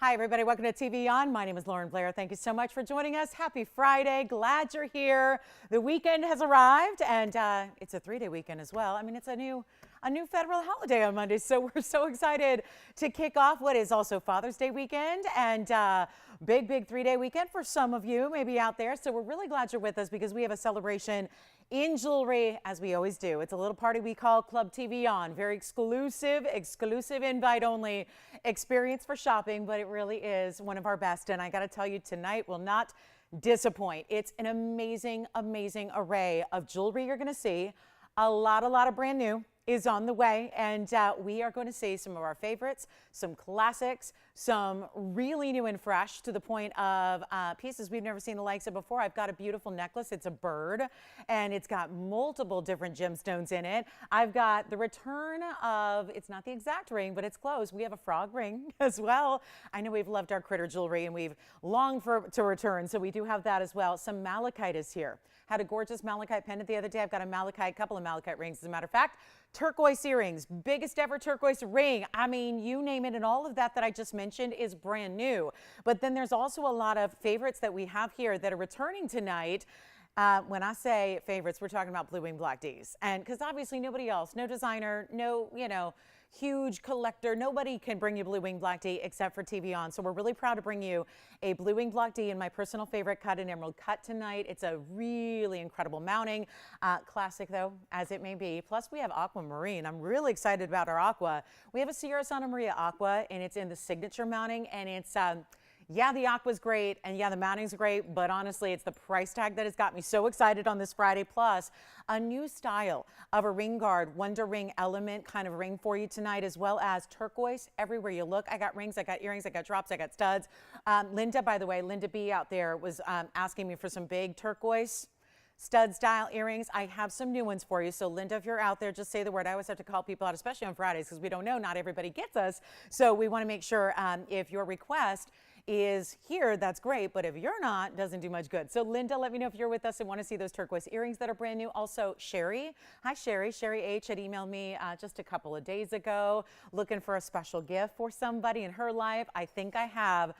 Hi, everybody. Welcome to TVON. My name is Lauren Blair. Thank you so much for joining us. Happy Friday. Glad you're here. The weekend has arrived, and it's a three-day weekend as well. I mean, it's a new federal holiday on Monday, so we're so excited to kick off what is also Father's Day weekend and big three-day weekend for some of you maybe out there. So we're really glad you're with us because we have a celebration in jewelry, as we always do. It's a little party we call Club TVON. Very exclusive invite only experience for shopping, but it really is one of our best. And I got to tell you, tonight will not disappoint. It's an amazing array of jewelry you're going to see. A lot of brand new is on the way, and we are going to see some of our favorites, some classics, some really new and fresh to the point of pieces we've never seen the likes of before. I've got a beautiful necklace. It's a bird, and it's got multiple different gemstones in it. I've got the return of, it's not the exact ring, but it's close. We have a frog ring as well. I know we've loved our critter jewelry, and we've longed to return, so we do have that as well. Some malachite is here. Had a gorgeous malachite pendant the other day. I've got a couple of malachite rings, as a matter of fact. Turquoise earrings, biggest ever turquoise ring. I mean, you name it, and all of that I just mentioned is brand new. But then there's also a lot of favorites that we have here that are returning tonight. When I say favorites, we're talking about blue wing black Ds. And because obviously nobody else, no designer, no, huge collector, nobody can bring you blue wing black D except for TVON. So we're really proud to bring you a blue wing black D in my personal favorite cut and emerald cut tonight. It's a really incredible mounting, classic though, as it may be. Plus we have aquamarine. I'm really excited about our aqua. We have a Sierra Santa Maria aqua, and it's in the signature mounting, and it's yeah, the aqua's great, and yeah, the mounting's great, but honestly, it's the price tag that has got me so excited on this Friday. Plus, a new style of a ring guard, wonder ring element kind of ring for you tonight, as well as turquoise everywhere you look. I got rings, I got earrings, I got drops, I got studs. Linda, by the way, Linda B out there was asking me for some big turquoise stud style earrings. I have some new ones for you. So Linda, if you're out there, just say the word. I always have to call people out, especially on Fridays, because we don't know, not everybody gets us. So we want to make sure if your request is here, that's great, but if you're not, doesn't do much good. So Linda, let me know if you're with us and want to see those turquoise earrings that are brand new. Also Sherry, hi Sherry H had emailed me just a couple of days ago looking for a special gift for somebody in her life. I think I have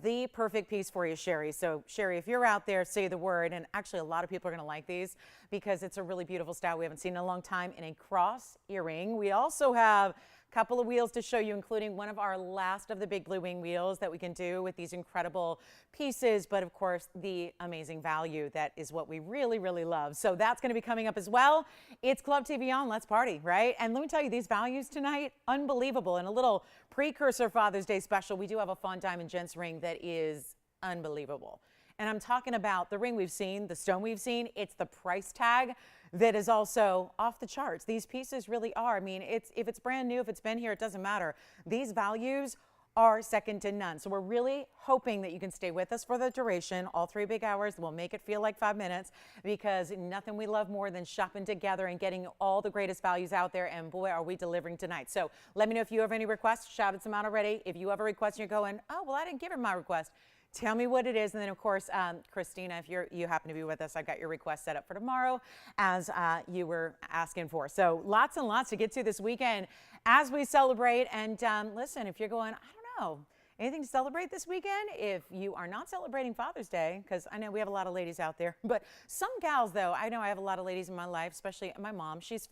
the perfect piece for you, Sherry. So Sherry, if you're out there, say the word. And actually a lot of people are going to like these because it's a really beautiful style we haven't seen in a long time, in a cross earring. We also have couple of wheels to show you, including one of our last of the big blue wing wheels that we can do with these incredible pieces, but of course the amazing value that is what we really love. So that's going to be coming up as well. It's Club TVON, let's party, right? And let me tell you, these values tonight, unbelievable. And a little precursor Father's Day special, we do have a fawn diamond gents ring that is unbelievable. And I'm talking about the ring we've seen, the stone we've seen. It's the price tag that is also off the charts. These pieces really are. I mean, if it's brand new, if it's been here, it doesn't matter. These values are second to none. So we're really hoping that you can stay with us for the duration, all 3 big hours. We'll make it feel like 5 minutes, because nothing we love more than shopping together and getting all the greatest values out there. And boy, are we delivering tonight. So let me know if you have any requests. Shouted some out already. If you have a request and you're going, oh, well, I didn't give her my request, tell me what it is. And then, of course, Christina, if you happen to be with us, I've got your request set up for tomorrow, as you were asking for. So lots and lots to get to this weekend as we celebrate. And listen, if you're going, I don't know, anything to celebrate this weekend? If you are not celebrating Father's Day, because I know we have a lot of ladies out there, but some gals, though, I know I have a lot of ladies in my life, especially my mom. She's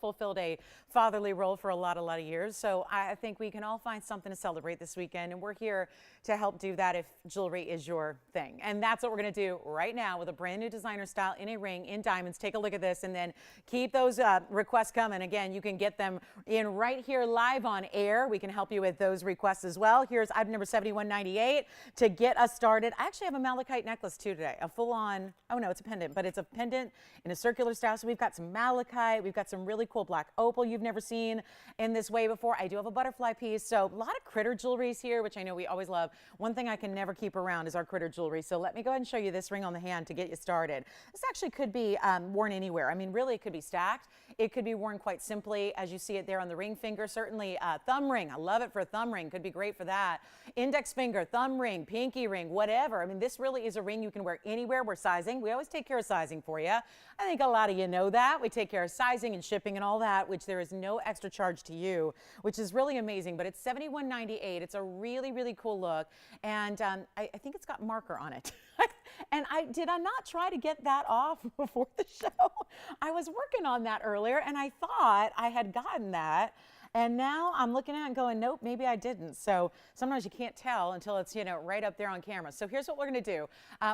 fulfilled a fatherly role for a lot of years. So I think we can all find something to celebrate this weekend, and we're here to help do that if jewelry is your thing. And that's what we're going to do right now with a brand new designer style in a ring in diamonds. Take a look at this, and then keep those requests coming. Again, you can get them in right here live on air. We can help you with those requests as well. Here's item number 7198 to get us started. I actually have a malachite necklace too today, a full-on, oh no, it's a pendant, but it's a pendant in a circular style. So we've got some malachite, we've got some really cool black opal you've never seen in this way before. I do have a butterfly piece, so a lot of critter jewelries here, which I know we always love. One thing I can never keep around is our critter jewelry. So let me go ahead and show you this ring on the hand to get you started. This actually could be worn anywhere. I mean, really, it could be stacked. It could be worn quite simply, as you see it there on the ring finger. Certainly a thumb ring. I love it for a thumb ring. Could be great for that. that. Index finger, thumb ring, pinky ring, whatever. I mean, this really is a ring you can wear anywhere. We're sizing. We always take care of sizing for you. I think a lot of you know that. We take care of sizing and shipping and all that, which there is no extra charge to you, which is really amazing. But it's $71.98. It's a really, really cool look. And I think it's got marker on it. And did I not try to get that off before the show? I was working on that earlier, and I thought I had gotten that. And now I'm looking at it and going, nope, maybe I didn't. So sometimes you can't tell until it's, right up there on camera. So here's what we're going to do.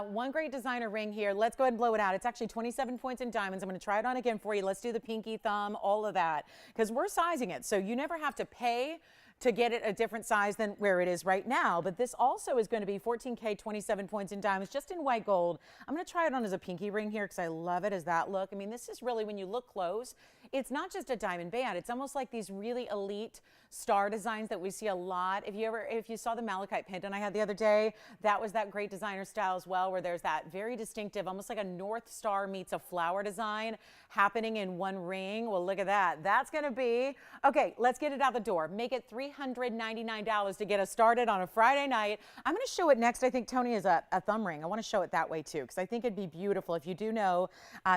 One great designer ring here. Let's go ahead and blow it out. It's actually 27 points in diamonds. I'm going to try it on again for you. Let's do the pinky, thumb, all of that, because we're sizing it. So you never have to pay to get it a different size than where it is right now. But this also is going to be 14K, 27 points in diamonds, just in white gold. I'm going to try it on as a pinky ring here because I love it as that look. I mean, this is really, when you look close, it's not just a diamond band. It's almost like these really elite star designs that we see a lot. If you saw the Malachite pendant I had the other day, that was that great designer style as well, where there's that very distinctive, almost like a North Star meets a flower design happening in one ring. Well, look at that. That's going to be, okay, let's get it out the door. Make it $399 to get us started on a Friday night. I'm going to show it next. I think Tony is a thumb ring. I want to show it that way too, because I think it'd be beautiful if you do know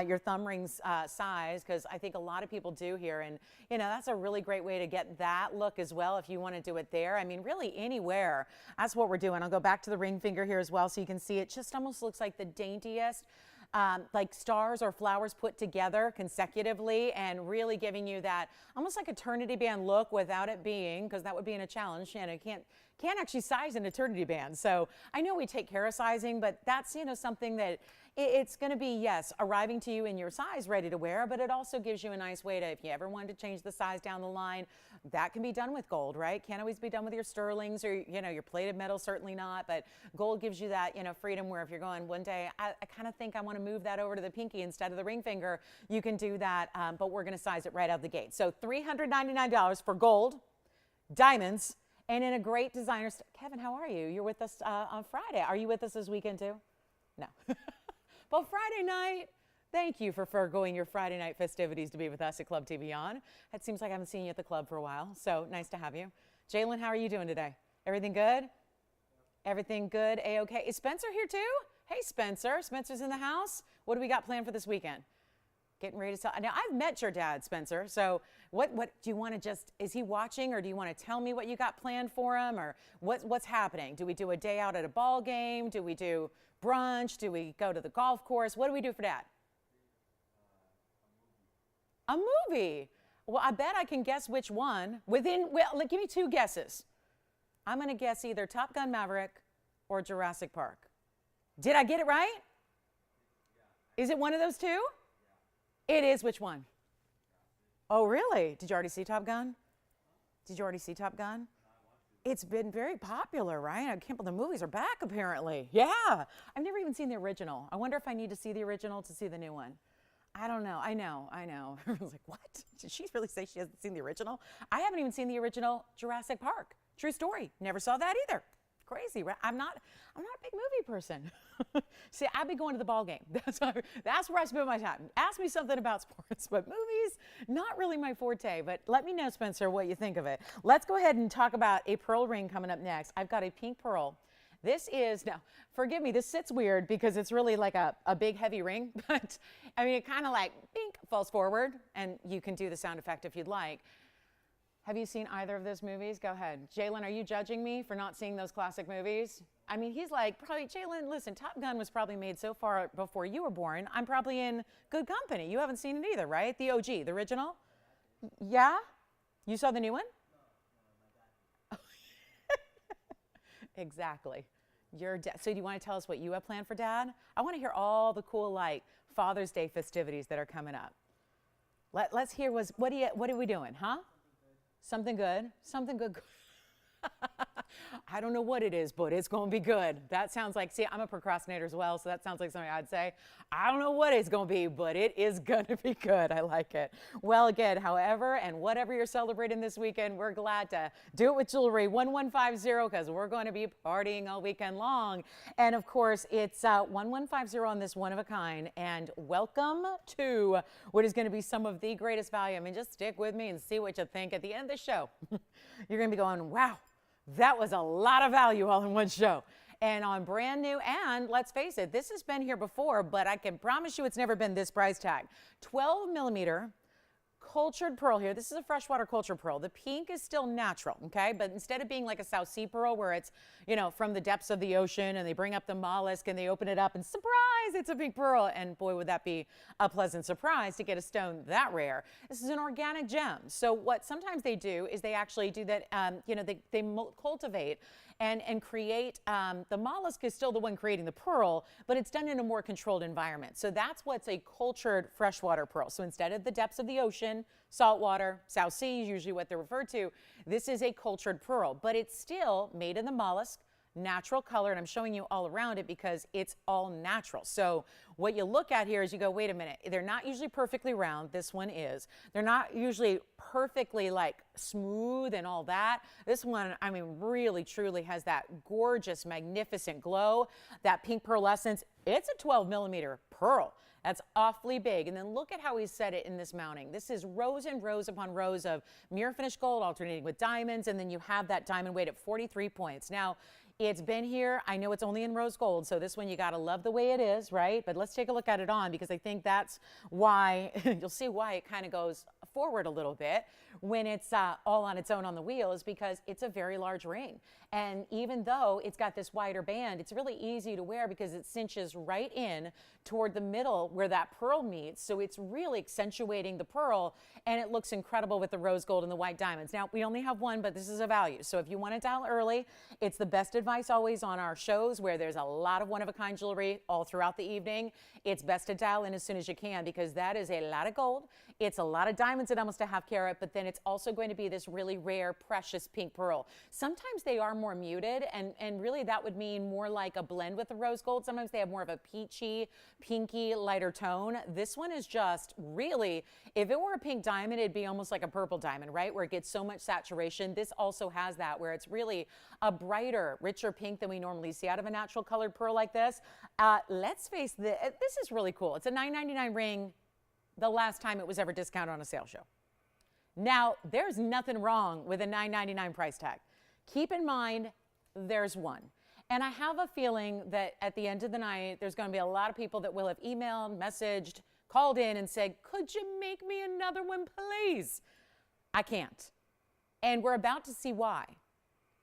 your thumb ring's size, because I think a lot of people do here. And, that's a really great way to get that look as well if you want to do it there. I mean, really anywhere. That's what we're doing. I'll go back to the ring finger here as well so you can see it just almost looks like the daintiest, like stars or flowers put together consecutively, and really giving you that almost like eternity band look without it being, because that would be in a challenge. You can't actually size an eternity band. So I know we take care of sizing, but that's, something that it's going to be, yes, arriving to you in your size ready to wear, but it also gives you a nice way to, if you ever wanted to change the size down the line, that can be done with gold, right? Can't always be done with your sterlings or, your plated metal, certainly not, but gold gives you that, freedom where if you're going one day, I kind of think I want to move that over to the pinky instead of the ring finger, you can do that, but we're going to size it right out the gate. So $399 for gold, diamonds, and in a great designer. Kevin, how are you? You're with us on Friday. Are you with us this weekend too? No. Well, Friday night, thank you for foregoing your Friday night festivities to be with us at Club TVON. It seems like I haven't seen you at the club for a while, so nice to have you. Jalen, how are you doing today? Everything good? Everything good? A-okay. Is Spencer here too? Hey, Spencer. Spencer's in the house. What do we got planned for this weekend? Getting ready to tell. Now, I've met your dad, Spencer, so what do you want to is he watching, or do you want to tell me what you got planned for him, or what's happening? Do we do a day out at a ball game? Do we do brunch? Do we go to the golf course? What do we do for Dad? A movie. Well, I bet I can guess which one. Give me two guesses. I'm going to guess either Top Gun Maverick or Jurassic Park. Did I get it right? Is it one of those two? It is which one? Oh, really? Did you already see Top Gun? It's been very popular, right? I can't believe the movies are back, apparently. Yeah. I've never even seen the original. I wonder if I need to see the original to see the new one. I don't know. I know. I was like, what? Did she really say she hasn't seen the original? I haven't even seen the original Jurassic Park. True story. Never saw that either. Crazy, right? I'm not a big movie person. See, I'd be going to the ball game. That's where I spend my time. Ask me something about sports, but movies, not really my forte. But let me know, Spencer, what you think of it. Let's go ahead and talk about a pearl ring coming up next. I've got a pink pearl. This is, now, forgive me, this sits weird because it's really like a big, heavy ring. But, I mean, it kind of like, bink, falls forward. And you can do the sound effect if you'd like. Have you seen either of those movies? Go ahead. Jalen, are you judging me for not seeing those classic movies? I mean, he's like, probably, Jalen, listen, Top Gun was probably made so far before you were born. I'm probably in good company. You haven't seen it either, right? The OG, the original? Yeah? You saw the new one? No. Exactly. So do you want to tell us what you have planned for Dad? I want to hear all the cool, like, Father's Day festivities that are coming up. Let's hear, what are we doing, huh? Something good. I don't know what it is, but it's going to be good. That sounds like, see, I'm a procrastinator as well, so that sounds like something I'd say. I don't know what it's going to be, but it is going to be good. I like it. Well, again, however and whatever you're celebrating this weekend, we're glad to do it with jewelry 1150 because we're going to be partying all weekend long. And, of course, it's 1150 on this one-of-a-kind. And welcome to what is going to be some of the greatest value. I mean, just stick with me and see what you think at the end of the show. You're going to be going, wow. That was a lot of value all in one show. And on brand new, and let's face it, this has been here before, but I can promise you it's never been this price tag. 12 millimeter cultured pearl here. This is a freshwater cultured pearl. The pink is still natural, okay? But instead of being like a South Sea pearl where it's, you know, from the depths of the ocean and they bring up the mollusk and they open it up and surprise, it's a pink pearl. And boy, would that be a pleasant surprise to get a stone that rare. This is an organic gem. So what sometimes they do is they actually do that, you know, they cultivate and create, the mollusk is still the one creating the pearl, but it's done in a more controlled environment. So that's what's a cultured freshwater pearl. So instead of the depths of the ocean, saltwater, South Sea is usually what they're referred to, this is a cultured pearl, but it's still made in the mollusk, natural color, and I'm showing you all around it because it's all natural. So what you look at here is you go, wait a minute, they're not usually perfectly round. This one is. They're not usually perfectly like smooth and all that. This one, I mean, really truly has that gorgeous, magnificent glow, that pink pearlescence. It's a 12 millimeter pearl. That's awfully big. And then look at how he set it in this mounting. This is rows and rows upon rows of mirror finished gold alternating with diamonds, and then you have that diamond weight at 43 points. Now, it's been here. I know it's only in rose gold, so this one you got to love the way it is, right? But let's take a look at it on because I think that's why, you'll see why it kind of goes forward a little bit when it's all on its own on the wheel, is because it's a very large ring. And even though it's got this wider band, it's really easy to wear because it cinches right in toward the middle where that pearl meets. So it's really accentuating the pearl, and it looks incredible with the rose gold and the white diamonds. Now, we only have one, but this is a value. So if you want to dial early, it's the best advice always on our shows where there's a lot of one-of-a-kind jewelry all throughout the evening. It's best to dial in as soon as you can because that is a lot of gold. It's a lot of diamonds at almost a half carat, but then it's also going to be this really rare, precious pink pearl. Sometimes they are more muted, and really that would mean more like a blend with the rose gold. Sometimes they have more of a peachy, pinky, lighter tone. This one is just really, if it were a pink diamond, it'd be almost like a purple diamond, right? Where it gets so much saturation. This also has that, where it's really a brighter, richer pink than we normally see out of a natural colored pearl like this. Let's face this is really cool. It's a $9.99 ring. The last time it was ever discounted on a sale show. Now, there's nothing wrong with a $9.99 price tag. Keep in mind, there's one. And I have a feeling that at the end of the night, there's going to be a lot of people that will have emailed, messaged, called in and said, could you make me another one, please? I can't. And we're about to see why.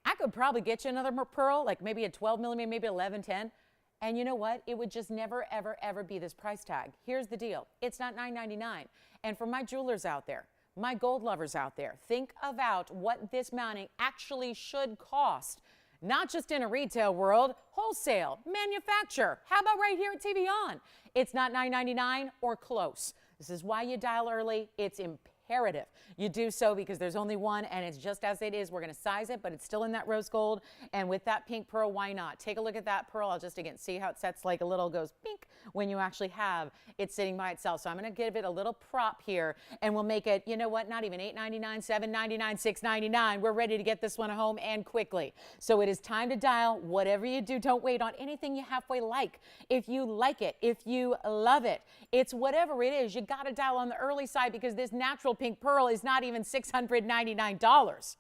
I could probably get you another pearl, like maybe a 12 millimeter, maybe 11, 10. And you know what? It would just never, ever, ever be this price tag. Here's the deal. It's not $9.99. And for my jewelers out there, my gold lovers out there, think about what this mounting actually should cost. Not just in a retail world, wholesale, manufacturer. How about right here at TVON? It's not $9.99 or close. This is why you dial early. It's imperative you do so because there's only one and it's just as it is. We're going to size it, but it's still in that rose gold. And with that pink pearl, why not? Take a look at that pearl. I'll just again see how it sets like a little goes pink when you actually have it sitting by itself. So I'm going to give it a little prop here and we'll make it, you know what, not even $8.99, $7.99, $6.99. We're ready to get this one home and quickly. So it is time to dial. Whatever you do, don't wait on anything you halfway like. If you like it, if you love it, it's whatever it is, you got to dial on the early side because this natural pink pearl is not even $699.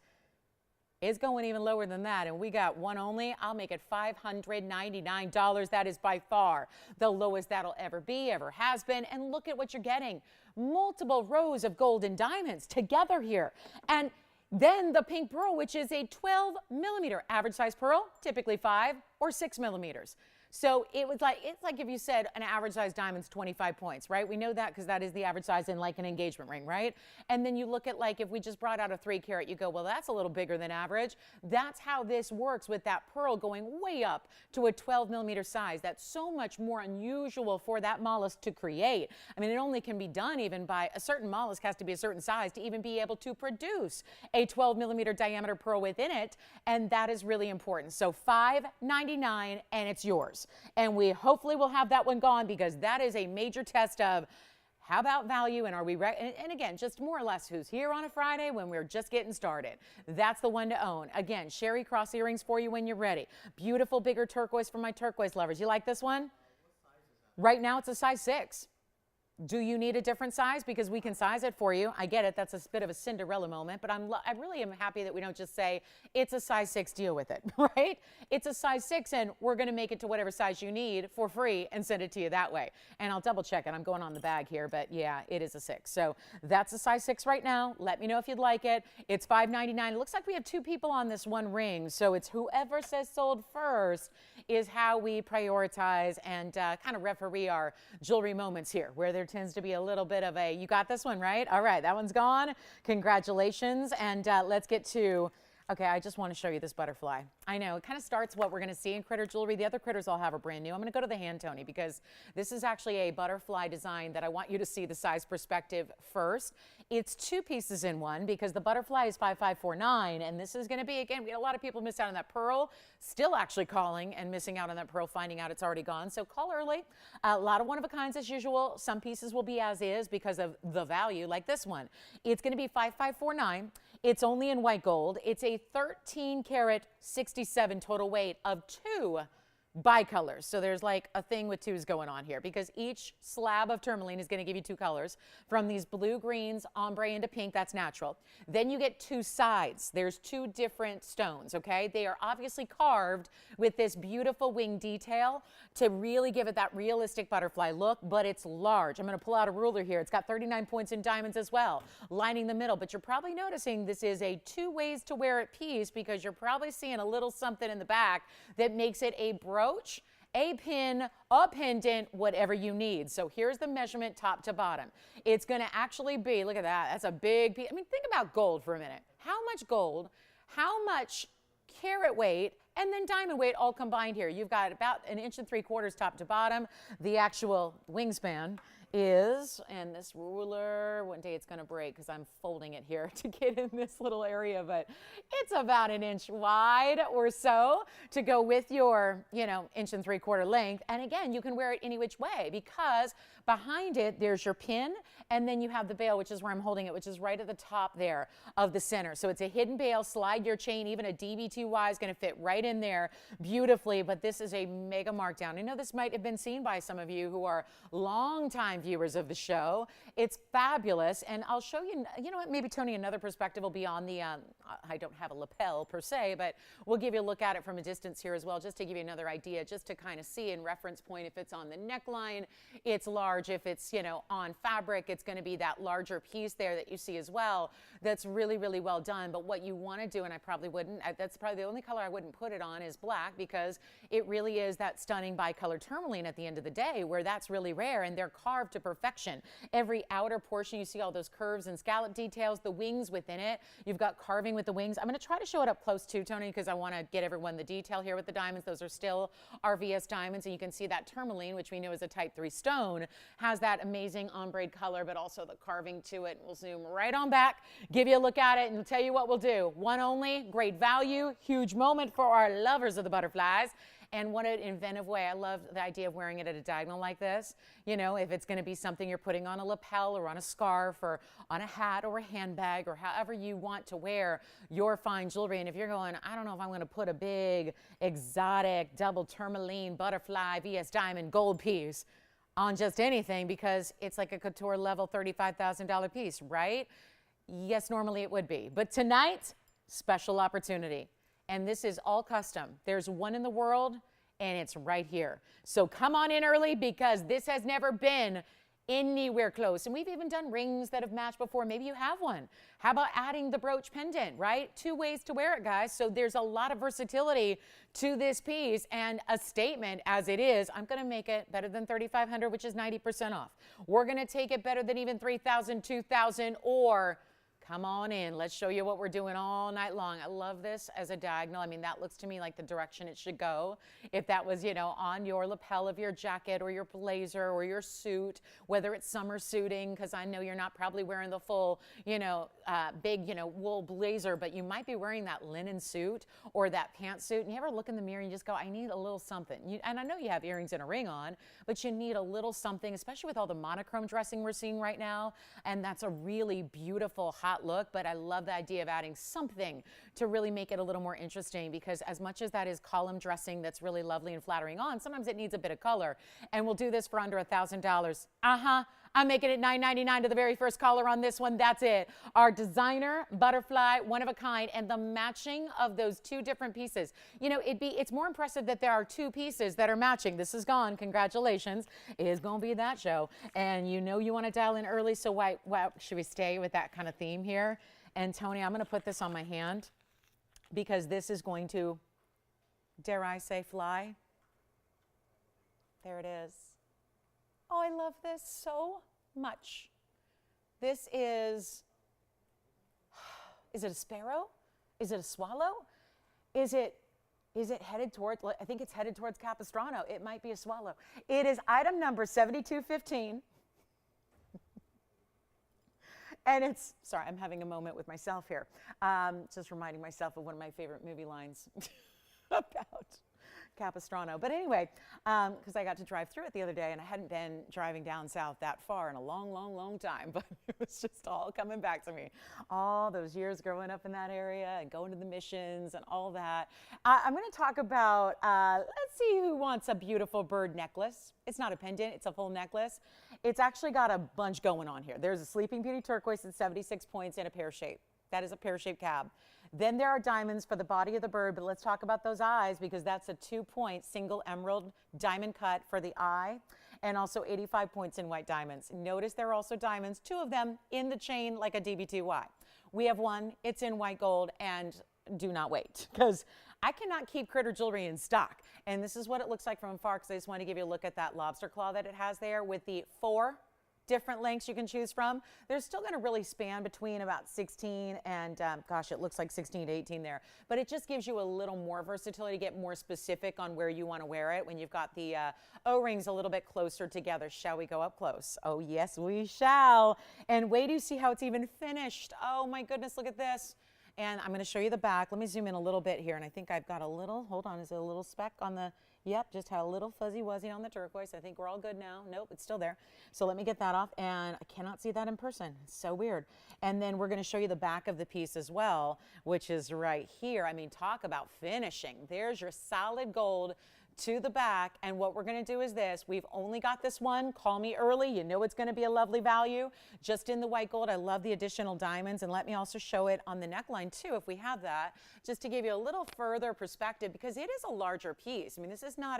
It's going even lower than that, and we got one only. I'll make it $599. That is by far the lowest that'll ever be, ever has been. And look at what you're getting. Multiple rows of gold and diamonds together here. And then the pink pearl, which is a 12 millimeter average size pearl, typically 5 or 6 millimeters. So it's like if you said an average size diamond's 25 points, right? We know that because that is the average size in like an engagement ring, right? And then you look at like if we just brought out a 3 carat, you go, well, that's a little bigger than average. That's how this works with that pearl going way up to a 12 millimeter size. That's so much more unusual for that mollusk to create. I mean, it only can be done even by a certain mollusk has to be a certain size to even be able to produce a 12 millimeter diameter pearl within it. And that is really important. So $599 and it's yours. And we hopefully will have that one gone because that is a major test of how about value and are we and again, just more or less who's here on a Friday when we're just getting started. That's the one to own. Again, Sherry cross earrings for you when you're ready. Beautiful bigger turquoise for my turquoise lovers. You like this one? Right now it's a size 6. Do you need a different size? Because we can size it for you. I get it. That's a bit of a Cinderella moment, but I really am happy that we don't just say it's a size 6, deal with it, right? It's a size 6 and we're going to make it to whatever size you need for free and send it to you that way. And I'll double check it. I'm going on the bag here, but yeah, it is a 6. So that's a size 6 right now. Let me know if you'd like it. It's $5.99. It looks like we have 2 people on this one ring. So it's whoever says sold first is how we prioritize and kind of referee our jewelry moments here, where there tends to be a little bit of a, you got this one, right? All right, that one's gone. Congratulations. And let's get to, okay, I just want to show you this butterfly. I know, it kind of starts what we're going to see in critter jewelry. The other critters all have a brand new. I'm going to go to the hand, Tony, because this is actually a butterfly design that I want you to see the size perspective first. It's 2 pieces in one because the butterfly is 5549, and this is going to be, again, we had a lot of people miss out on that pearl, still actually calling and missing out on that pearl, finding out it's already gone. So call early. A lot of one-of-a-kinds as usual. Some pieces will be as is because of the value, like this one. It's going to be 5549. It's only in white gold. It's a 13 karat 67 total weight of 2 bicolors. So there's like a thing with 2s going on here because each slab of tourmaline is going to give you 2 colors from these blue, greens, ombre into pink. That's natural. Then you get 2 sides. There's 2 different stones. Okay. They are obviously carved with this beautiful wing detail to really give it that realistic butterfly look, but it's large. I'm going to pull out a ruler here. It's got 39 points in diamonds as well, lining the middle, but you're probably noticing this is a 2 ways to wear it piece because you're probably seeing a little something in the back that makes it a brooch, a pin, a pendant, whatever you need. So here's the measurement top to bottom. It's going to actually be, look at that, that's a big piece. I mean, think about gold for a minute. How much gold, how much carat weight, and then diamond weight all combined here. You've got about 1.75 inches top to bottom. The actual wingspan is, and this ruler, one day it's going to break because I'm folding it here to get in this little area, but it's about 1 inch wide or so to go with your, 1.75 inch length. And again, you can wear it any which way because behind it, there's your pin, and then you have the bail, which is where I'm holding it, which is right at the top there of the center. So it's a hidden bail, slide your chain, even a DB2Y is going to fit right in there beautifully, but this is a mega markdown. I know this might have been seen by some of you who are longtime viewers of the show. It's fabulous, and I'll show you, you know what, maybe Tony, another perspective will be on the, I don't have a lapel per se, but we'll give you a look at it from a distance here as well, just to give you another idea, just to kind of see in reference point if it's on the neckline, it's large. If it's, on fabric, it's going to be that larger piece there that you see as well. That's really, really well done. But what you want to do, and I probably wouldn't, that's probably the only color I wouldn't put it on is black because it really is that stunning bicolor tourmaline at the end of the day where that's really rare and they're carved to perfection. Every outer portion, you see all those curves and scallop details, the wings within it. You've got carving with the wings. I'm going to try to show it up close too, Tony, because I want to get everyone the detail here with the diamonds. Those are still RVS diamonds, and you can see that tourmaline, which we know is a type 3 stone, has that amazing ombre color, but also the carving to it. We'll zoom right on back, give you a look at it, and tell you what we'll do. One only, great value, huge moment for our lovers of the butterflies. And what an inventive way. I love the idea of wearing it at a diagonal like this. If it's going to be something you're putting on a lapel or on a scarf or on a hat or a handbag or however you want to wear your fine jewelry. And if you're going, I don't know if I'm going to put a big exotic double tourmaline butterfly VS diamond gold piece on just anything because it's like a couture level $35,000 piece, right? Yes, normally it would be. But tonight, special opportunity. And this is all custom. There's one in the world, and it's right here. So come on in early because this has never been anywhere close. And we've even done rings that have matched before. Maybe you have one. How about adding the brooch pendant, right? 2 ways to wear it, guys. So there's a lot of versatility to this piece and a statement as it is. I'm going to make it better than $3,500, which is 90% off. We're going to take it better than even $3,000, $2,000, or come on in. Let's show you what we're doing all night long. I love this as a diagonal. I mean, that looks to me like the direction it should go. If that was, on your lapel of your jacket or your blazer or your suit, whether it's summer suiting, because I know you're not probably wearing the full, big, wool blazer, but you might be wearing that linen suit or that pantsuit. And you ever look in the mirror and you just go, I need a little something. And I know you have earrings and a ring on, but you need a little something, especially with all the monochrome dressing we're seeing right now. And that's a really beautiful, hot look, but I love the idea of adding something to really make it a little more interesting because as much as that is column dressing that's really lovely and flattering on, sometimes it needs a bit of color. And we'll do this for under $1,000. I'm making it $9.99 to the very first caller on this one. That's it. Our designer butterfly, one of a kind, and the matching of those two different pieces. You know, it's more impressive that there are two pieces that are matching. This is gone. Congratulations. It is going to be that show. And you know you want to dial in early, so why should we stay with that kind of theme here? And Tony, I'm going to put this on my hand because this is going to, dare I say, fly. There it is. Oh, I love this so much. This is it a sparrow? Is it a swallow? Is it headed towards, I think it's headed towards Capistrano. It might be a swallow. It is item number 7215. And it's, sorry, I'm having a moment with myself here. Just reminding myself of one of my favorite movie lines about Capistrano. But anyway, because I got to drive through it the other day, and I hadn't been driving down south that far in a long, long, long time, but it was just all coming back to me. All those years growing up in that area and going to the missions and all that. I'm going to talk about, let's see who wants a beautiful bird necklace. It's not a pendant, it's a full necklace. It's actually got a bunch going on here. There's a Sleeping Beauty turquoise at 76 points in a pear shape. That is a pear-shaped cab. Then there are diamonds for the body of the bird, but let's talk about those eyes because that's a 2-point single emerald diamond cut for the eye and also 85 points in white diamonds. Notice there are also diamonds, 2 of them in the chain like a DBTY. We have one, it's in white gold, and do not wait because I cannot keep critter jewelry in stock. And this is what it looks like from afar because I just want to give you a look at that lobster claw that it has there with the 4 different lengths you can choose from. They're still going to really span between about 16 and gosh, it looks like 16 to 18 there, but it just gives you a little more versatility to get more specific on where you want to wear it when you've got the O-rings a little bit closer together. Shall we go up close? Oh yes, we shall. And wait to see how it's even finished. Oh my goodness, look at this. And I'm going to show you the back. Let me zoom in a little bit here. And I think I've got a little, hold on, is it a little speck on the, yep, just had a little fuzzy wuzzy on the turquoise. I think we're all good now. Nope, it's still there. So let me get that off. And I cannot see that in person. It's so weird. And then we're going to show you the back of the piece as well, which is right here. I mean, talk about finishing. There's your solid gold to the back, and what we're going to do is this. We've only got this one. Call me early. You know it's going to be a lovely value. Just in the white gold. I love the additional diamonds, and let me also show it on the neckline too if we have that, just to give you a little further perspective because it is a larger piece. I mean, this is not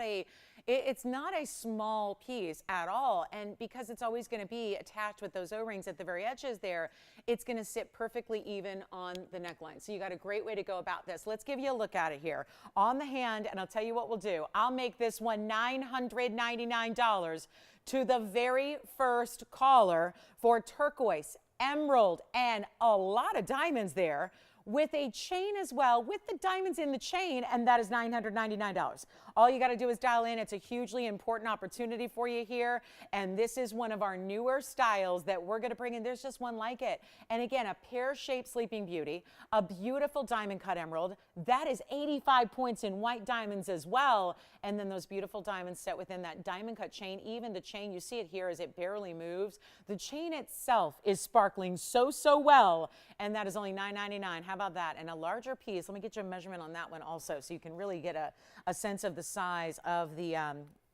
it's not a small piece at all, and because it's always going to be attached with those O-rings at the very edges there, it's going to sit perfectly even on the neckline. So you got a great way to go about this. Let's give you a look at it here on the hand, and I'll tell you what we'll do. I'll make this one $999 to the very first caller for turquoise, emerald, and a lot of diamonds there with a chain as well, with the diamonds in the chain, and that is $999. All you got to do is dial in. It's a hugely important opportunity for you here, and this is one of our newer styles that we're going to bring in. There's just one like it. And again, a pear-shaped Sleeping Beauty, a beautiful diamond cut emerald. That is 85 points in white diamonds as well, and then those beautiful diamonds set within that diamond cut chain. Even the chain, you see it here as it barely moves. The chain itself is sparkling so well, and that is only $999. How about that? And a larger piece. Let me get you a measurement on that one also so you can really get a sense of the size of the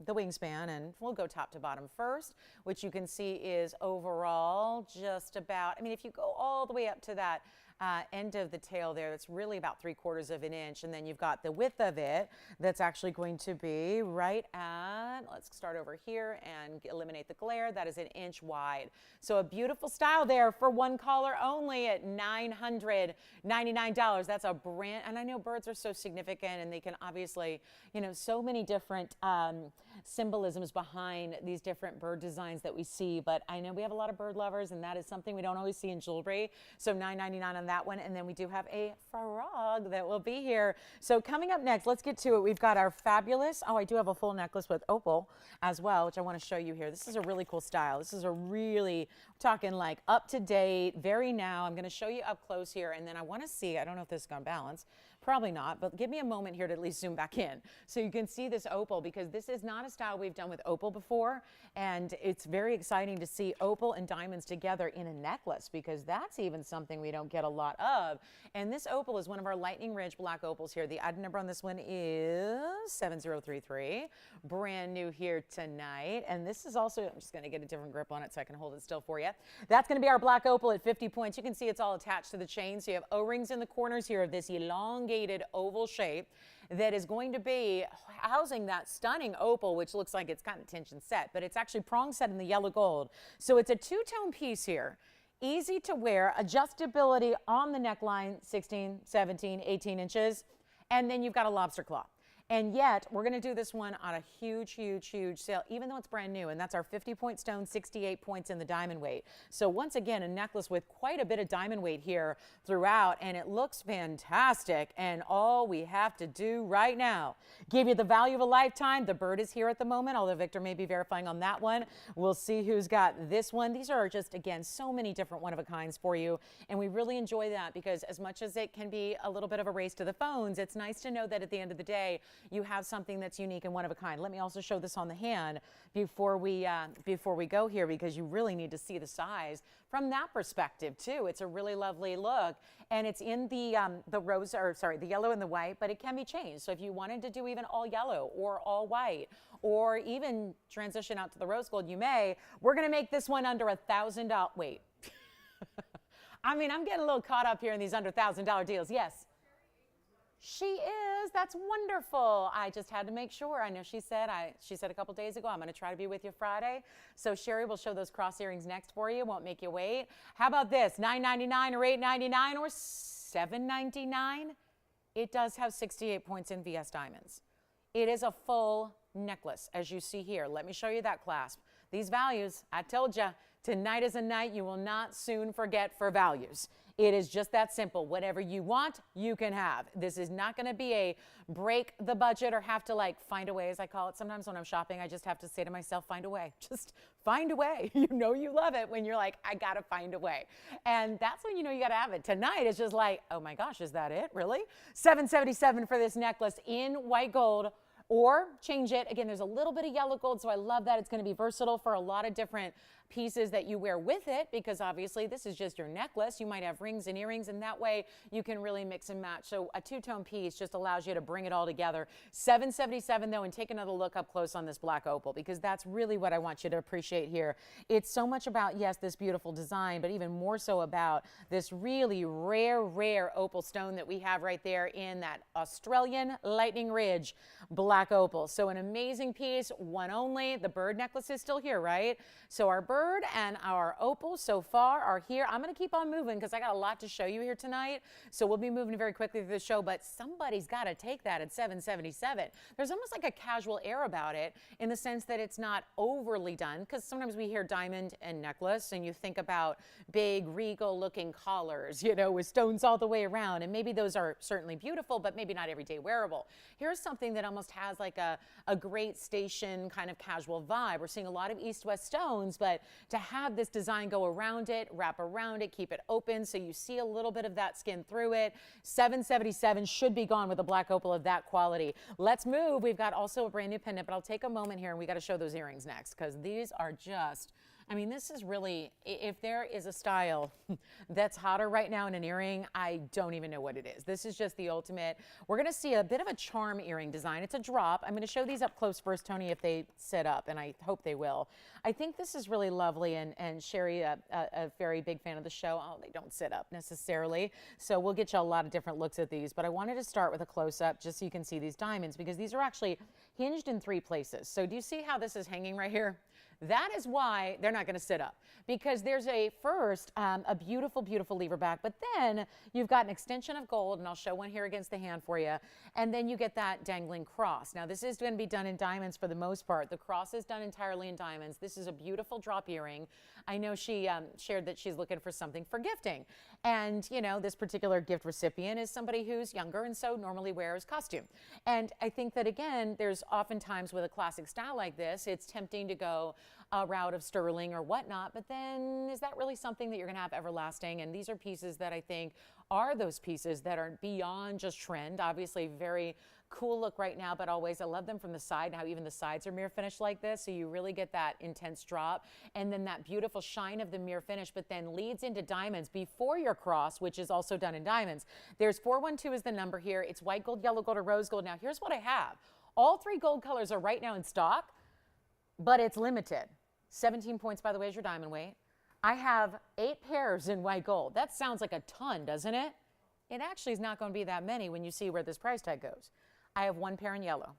wingspan, and we'll go top to bottom first, which you can see is overall just about, I mean, if you go all the way up to that end of the tail there, that's really about 3/4 of an inch, and then you've got the width of it that's actually going to be right at, let's start over here and eliminate the glare, that is 1 inch wide. So a beautiful style there for one caller only at $999. That's a brand, and I know birds are so significant and they can obviously, you know, so many different symbolisms behind these different bird designs that we see, but I know we have a lot of bird lovers and that is something we don't always see in jewelry. So $999 on that one, and then we do have a frog that will be here. So coming up next, let's get to it. We've got our fabulous, oh, I do have a full necklace with opal as well, which I want to show you here. This is a really cool style. This is a really, talking like up to date, very now. I'm going to show you up close here, and then I want to see, I don't know if this is going to balance. Probably not, but give me a moment here to at least zoom back in so you can see this opal, because this is not a style we've done with opal before, and it's very exciting to see opal and diamonds together in a necklace, because that's even something we don't get a lot of. And this opal is one of our lightning ridge black opals here. The item number on this one is 7033. Brand new here tonight. And this is also, I'm just going to get a different grip on it so I can hold it still for you. That's going to be our black opal at 50 points. You can see it's all attached to the chain. So you have O-rings in the corners here of this elongated oval shape that is going to be housing that stunning opal, which looks like it's kind of tension set, but it's actually prong set in the yellow gold. So it's a two-tone piece here. Easy to wear, adjustability on the neckline, 16, 17, 18 inches, and then you've got a lobster claw. And yet, we're going to do this one on a huge, huge, huge sale, even though it's brand new. And that's our 50-point stone, 68 points in the diamond weight. So once again, a necklace with quite a bit of diamond weight here throughout. And it looks fantastic. And all we have to do right now, give you the value of a lifetime. The bird is here at the moment, although Victor may be verifying on that one. We'll see who's got this one. These are just, again, so many different one-of-a-kinds for you. And we really enjoy that because as much as it can be a little bit of a race to the phones, it's nice to know that at the end of the day, you have something that's unique and one of a kind. Let me also show this on the hand before we go here, because you really need to see the size from that perspective too. It's a really lovely look, and it's in the yellow and the white, but it can be changed. So if you wanted to do even all yellow or all white, or even transition out to the rose gold, you may. We're going to make this one under $1,000. Wait. I mean, I'm getting a little caught up here in these under $1,000 deals. Yes. She is. That's wonderful. I just had to make sure. I know she said a couple days ago, I'm going to try to be with you Friday. So Sherry will show those cross earrings next for you. Won't make you wait. How about this? $9.99 or $8.99 or $7.99? It does have 68 points in VS diamonds. It is a full necklace, as you see here. Let me show you that clasp. These values, I told you, tonight is a night you will not soon forget for values. It is just that simple. Whatever you want, you can have. This is not going to be a break the budget or have to like find a way, as I call it. Sometimes when I'm shopping, I just have to say to myself, find a way. Just find a way. You know you love it when you're like, I got to find a way. And that's when you know you got to have it. Tonight is just like, oh my gosh, is that it? Really? $777 for this necklace in white gold. Or change it. Again, there's a little bit of yellow gold, so I love that. It's going to be versatile for a lot of different pieces that you wear with it, because obviously this is just your necklace. You might have rings and earrings, and that way you can really mix and match. So a two-tone piece just allows you to bring it all together. $777 though, and take another look up close on this black opal, because that's really what I want you to appreciate here. It's so much about, yes, this beautiful design, but even more so about this really rare opal stone that we have right there in that Australian Lightning Ridge black opal. So an amazing piece, one only. The bird necklace is still here, right? So our bird and our opal so far are here. I'm going to keep on moving because I got a lot to show you here tonight. So we'll be moving very quickly through the show, but somebody's got to take that at $777. There's almost like a casual air about it in the sense that it's not overly done, because sometimes we hear diamond and necklace and you think about big regal looking collars, you know, with stones all the way around. And maybe those are certainly beautiful, but maybe not everyday wearable. Here's something that almost has like a great station kind of casual vibe. We're seeing a lot of east-west stones, but to have this design go around it, wrap around it, keep it open so you see a little bit of that skin through it. $777 should be gone with a black opal of that quality. Let's move. We've got also a brand new pendant, but I'll take a moment here and we got to show those earrings next, because these are just, I mean, this is really, if there is a style that's hotter right now in an earring, I don't even know what it is. This is just the ultimate. We're going to see a bit of a charm earring design. It's a drop. I'm going to show these up close first, Tony, if they sit up, and I hope they will. I think this is really lovely, and Sherry, a very big fan of the show. Oh, they don't sit up necessarily, so we'll get you a lot of different looks at these, but I wanted to start with a close-up just so you can see these diamonds, because these are actually hinged in 3 places. So do you see how this is hanging right here? That is why they're not going to sit up, because there's a beautiful, beautiful lever back, but then you've got an extension of gold, and I'll show one here against the hand for you, and then you get that dangling cross. Now, this is going to be done in diamonds for the most part. The cross is done entirely in diamonds. This is a beautiful drop earring. I know she shared that she's looking for something for gifting, and, you know, this particular gift recipient is somebody who's younger and so normally wears costume. And I think that, again, there's oftentimes with a classic style like this, it's tempting to go a route of sterling or whatnot, but then is that really something that you're going to have everlasting? And these are pieces that I think are those pieces that are beyond just trend. Obviously very cool look right now, but always I love them from the side. Now even the sides are mirror finish like this, so you really get that intense drop, and then that beautiful shine of the mirror finish, but then leads into diamonds before your cross, which is also done in diamonds. There's 412 is the number here. It's white gold, yellow gold, or rose gold. Now here's what I have. All 3 gold colors are right now in stock, but it's limited. 17 points, by the way, is your diamond weight. I have 8 pairs in white gold. That sounds like a ton, doesn't it? It actually is not going to be that many when you see where this price tag goes. I have 1 pair in yellow.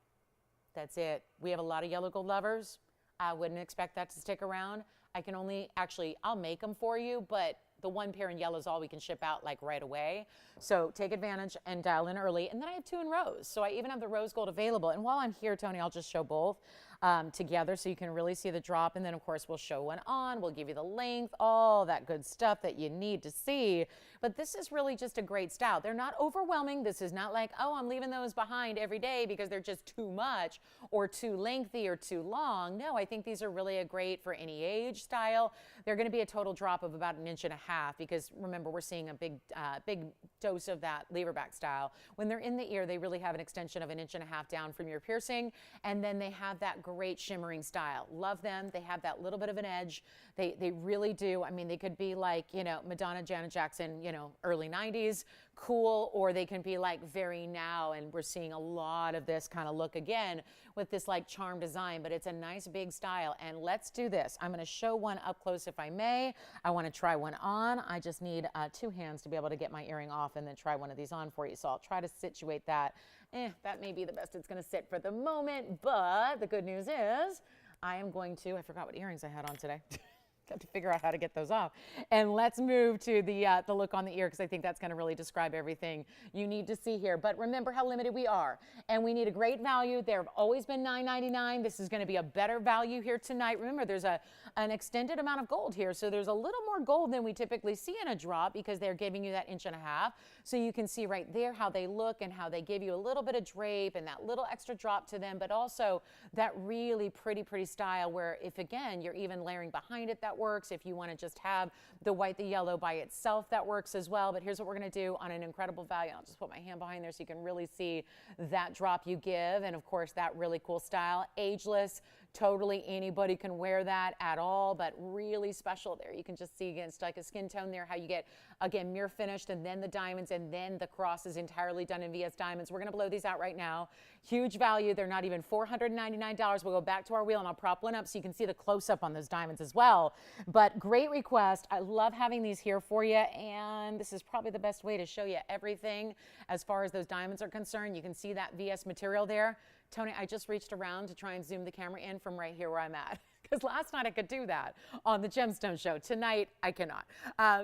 That's it. We have a lot of yellow gold lovers. I wouldn't expect that to stick around. I can only, actually, I'll make them for you, but the 1 pair in yellow is all we can ship out like right away. So take advantage and dial in early. And then I have 2 in rose. So I even have the rose gold available. And while I'm here, Tony, I'll just show both together so you can really see the drop. And then of course we'll show one on, we'll give you the length, all that good stuff that you need to see. But this is really just a great style. They're not overwhelming. This is not like, oh, I'm leaving those behind every day because they're just too much or too lengthy or too long. No, I think these are really a great for any age style. They're going to be a total drop of about 1.5 inches because remember, we're seeing a big dose of that leverback style. When they're in the ear, they really have an extension of 1.5 inches down from your piercing, and then they have that great shimmering style. Love them. They have that little bit of an edge. They really do. I mean, they could be like, you know, Madonna, Janet Jackson, you know, early 90s, cool, or they can be like very now, and we're seeing a lot of this kind of look again with this like charm design, but it's a nice big style. And let's do this. I'm going to show one up close if I may. I want to try one on. I just need 2 hands to be able to get my earring off and then try one of these on for you. So I'll try to situate that. That may be the best it's going to sit for the moment, but the good news is I am going to, I forgot what earrings I had on today. Got to figure out how to get those off. And let's move to the look on the ear, because I think that's going to really describe everything you need to see here. But remember how limited we are, and we need a great value. There have always been $9.99. This is going to be a better value here tonight. Remember, there's an extended amount of gold here, so there's a little more gold than we typically see in a drop because they're giving you that 1.5 inches. So you can see right there how they look and how they give you a little bit of drape and that little extra drop to them, but also that really pretty style where if, again, you're even layering behind it, that works. If you want to just have the white, the yellow by itself, that works as well. But here's what we're going to do on an incredible value. I'll just put my hand behind there so you can really see that drop you give. And of course, that really cool style, ageless. Totally anybody can wear that at all, but really special there. You can just see against like a skin tone there how you get, again, mirror finished and then the diamonds and then the cross is entirely done in VS diamonds. We're going to blow these out right now. Huge value. They're not even $499. We'll go back to our wheel and I'll prop one up so you can see the close-up on those diamonds as well. But great request. I love having these here for you, and this is probably the best way to show you everything as far as those diamonds are concerned. You can see that VS material there. Tony, I just reached around to try and zoom the camera in from right here where I'm at. Because last night I could do that on the Gemstone Show. Tonight I cannot.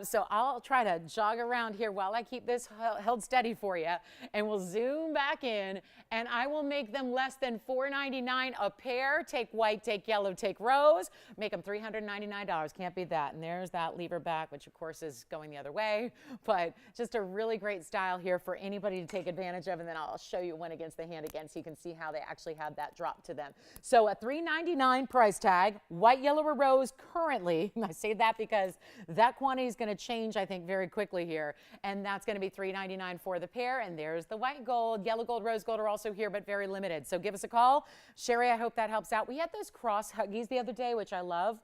So I'll try to jog around here while I keep this held steady for you, and we'll zoom back in, and I will make them less than $4.99 a pair. Take white, take yellow, take rose. Make them $399. Can't beat that. And there's that lever back, which of course is going the other way, but just a really great style here for anybody to take advantage of. And then I'll show you one against the hand again so you can see how they actually have that drop to them. So a $399 price tag. White, yellow, or rose currently. I say that because that quantity is going to change, I think, very quickly here. And that's going to be $399 for the pair. And there's the white gold. Yellow gold, rose gold are also here, but very limited. So give us a call. Sherry, I hope that helps out. We had those cross huggies the other day, which I love.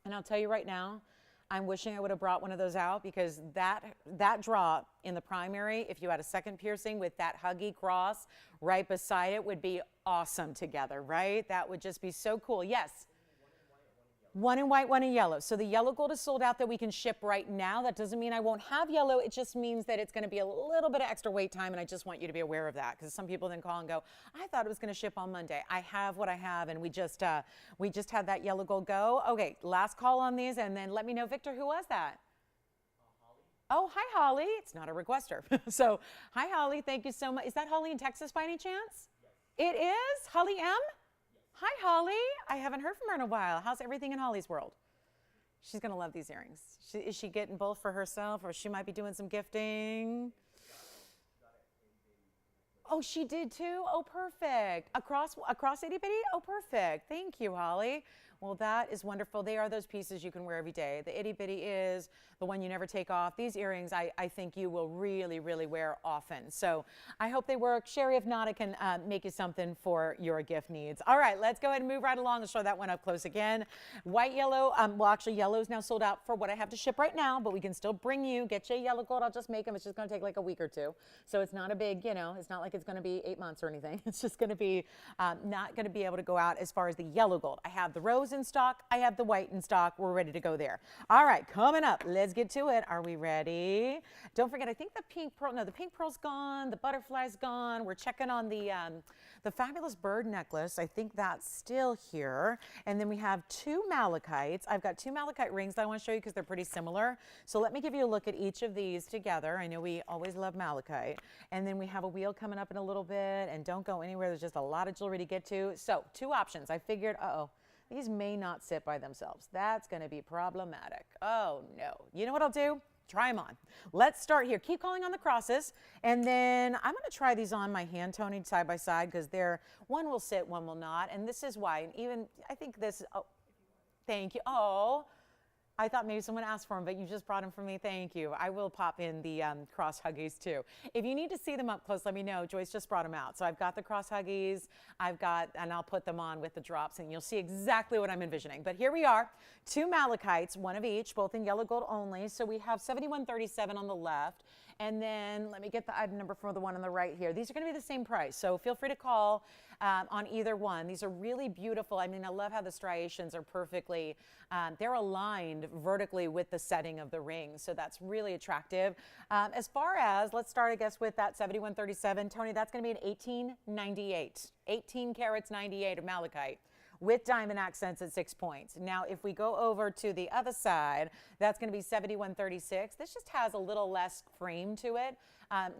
And I'll tell you right now, I'm wishing I would have brought one of those out because that drop in the primary, if you had a second piercing with that huggy cross right beside it, would be awesome together, right? That would just be so cool. Yes. One in white, one in yellow. So the yellow gold is sold out that we can ship right now. That doesn't mean I won't have yellow. It just means that it's going to be a little bit of extra wait time, and I just want you to be aware of that because some people then call and go, I thought it was going to ship on Monday. I have what I have, and we just had that yellow gold go. Okay, last call on these, and then let me know, Victor, who was that? Holly. Oh, hi, Holly. It's not a requester. So, hi, Holly. Thank you so much. Is that Holly in Texas by any chance? Yes. It is? Holly M? Hi, Holly. I haven't heard from her in a while. How's everything in Holly's world? She's going to love these earrings. Is she getting both for herself, or she might be doing some gifting? Oh, she did too? Oh, perfect. Across itty bitty? Oh, perfect. Thank you, Holly. Well, that is wonderful. They are those pieces you can wear every day. The itty bitty is the one you never take off. These earrings, I think you will really, really wear often. So I hope they work. Sherry, if not, I can make you something for your gift needs. All right, let's go ahead and move right along and show that one up close again. White, yellow, well, actually, yellow is now sold out for what I have to ship right now, but we can still bring you, get you a yellow gold. I'll just make them. It's just going to take like a week or two. So it's not a big, you know, it's not like it's going to be 8 months or anything. It's just going to be not going to be able to go out as far as the yellow gold. I have the rose in stock. I have the white in stock. We're ready to go there. All right, coming up. Let's get to it. Are we ready? Don't forget, I think the pink pearl, no, the pink pearl's gone. The butterfly's gone. We're checking on the fabulous bird necklace. I think that's still here. And then we have 2 malachites. I've got 2 malachite rings that I want to show you because they're pretty similar. So let me give you a look at each of these together. I know we always love malachite. And then we have a wheel coming up in a little bit. And don't go anywhere. There's just a lot of jewelry to get to. So 2 options. I figured, these may not sit by themselves. That's going to be problematic. Oh, no. You know what I'll do? Try them on. Let's start here. Keep calling on the crosses. And then I'm going to try these on my hand, Tony, side by side, because one will sit, one will not. And this is why. And even, I think this, thank you. Oh, I thought maybe someone asked for them, but you just brought them for me. Thank you. I will pop in the cross huggies too. If you need to see them up close, let me know. Joyce just brought them out. So I've got the cross huggies. And I'll put them on with the drops, and you'll see exactly what I'm envisioning. But here we are, 2 malachites, 1 of each, both in yellow gold only. So we have 7137 on the left. And then let me get the item number for the one on the right here. These are going to be the same price, so feel free to call on either one. These are really beautiful. I mean, I love how the striations are perfectly, they're aligned vertically with the setting of the ring, so that's really attractive. As far as, let's start, I guess, with that 7137. Tony, that's going to be an 1898, 18 carats 98 of malachite, with diamond accents at 6 points. Now, if we go over to the other side, that's going to be 7136. This just has a little less frame to it.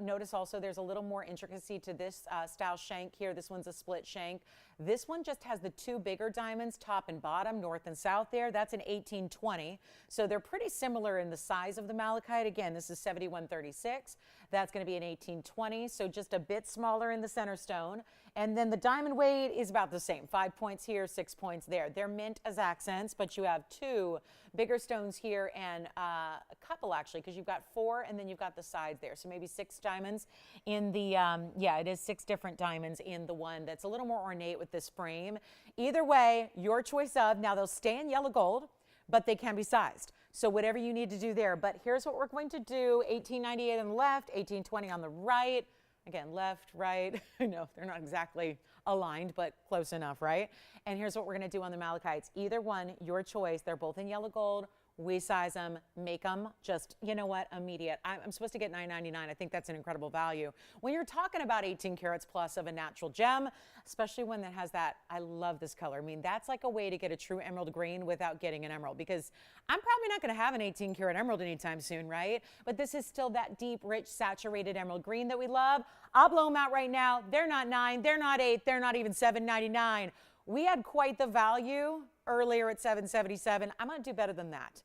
Notice also there's a little more intricacy to this style shank here. This one's a split shank. This one just has the 2 bigger diamonds, top and bottom, north and south there. That's an 1820. So they're pretty similar in the size of the malachite. Again, this is 7136. That's going to be an 1820, so just a bit smaller in the center stone. And then the diamond weight is about the same, 5 points here, 6 points there. They're mint as accents, but you have 2 bigger stones here and a couple actually, because you've got 4 and then you've got the sides there. So maybe 6 diamonds in the, yeah, it is 6 different diamonds in the one that's a little more ornate with this frame. Either way, your choice of, now they'll stay in yellow gold, but they can be sized. So whatever you need to do there. But here's what we're going to do, 1898 on the left, 1820 on the right. Again, left, right. I know they're not exactly aligned, but close enough, right? And here's what we're going to do on the malachites. Either one, your choice. They're both in yellow gold. We size them, make them, just, you know what, immediate. I'm supposed to get $9.99. I think that's an incredible value. When you're talking about 18 carats plus of a natural gem, especially one that has that, I love this color. I mean, that's like a way to get a true emerald green without getting an emerald, because I'm probably not going to have an 18 karat emerald anytime soon, right? But this is still that deep, rich, saturated emerald green that we love. I'll blow them out right now. They're not 9, they're not 8, they're not even $7.99. We had quite the value earlier at $7.77. I'm going to do better than that.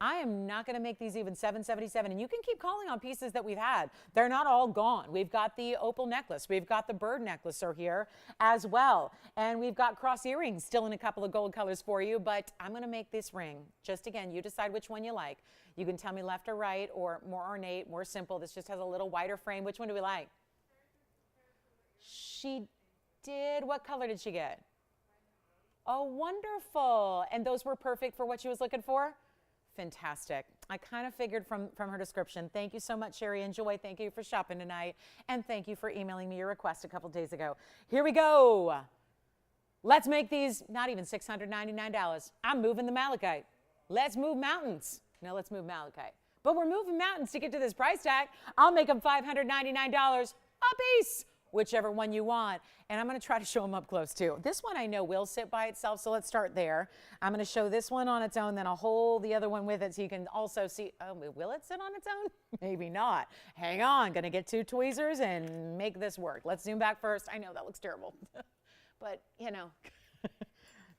I am not going to make these even $7.77, and you can keep calling on pieces that we've had. They're not all gone. We've got the opal necklace. We've got the bird necklace are here as well, and we've got cross earrings still in a couple of gold colors for you, but I'm going to make this ring. Just again, you decide which one you like. You can tell me left or right, or more ornate, more simple. This just has a little wider frame. Which one do we like? She did. What color did she get? Oh, wonderful. And those were perfect for what she was looking for? Fantastic. I kind of figured from her description. Thank you so much, Sherry and Joy. Thank you for shopping tonight. And thank you for emailing me your request a couple days ago. Here we go. Let's make these not even $699. I'm moving the malachite. Let's move mountains. No, let's move malachite. But we're moving mountains to get to this price tag. I'll make them $599 a piece, whichever one you want. And I'm going to try to show them up close too. This one I know will sit by itself, so let's start there. I'm going to show this one on its own, then I'll hold the other one with it so you can also see. Oh, will it sit on its own? Maybe not. Hang on. Going to get 2 tweezers and make this work. Let's zoom back first. I know that looks terrible, but you know,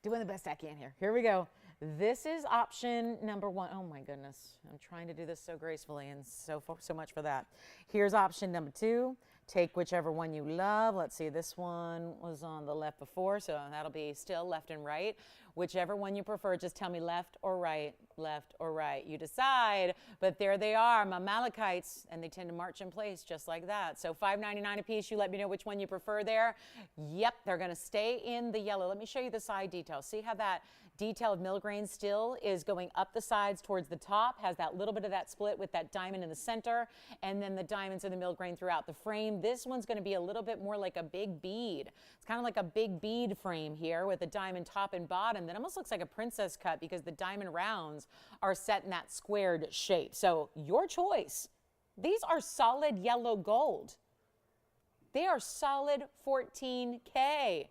doing the best I can here. Here we go. This is option number 1. Oh my goodness. I'm trying to do this so gracefully, and so much for that. Here's option number 2. Take whichever one you love. Let's see, this one was on the left before, so that'll be still left and right. whichever one you prefer. Just tell me left or right, left or right. You decide, but there they are, my Malachites, and they tend to march in place just like that. So $5.99 a piece. You let me know which one you prefer there. Yep, they're going to stay in the yellow. Let me show you the side detail. See how that detail of milligrain still is going up the sides towards the top, has that little bit of that split with that diamond in the center, and then the diamonds in the milligrain throughout the frame. This one's going to be a little bit more like a big bead. It's kind of like a big bead frame here with a diamond top and bottom that almost looks like a princess cut because the diamond rounds are set in that squared shape. So your choice. These are solid yellow gold. They are solid $14K.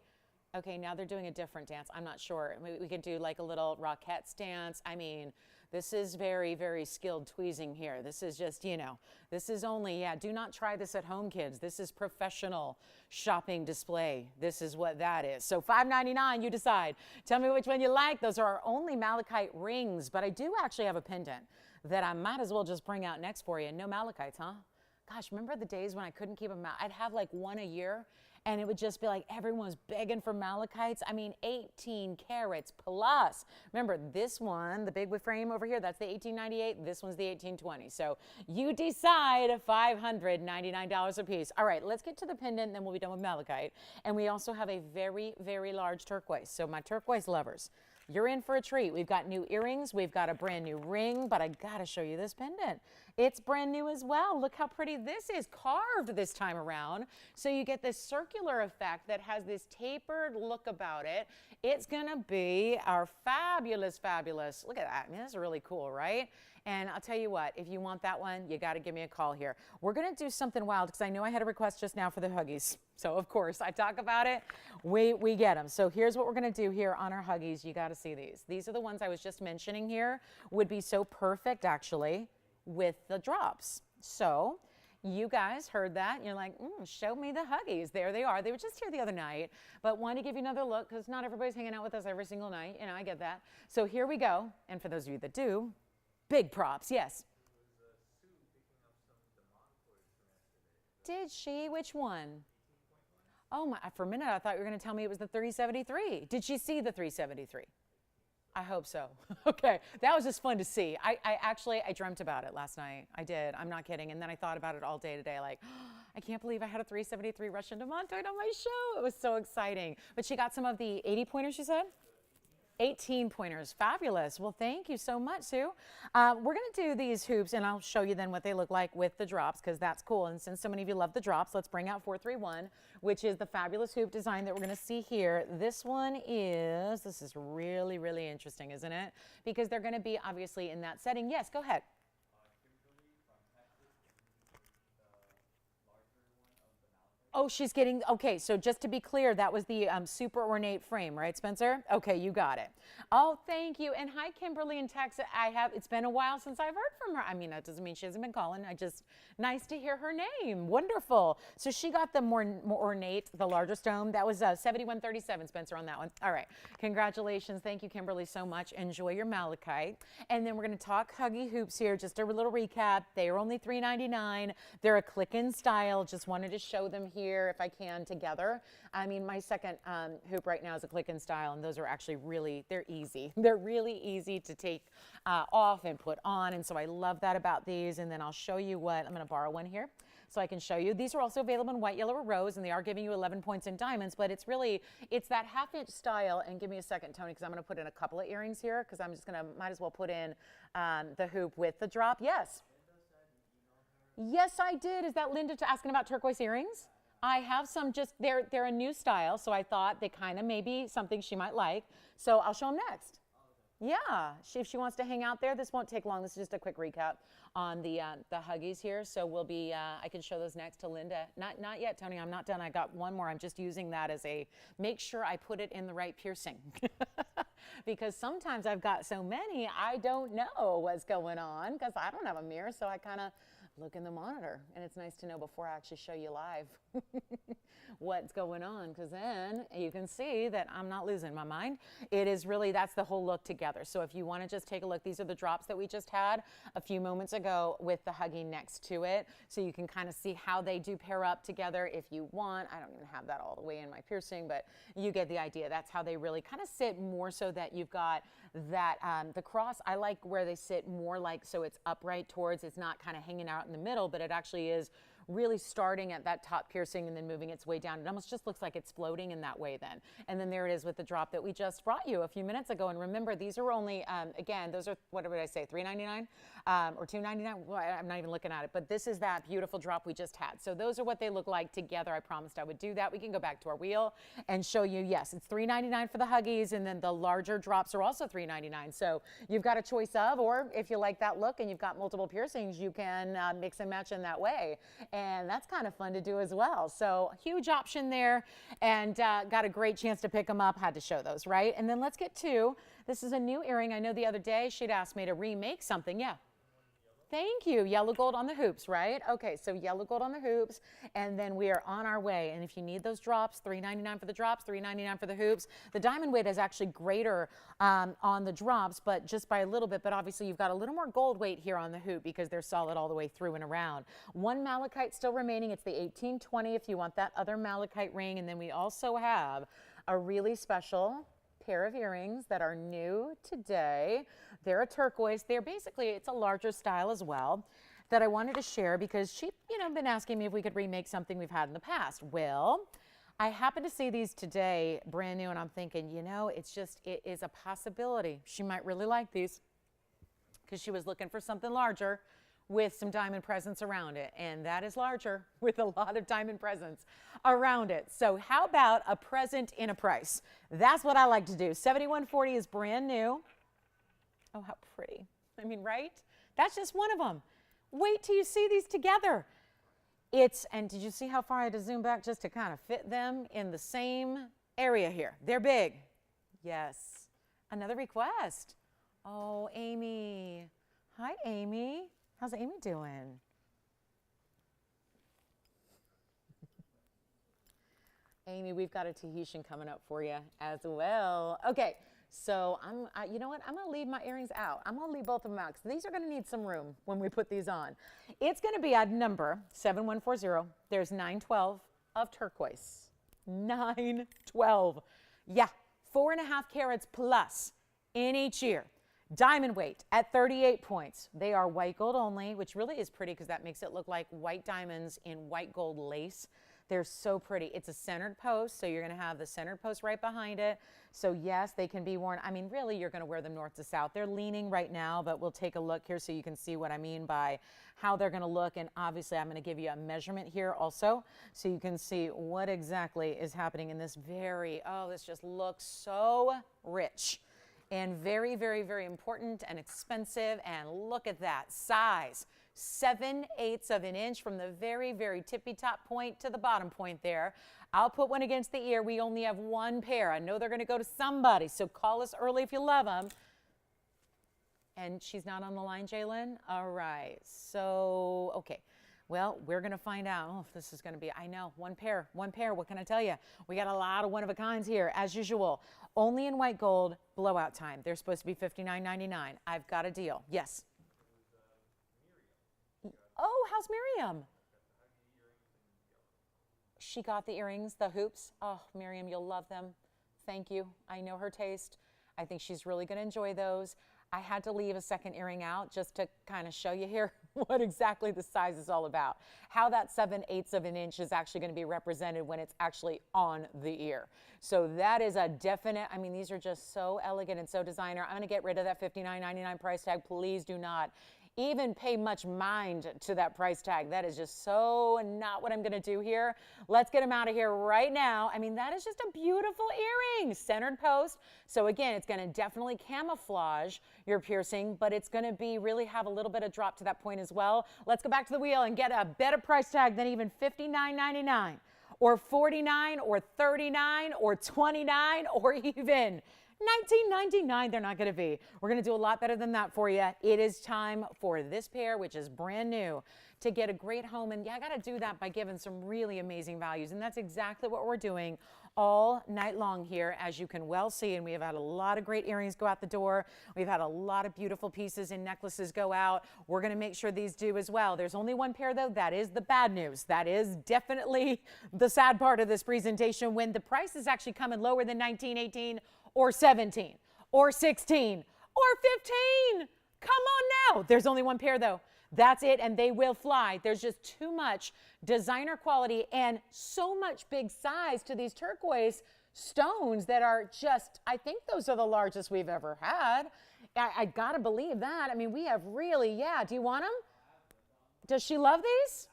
Okay, now they're doing a different dance. I'm not sure. We could do like a little Rockettes dance. I mean, this is very, very skilled tweezing here. This is just, you know, this is only, yeah, do not try this at home, kids. This is professional shopping display. This is what that is. So $5.99, you decide. Tell me which one you like. Those are our only malachite rings, but I do actually have a pendant that I might as well just bring out next for you. No malachites, huh? Gosh, remember the days when I couldn't keep them out? I'd have like one a year. And it would just be like everyone was begging for malachites. I mean, 18 carats plus. Remember, this one, the big frame over here, that's the 1898. This one's the 1820. So you decide, $599 a piece. All right, let's get to the pendant, then we'll be done with malachite. And we also have a very, very large turquoise. So my turquoise lovers, you're in for a treat. We've got new earrings. We've got a brand new ring, but I got to show you this pendant. It's brand new as well. Look how pretty this is, carved this time around. So you get this circular effect that has this tapered look about it. It's going to be our fabulous, fabulous. Look at that. I mean, that's really cool, right? And I'll tell you what, if you want that one, you got to give me a call here. We're going to do something wild because I know I had a request just now for the Huggies. So, of course, I talk about it, we get them. So here's what we're going to do here on our Huggies. You got to see these. These are the ones I was just mentioning here. Would be so perfect, actually, with the drops. So you guys heard that. You're like, show me the Huggies. There they are. They were just here the other night, but wanted to give you another look because not everybody's hanging out with us every single night. You know, I get that. So here we go. And for those of you that do, big props. Yes. Did she? Which one? Oh my, for a minute I thought you were going to tell me it was the 373. Did she see the 373? I hope so. Okay, that was just fun to see. I actually dreamt about it last night. I did. I'm not kidding. And then I thought about it all day today. Like, I can't believe I had a 373 Russian demantoid on my show. It was so exciting. But she got some of the 80 pointers, you said? 18 pointers. Fabulous. Well, thank you so much, Sue. We're going to do these hoops, and I'll show you then what they look like with the drops because that's cool. And since so many of you love the drops, let's bring out 431, which is the fabulous hoop design that we're going to see here. This is really, really interesting, isn't it? Because they're going to be obviously in that setting. Yes, go ahead. Oh, she's getting, okay, so just to be clear, that was the super ornate frame, right, Spencer? Okay, you got it. Oh, thank you. And hi, Kimberly in Texas. It's been a while since I've heard from her. I mean, that doesn't mean she hasn't been calling. Nice to hear her name. Wonderful. So she got the more ornate, the larger stone. That was 7137, Spencer, on that one. All right, congratulations. Thank you, Kimberly, so much. Enjoy your malachite. And then we're going to talk Huggy hoops here. Just a little recap. They are only $3.99. They're a click-in style. Just wanted to show them here if I can together. I mean, my second hoop right now is a click-in style, and those are actually they're easy. They're really easy to take off and put on, and so I love that about these. And then I'll show you what, I'm going to borrow one here so I can show you. These are also available in white, yellow, or rose, and they are giving you 11 points in diamonds, but it's that half-inch style. And give me a second, Tony, because I'm going to put in a couple of earrings here because I'm just going to, might as well put in the hoop with the drop. Yes. Yes, I did. Is that Linda asking about turquoise earrings? I have some, they're a new style, so I thought they kind of may be something she might like. So I'll show them next. Yeah, if she wants to hang out there, this won't take long. This is just a quick recap on the Huggies here. So we'll be, I can show those next to Linda. Not yet, Tony, I'm not done. I got one more. I'm just using that as make sure I put it in the right piercing. Because sometimes I've got so many, I don't know what's going on because I don't have a mirror, so I kind of look in the monitor, and it's nice to know before I actually show you live what's going on, because then you can see that I'm not losing my mind. It is really, that's the whole look together. So if you want to just take a look, these are the drops that we just had a few moments ago with the hugging next to it, so you can kind of see how they do pair up together if you want. I don't even have that all the way in my piercing, but you get the idea. That's how they really kind of sit, more so that you've got that the cross. I like where they sit more like, so it's upright towards, it's not kind of hanging out in the middle, but it actually is really starting at that top piercing and then moving its way down. It almost just looks like it's floating in that way then. And then there it is with the drop that we just brought you a few minutes ago. And remember, these are only, again, those are, what did I say, $3.99 or $2.99? Well, I'm not even looking at it, but this is that beautiful drop we just had. So those are what they look like together. I promised I would do that. We can go back to our wheel and show you, yes, it's $3.99 for the huggies, and then the larger drops are also $3.99. So you've got a choice of, or if you like that look and you've got multiple piercings, you can mix and match in that way. And that's kind of fun to do as well. So huge option there, and got a great chance to pick them up. Had to show those, right? And then let's get to, this is a new earring. I know the other day she'd asked me to remake something. Yeah. Thank you. Yellow gold on the hoops, right? Okay, so yellow gold on the hoops, and then we are on our way. And if you need those drops, $3.99 for the drops, $3.99 for the hoops. The diamond weight is actually greater on the drops, but just by a little bit. But obviously, you've got a little more gold weight here on the hoop because they're solid all the way through and around. One malachite still remaining. It's the 1820 if you want that other malachite ring. And then we also have a really special pair of earrings that are new today. They're a turquoise. They're basically, it's a larger style as well that I wanted to share because she, been asking me if we could remake something we've had in the past. Well, I happened to see these today, brand new, and I'm thinking, it is a possibility. She might really like these because she was looking for something larger with some diamond presents around it, and that is larger with a lot of diamond presents around it. So how about a present in a price? That's what I like to do. $71.40 is brand new. Oh, how pretty. I mean, right? That's just one of them. Wait till you see these together. And did you see how far I had to zoom back just to kind of fit them in the same area here? They're big. Yes. Another request. Oh, Amy. Hi, Amy. How's Amy doing? Amy, we've got a Tahitian coming up for you as well. Okay, so you know what? I'm going to leave my earrings out. I'm going to leave both of them out because these are going to need some room when we put these on. It's going to be at number 7140. There's 912 of turquoise. 912. Yeah, 4.5 carats plus in each ear. Diamond weight at 38 points. They are white gold only, which really is pretty because that makes it look like white diamonds in white gold lace. They're so pretty. It's a centered post, so you're going to have the centered post right behind it. So yes, they can be worn. I mean, really, you're going to wear them north to south. They're leaning right now, but we'll take a look here so you can see what I mean by how they're going to look. And obviously, I'm going to give you a measurement here also so you can see what exactly is happening in this this just looks so rich. And very, very, very important and expensive. And look at that size, 7/8 of an inch from the very, very tippy top point to the bottom point there. I'll put one against the ear. We only have one pair. I know they're going to go to somebody, so call us early if you love them. And she's not on the line, Jalen? All right. So, okay. Well, we're going to find out. Oh, this is going to be, I know, one pair. What can I tell you? We got a lot of one-of-a-kinds here, as usual. Only in white gold, blowout time. They're supposed to be $59.99. I've got a deal. Yes. Oh, how's Miriam? She got the earrings, the hoops. Oh, Miriam, you'll love them. Thank you. I know her taste. I think she's really going to enjoy those. I had to leave a second earring out just to kind of show you here what exactly the size is all about. How that 7/8 of an inch is actually going to be represented when it's actually on the ear. So that is a definite, I mean, these are just so elegant and so designer. I'm going to get rid of that $59.99 price tag. Please do not even pay much mind to that price tag. That is just so not what I'm going to do here. Let's get them out of here right now. I mean, that is just a beautiful earring, centered post. So again, it's going to definitely camouflage your piercing, but it's going to be really have a little bit of drop to that point as well. Let's go back to the wheel and get a better price tag than even $59.99 or $49 or $39 or $29 or even $19.99. They're not going to be. We're going to do a lot better than that for you. It is time for this pair, which is brand new, to get a great home. And yeah, I got to do that by giving some really amazing values. And that's exactly what we're doing all night long here, as you can well see. And we have had a lot of great earrings go out the door. We've had a lot of beautiful pieces and necklaces go out. We're going to make sure these do as well. There's only one pair though. That is the bad news. That is definitely the sad part of this presentation, when the price is actually coming lower than 19, 18, or 17, or 16, or 15. Come on now. There's only one pair though. That's it, and they will fly. There's just too much designer quality and so much big size to these turquoise stones that are just, I think those are the largest we've ever had. I gotta believe that. I mean, we have really, yeah. Do you want them? Does she love these?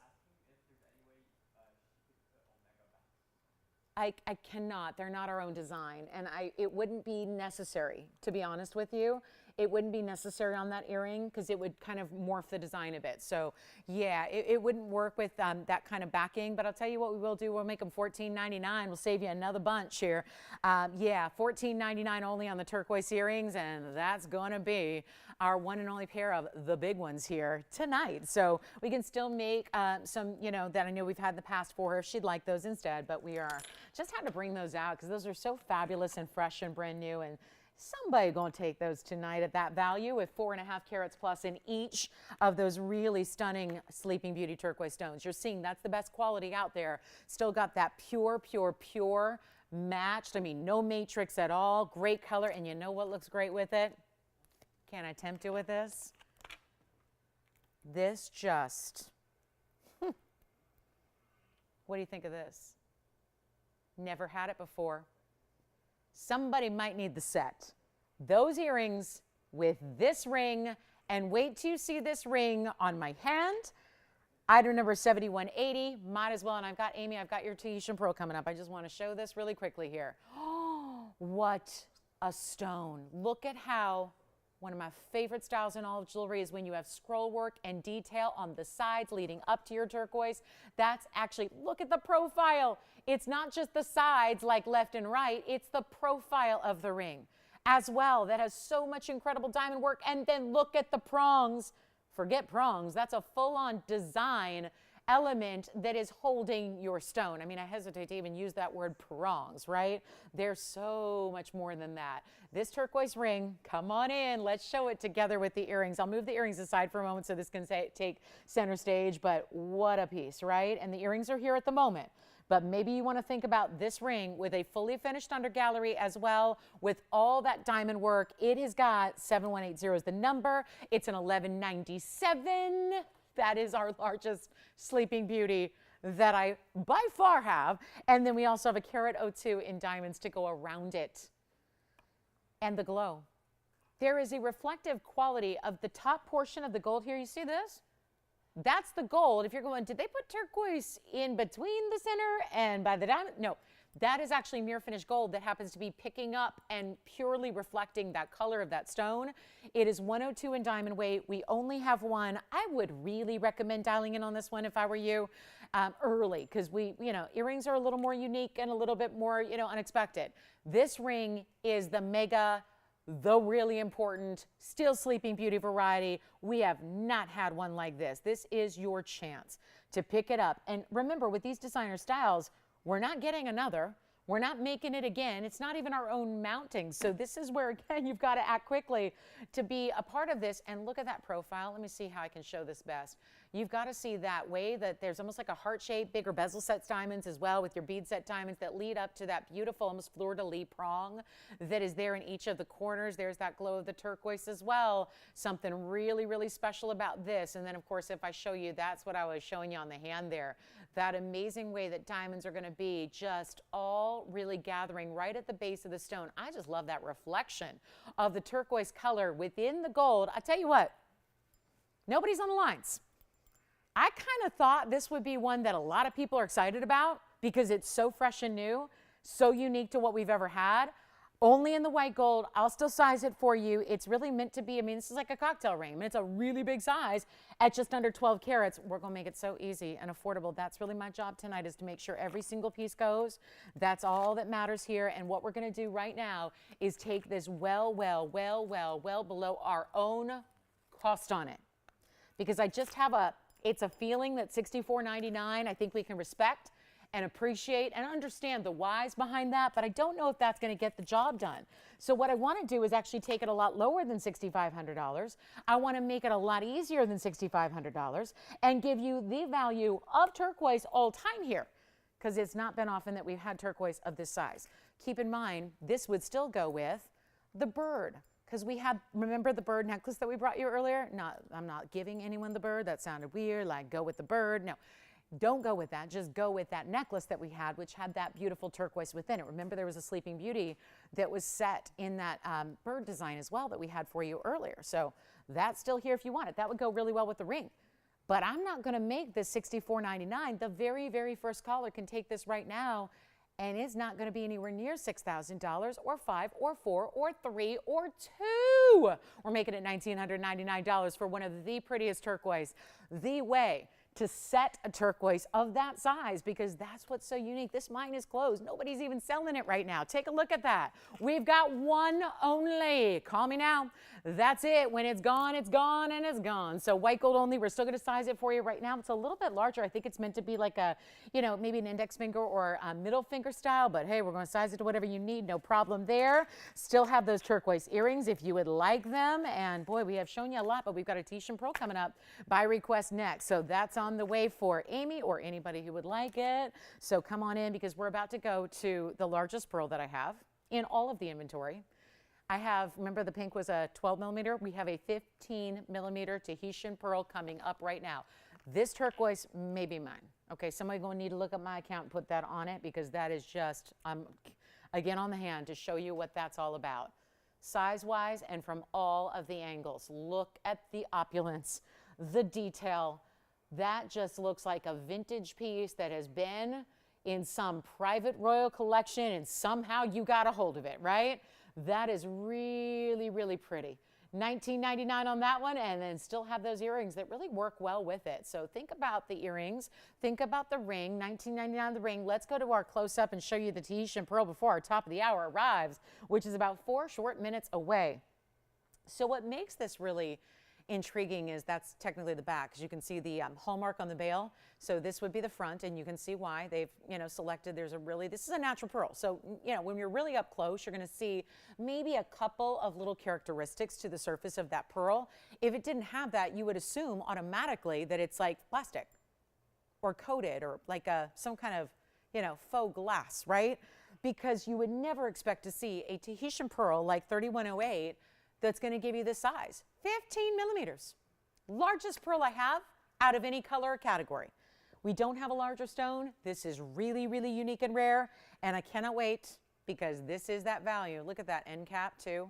I cannot. They're not our own design, and it wouldn't be necessary, to be honest with you. It wouldn't be necessary on that earring because it would kind of morph the design a bit. So yeah, it wouldn't work with that kind of backing. But I'll tell you what we will do. We'll make them $14.99. We'll save you another bunch here. Yeah, $14.99 only on the turquoise earrings, and that's going to be our one and only pair of the big ones here tonight. So we can still make some, you know, that I know we've had in the past for her if she'd like those instead. But we are just had to bring those out because those are so fabulous and fresh and brand new. And somebody gonna take those tonight at that value with 4.5 carats plus in each of those really stunning Sleeping Beauty turquoise stones. You're seeing that's the best quality out there. Still got that pure, pure, pure matched. I mean, no matrix at all. Great color, and you know what looks great with it? Can I tempt you with this? This just, what do you think of this? Never had it before. Somebody might need the set. Those earrings with this ring, and wait till you see this ring on my hand. Item number 7180, might as well, and I've got Amy, I've got your Tahitian pearl coming up. I just want to show this really quickly here. Oh, what a stone. Look at how, one of my favorite styles in all of jewelry is when you have scroll work and detail on the sides leading up to your turquoise. That's actually, look at the profile. It's not just the sides like left and right, it's the profile of the ring as well that has so much incredible diamond work. And then look at the prongs. Forget prongs, that's a full-on design element that is holding your stone. I mean, I hesitate to even use that word prongs, right? There's so much more than that. This turquoise ring, come on in, let's show it together with the earrings. I'll move the earrings aside for a moment so this can take center stage, but what a piece, right? And the earrings are here at the moment. But maybe you want to think about this ring with a fully finished under gallery as well with all that diamond work. It has got 7180 is the number. It's an 1197. That is our largest Sleeping Beauty that I by far have. And then we also have a carat 02 in diamonds to go around it. And the glow. There is a reflective quality of the top portion of the gold here. You see this? That's the gold. If you're going, did they put turquoise in between the center and by the diamond? No, that is actually mirror finished gold that happens to be picking up and purely reflecting that color of that stone. It is 102 in diamond weight. We only have one. I would really recommend dialing in on this one if I were you early, because earrings are a little more unique and a little bit more, unexpected. This ring is the mega, the really important, still Sleeping Beauty variety. We have not had one like this. This is your chance to pick it up. And remember, with these designer styles, we're not getting another. We're not making it again. It's not even our own mounting. So this is where, again, you've got to act quickly to be a part of this. And look at that profile. Let me see how I can show this best. You've got to see that way that there's almost like a heart-shaped, bigger bezel set diamonds as well with your bead set diamonds that lead up to that beautiful, almost fleur-de-lis prong that is there in each of the corners. There's that glow of the turquoise as well. Something really, really special about this. And then, of course, if I show you, that's what I was showing you on the hand there. That amazing way that diamonds are going to be just all really gathering right at the base of the stone. I just love that reflection of the turquoise color within the gold. I tell you what, nobody's on the lines. I kind of thought this would be one that a lot of people are excited about because it's so fresh and new, so unique to what we've ever had. Only in the white gold. I'll still size it for you. It's really meant to be, this is like a cocktail ring. It's a really big size at just under 12 carats. We're going to make it so easy and affordable. That's really my job tonight, is to make sure every single piece goes. That's all that matters here. And what we're going to do right now is take this well below our own cost on it. Because I just have a It's a feeling that $64.99 I think we can respect and appreciate and understand the whys behind that, but I don't know if that's going to get the job done. So what I want to do is actually take it a lot lower than $6,500. I want to make it a lot easier than $6,500 and give you the value of turquoise all time here, because it's not been often that we've had turquoise of this size. Keep in mind, this would still go with the bird, because we have, remember the bird necklace that we brought you earlier? I'm not giving anyone the bird. That sounded weird, like go with the bird. No, don't go with that. Just go with that necklace that we had, which had that beautiful turquoise within it. Remember, there was a Sleeping Beauty that was set in that bird design as well that we had for you earlier. So that's still here if you want it. That would go really well with the ring. But I'm not going to make this $64.99. The very, very first caller can take this right now, and it's not going to be anywhere near $6,000 or $5 or $4 or $3 or $2. We're making it $1,999 for one of the prettiest turquoise. The way to set a turquoise of that size, because that's what's so unique. This mine is closed. Nobody's even selling it right now. Take a look at that. We've got one only. Call me now. That's it. When it's gone and it's gone. So white gold only. We're still going to size it for you right now. It's a little bit larger. I think it's meant to be like a, you know, maybe an index finger or a middle finger style, but hey, we're going to size it to whatever you need. No problem there. Still have those turquoise earrings if you would like them. And boy, we have shown you a lot, but we've got a Tahitian pearl coming up by request next. So that's on the way for Amy or anybody who would like it. So come on in, because we're about to go to the largest pearl that I have in all of the inventory. I have, remember the pink was a 12 millimeter. We have a 15 millimeter Tahitian pearl coming up right now. This turquoise may be mine. Okay, somebody's going to need to look up my account and put that on it, because that is just, again on the hand to show you what that's all about. Size-wise and from all of the angles. Look at the opulence, the detail. That just looks like a vintage piece that has been in some private royal collection and somehow you got a hold of it, right? That is really, really pretty. $19.99 on that one, and then still have those earrings that really work well with it. So think about the earrings, think about the ring, $19.99 the ring. Let's go to our close-up and show you the Tahitian pearl before our top of the hour arrives, which is about 4 short minutes away. So what makes this really intriguing is that's technically the back, because you can see the hallmark on the bail. So this would be the front, and you can see why they've, you know, selected. There's a really, this is a natural pearl. So, you know, when you're really up close, you're going to see maybe a couple of little characteristics to the surface of that pearl. If it didn't have that, you would assume automatically that it's like plastic or coated or like some kind of, you know, faux glass, right? Because you would never expect to see a Tahitian pearl like 3108 that's going to give you this size. 15 millimeters. Largest pearl I have out of any color or category. We don't have a larger stone. This is really, really unique and rare, and I cannot wait, because this is that value. Look at that end cap too.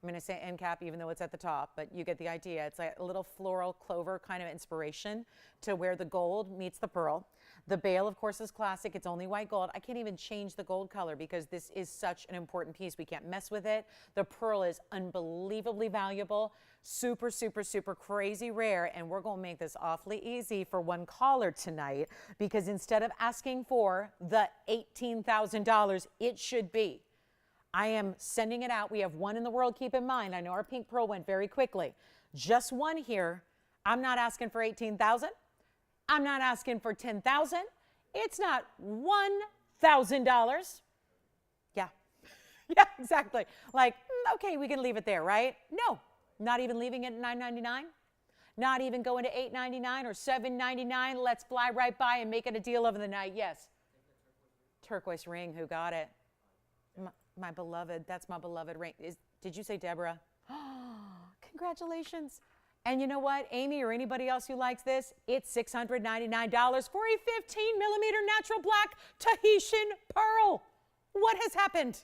I'm going to say end cap even though it's at the top, but you get the idea. It's like a little floral clover kind of inspiration to where the gold meets the pearl. The bail, of course, is classic. It's only white gold. I can't even change the gold color because this is such an important piece. We can't mess with it. The pearl is unbelievably valuable, super, super, super crazy rare, and we're going to make this awfully easy for one caller tonight, because instead of asking for the $18,000 it should be, I am sending it out. We have one in the world, keep in mind. I know our pink pearl went very quickly. Just one here. I'm not asking for $18,000. I'm not asking for $10,000. It's not $1,000. Yeah. Yeah, exactly. Like, okay, we can leave it there, right? No, not even leaving it at $9.99. Not even going to $8.99 or $7.99. Let's fly right by and make it a deal of the night. Yes. Turquoise ring. Who got it? My beloved. That's my beloved ring. Did you say Deborah? Congratulations. And you know what, Amy or anybody else who likes this, it's $699 for a 15 millimeter natural black Tahitian pearl. What has happened?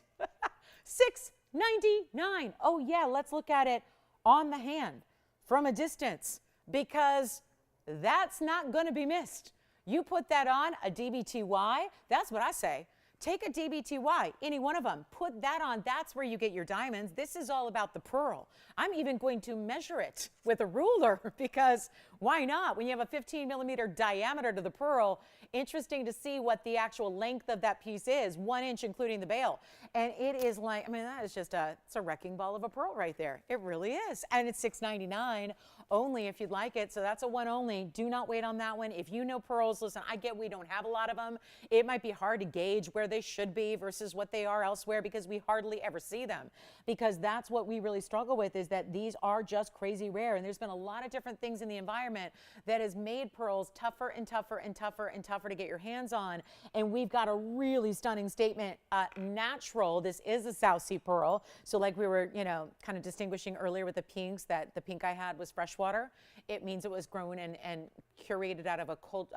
$699. Oh yeah, let's look at it on the hand from a distance, because that's not going to be missed. You put that on a DBTY, that's what I say. Take a DBTY, any one of them, put that on. That's where you get your diamonds. This is all about the pearl. I'm even going to measure it with a ruler, because Why not? When you have a 15 millimeter diameter to the pearl, interesting to see what the actual length of that piece is, 1 inch including the bail. And it is like, I mean, that is just it's a wrecking ball of a pearl right there. It really is. And it's $6.99 only if you'd like it. So that's a one only. Do not wait on that one. If you know pearls, listen, I get we don't have a lot of them. It might be hard to gauge where they should be versus what they are elsewhere because we hardly ever see them. Because that's what we really struggle with, is that these are just crazy rare. And there's been a lot of different things in the environment that has made pearls tougher and tougher and tougher and tougher to get your hands on. And we've got a really stunning statement, natural. This is a South Sea pearl. So like we were, you know, kind of distinguishing earlier with the pinks, that the pink I had was freshwater. It means it was grown and curated out of a cold,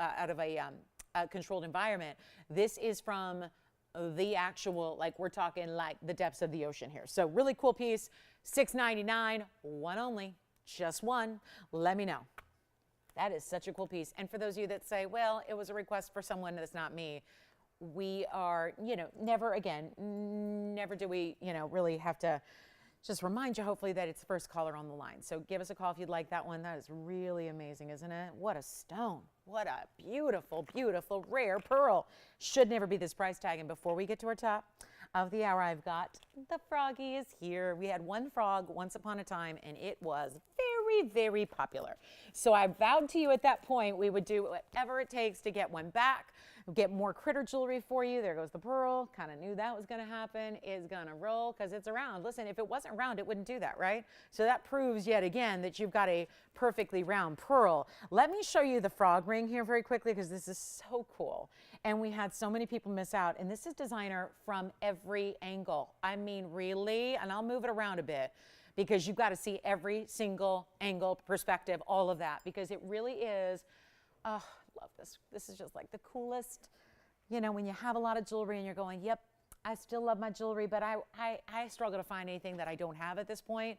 controlled environment. This is from the actual, like we're talking like the depths of the ocean here. So really cool piece, $6.99, one only, just one. Let me know. That is such a cool piece. And for those of you that say, well, it was a request for someone that's not me, we are, you know, never do we, you know, really have to just remind you, hopefully, that it's the first caller on the line. So give us a call if you'd like that one. That is really amazing, isn't it? What a stone. What a beautiful, beautiful, rare pearl. Should never be this price tag. And before we get to our top of the hour, I've got the froggy is here. We had one frog once upon a time, and it was very, very popular. So I vowed to you at that point we would do whatever it takes to get one back, get more critter jewelry for you. There goes the pearl. Kind of knew that was going to happen. It's going to roll because it's around. Listen, if it wasn't round, it wouldn't do that, right? So that proves yet again that you've got a perfectly round pearl. Let me show you the frog ring here very quickly because this is so cool. And we had so many people miss out. And this is designer from every angle. I mean, really? And I'll move it around a bit, because you've got to see every single angle, perspective, all of that, because it really is, oh, I love this. This is just like the coolest, you know, when you have a lot of jewelry and you're going, yep, I still love my jewelry, but I struggle to find anything that I don't have at this point.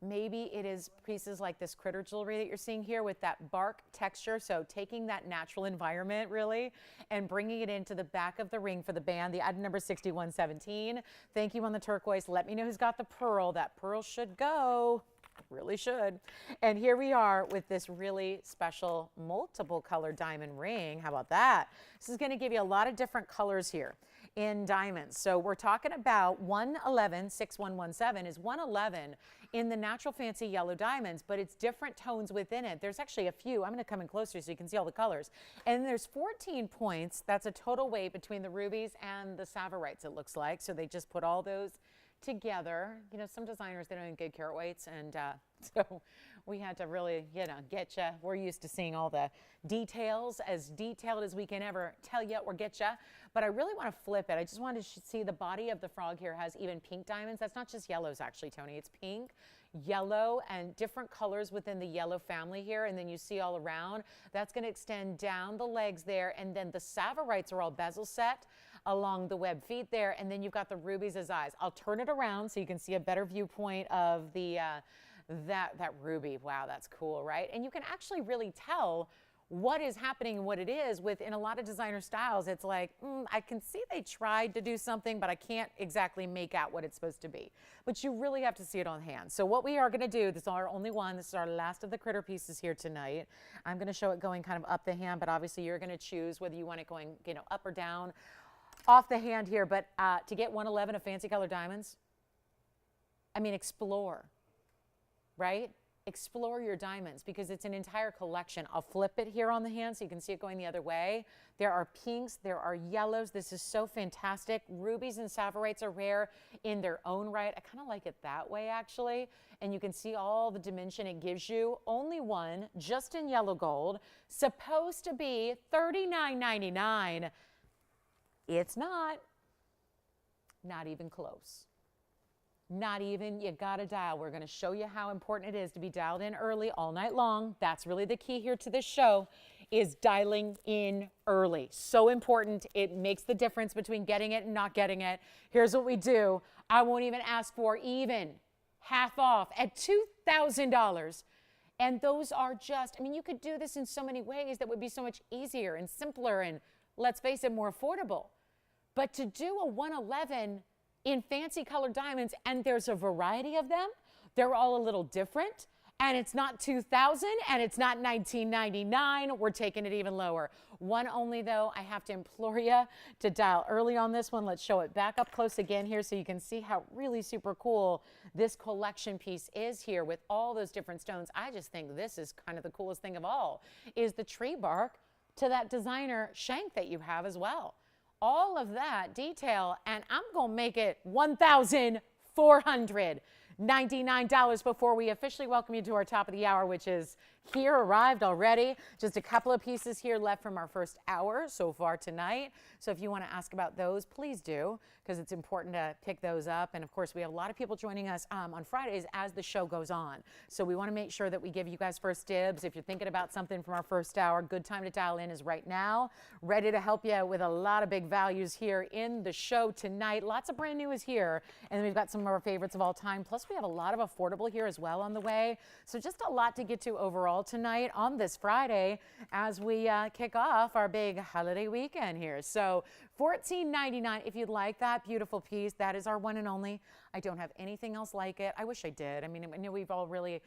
Maybe it is pieces like this critter jewelry that you're seeing here with that bark texture. So taking that natural environment really and bringing it into the back of the ring for the band, the item number 6117. Thank you on the turquoise. Let me know who's got the pearl. That pearl should go. Really should. And here we are with this really special multiple color diamond ring. How about that? This is going to give you a lot of different colors here in diamonds. So we're talking about 111, 6117 is 111 in the natural fancy yellow diamonds, but it's different tones within it. There's actually a few. I'm going to come in closer so you can see all the colors. And there's 14 points. That's a total weight between the rubies and the Sapphireites, it looks like. So they just put all those together. You know, some designers, they don't even get carat weights, and so we had to really, you know, get you. We're used to seeing all the details, as detailed as we can ever tell you or get you. But I really want to flip it. I just wanted to see the body of the frog here has even pink diamonds. That's not just yellows, actually, Tony. It's pink, yellow, and different colors within the yellow family here. And then you see all around. That's going to extend down the legs there. And then the Sapphireites are all bezel set along the web feet there. And then you've got the rubies as eyes. I'll turn it around so you can see a better viewpoint of the that ruby. Wow, that's cool, right? And you can actually really tell what is happening and what it is within a lot of designer styles. It's like, I can see they tried to do something, but I can't exactly make out what it's supposed to be. But you really have to see it on hand. So what we are going to do, this is our only one, this is our last of the critter pieces here tonight. I'm going to show it going kind of up the hand, but obviously you're going to choose whether you want it going, you know, up or down, off the hand here. But to get 111 of fancy color diamonds, I mean, explore, right? Explore your diamonds, because it's an entire collection. I'll flip it here on the hand so you can see it going the other way. There are pinks, there are yellows. This is so fantastic. Rubies and Sapphireites are rare in their own right. I kind of like it that way, actually. And you can see all the dimension it gives you. Only one, just in yellow gold, supposed to be $39.99. It's not even close. Not even, you gotta dial. We're gonna show you how important it is to be dialed in early all night long. That's really the key here to this show, is dialing in early. So important. It makes the difference between getting it and not getting it. Here's what we do. I won't even ask for even half off at $2,000. And those are just, I mean, you could do this in so many ways that would be so much easier and simpler and, let's face it, more affordable. But to do a 111 in fancy colored diamonds, and there's a variety of them, they're all a little different, And it's not $2,000 and it's not $19.99. We're taking it even lower. One only though, I have to implore you to dial early on this one. Let's show it back up close again here so you can see how really super cool this collection piece is here with all those different stones. I just think this is kind of the coolest thing of all, is the tree bark to that designer shank that you have as well. All of that detail, and I'm gonna make it $1,499 before we officially welcome you to our top of the hour, which is here, arrived already. Just a couple of pieces here left from our first hour so far tonight. So if you want to ask about those, please do, because it's important to pick those up. And of course, we have a lot of people joining us on Fridays as the show goes on. So we want to make sure that we give you guys first dibs. If you're thinking about something from our first hour, good time to dial in is right now. Ready to help you with a lot of big values here in the show tonight. Lots of brand new is here. And then we've got some of our favorites of all time. Plus, we have a lot of affordable here as well on the way. So just a lot to get to overall tonight on this Friday as we kick off our big holiday weekend here. So $14.99 if you'd like that beautiful piece. That is our one and only. I don't have anything else like it. I wish I did. I mean, I know we've all really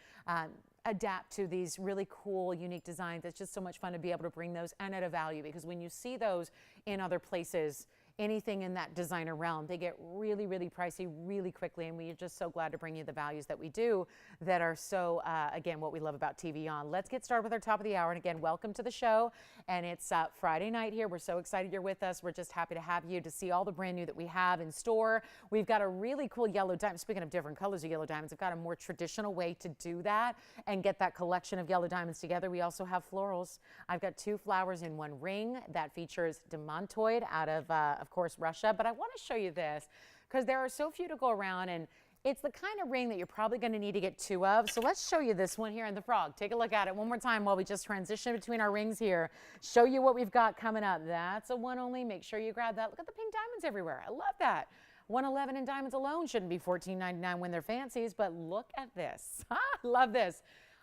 adapt to these really cool, unique designs. It's just so much fun to be able to bring those and at a value, because when you see those in other places, anything in that designer realm, they get really, really pricey really quickly, and we are just so glad to bring you the values that we do that are so, again, what we love about TVON. Let's get started with our top of the hour, and again, welcome to the show, and it's Friday night here. We're so excited you're with us. We're just happy to have you to see all the brand new that we have in store. We've got a really cool yellow diamond. Speaking of different colors of yellow diamonds, I've got a more traditional way to do that and get that collection of yellow diamonds together. We also have florals. I've got 2 flowers in 1 ring that features demantoid out of course, Russia. But I want to show you this because there are so few to go around, and it's the kind of ring that you're probably going to need to get 2 of. So let's show you this one here in the frog. Take a look at it one more time while we just transition between our rings here. Show you what we've got coming up. That's a one only. Make sure you grab that. Look at the pink diamonds everywhere. I love that. 111 in diamonds alone shouldn't be $14.99 when they're fancies, but look at this. Love this.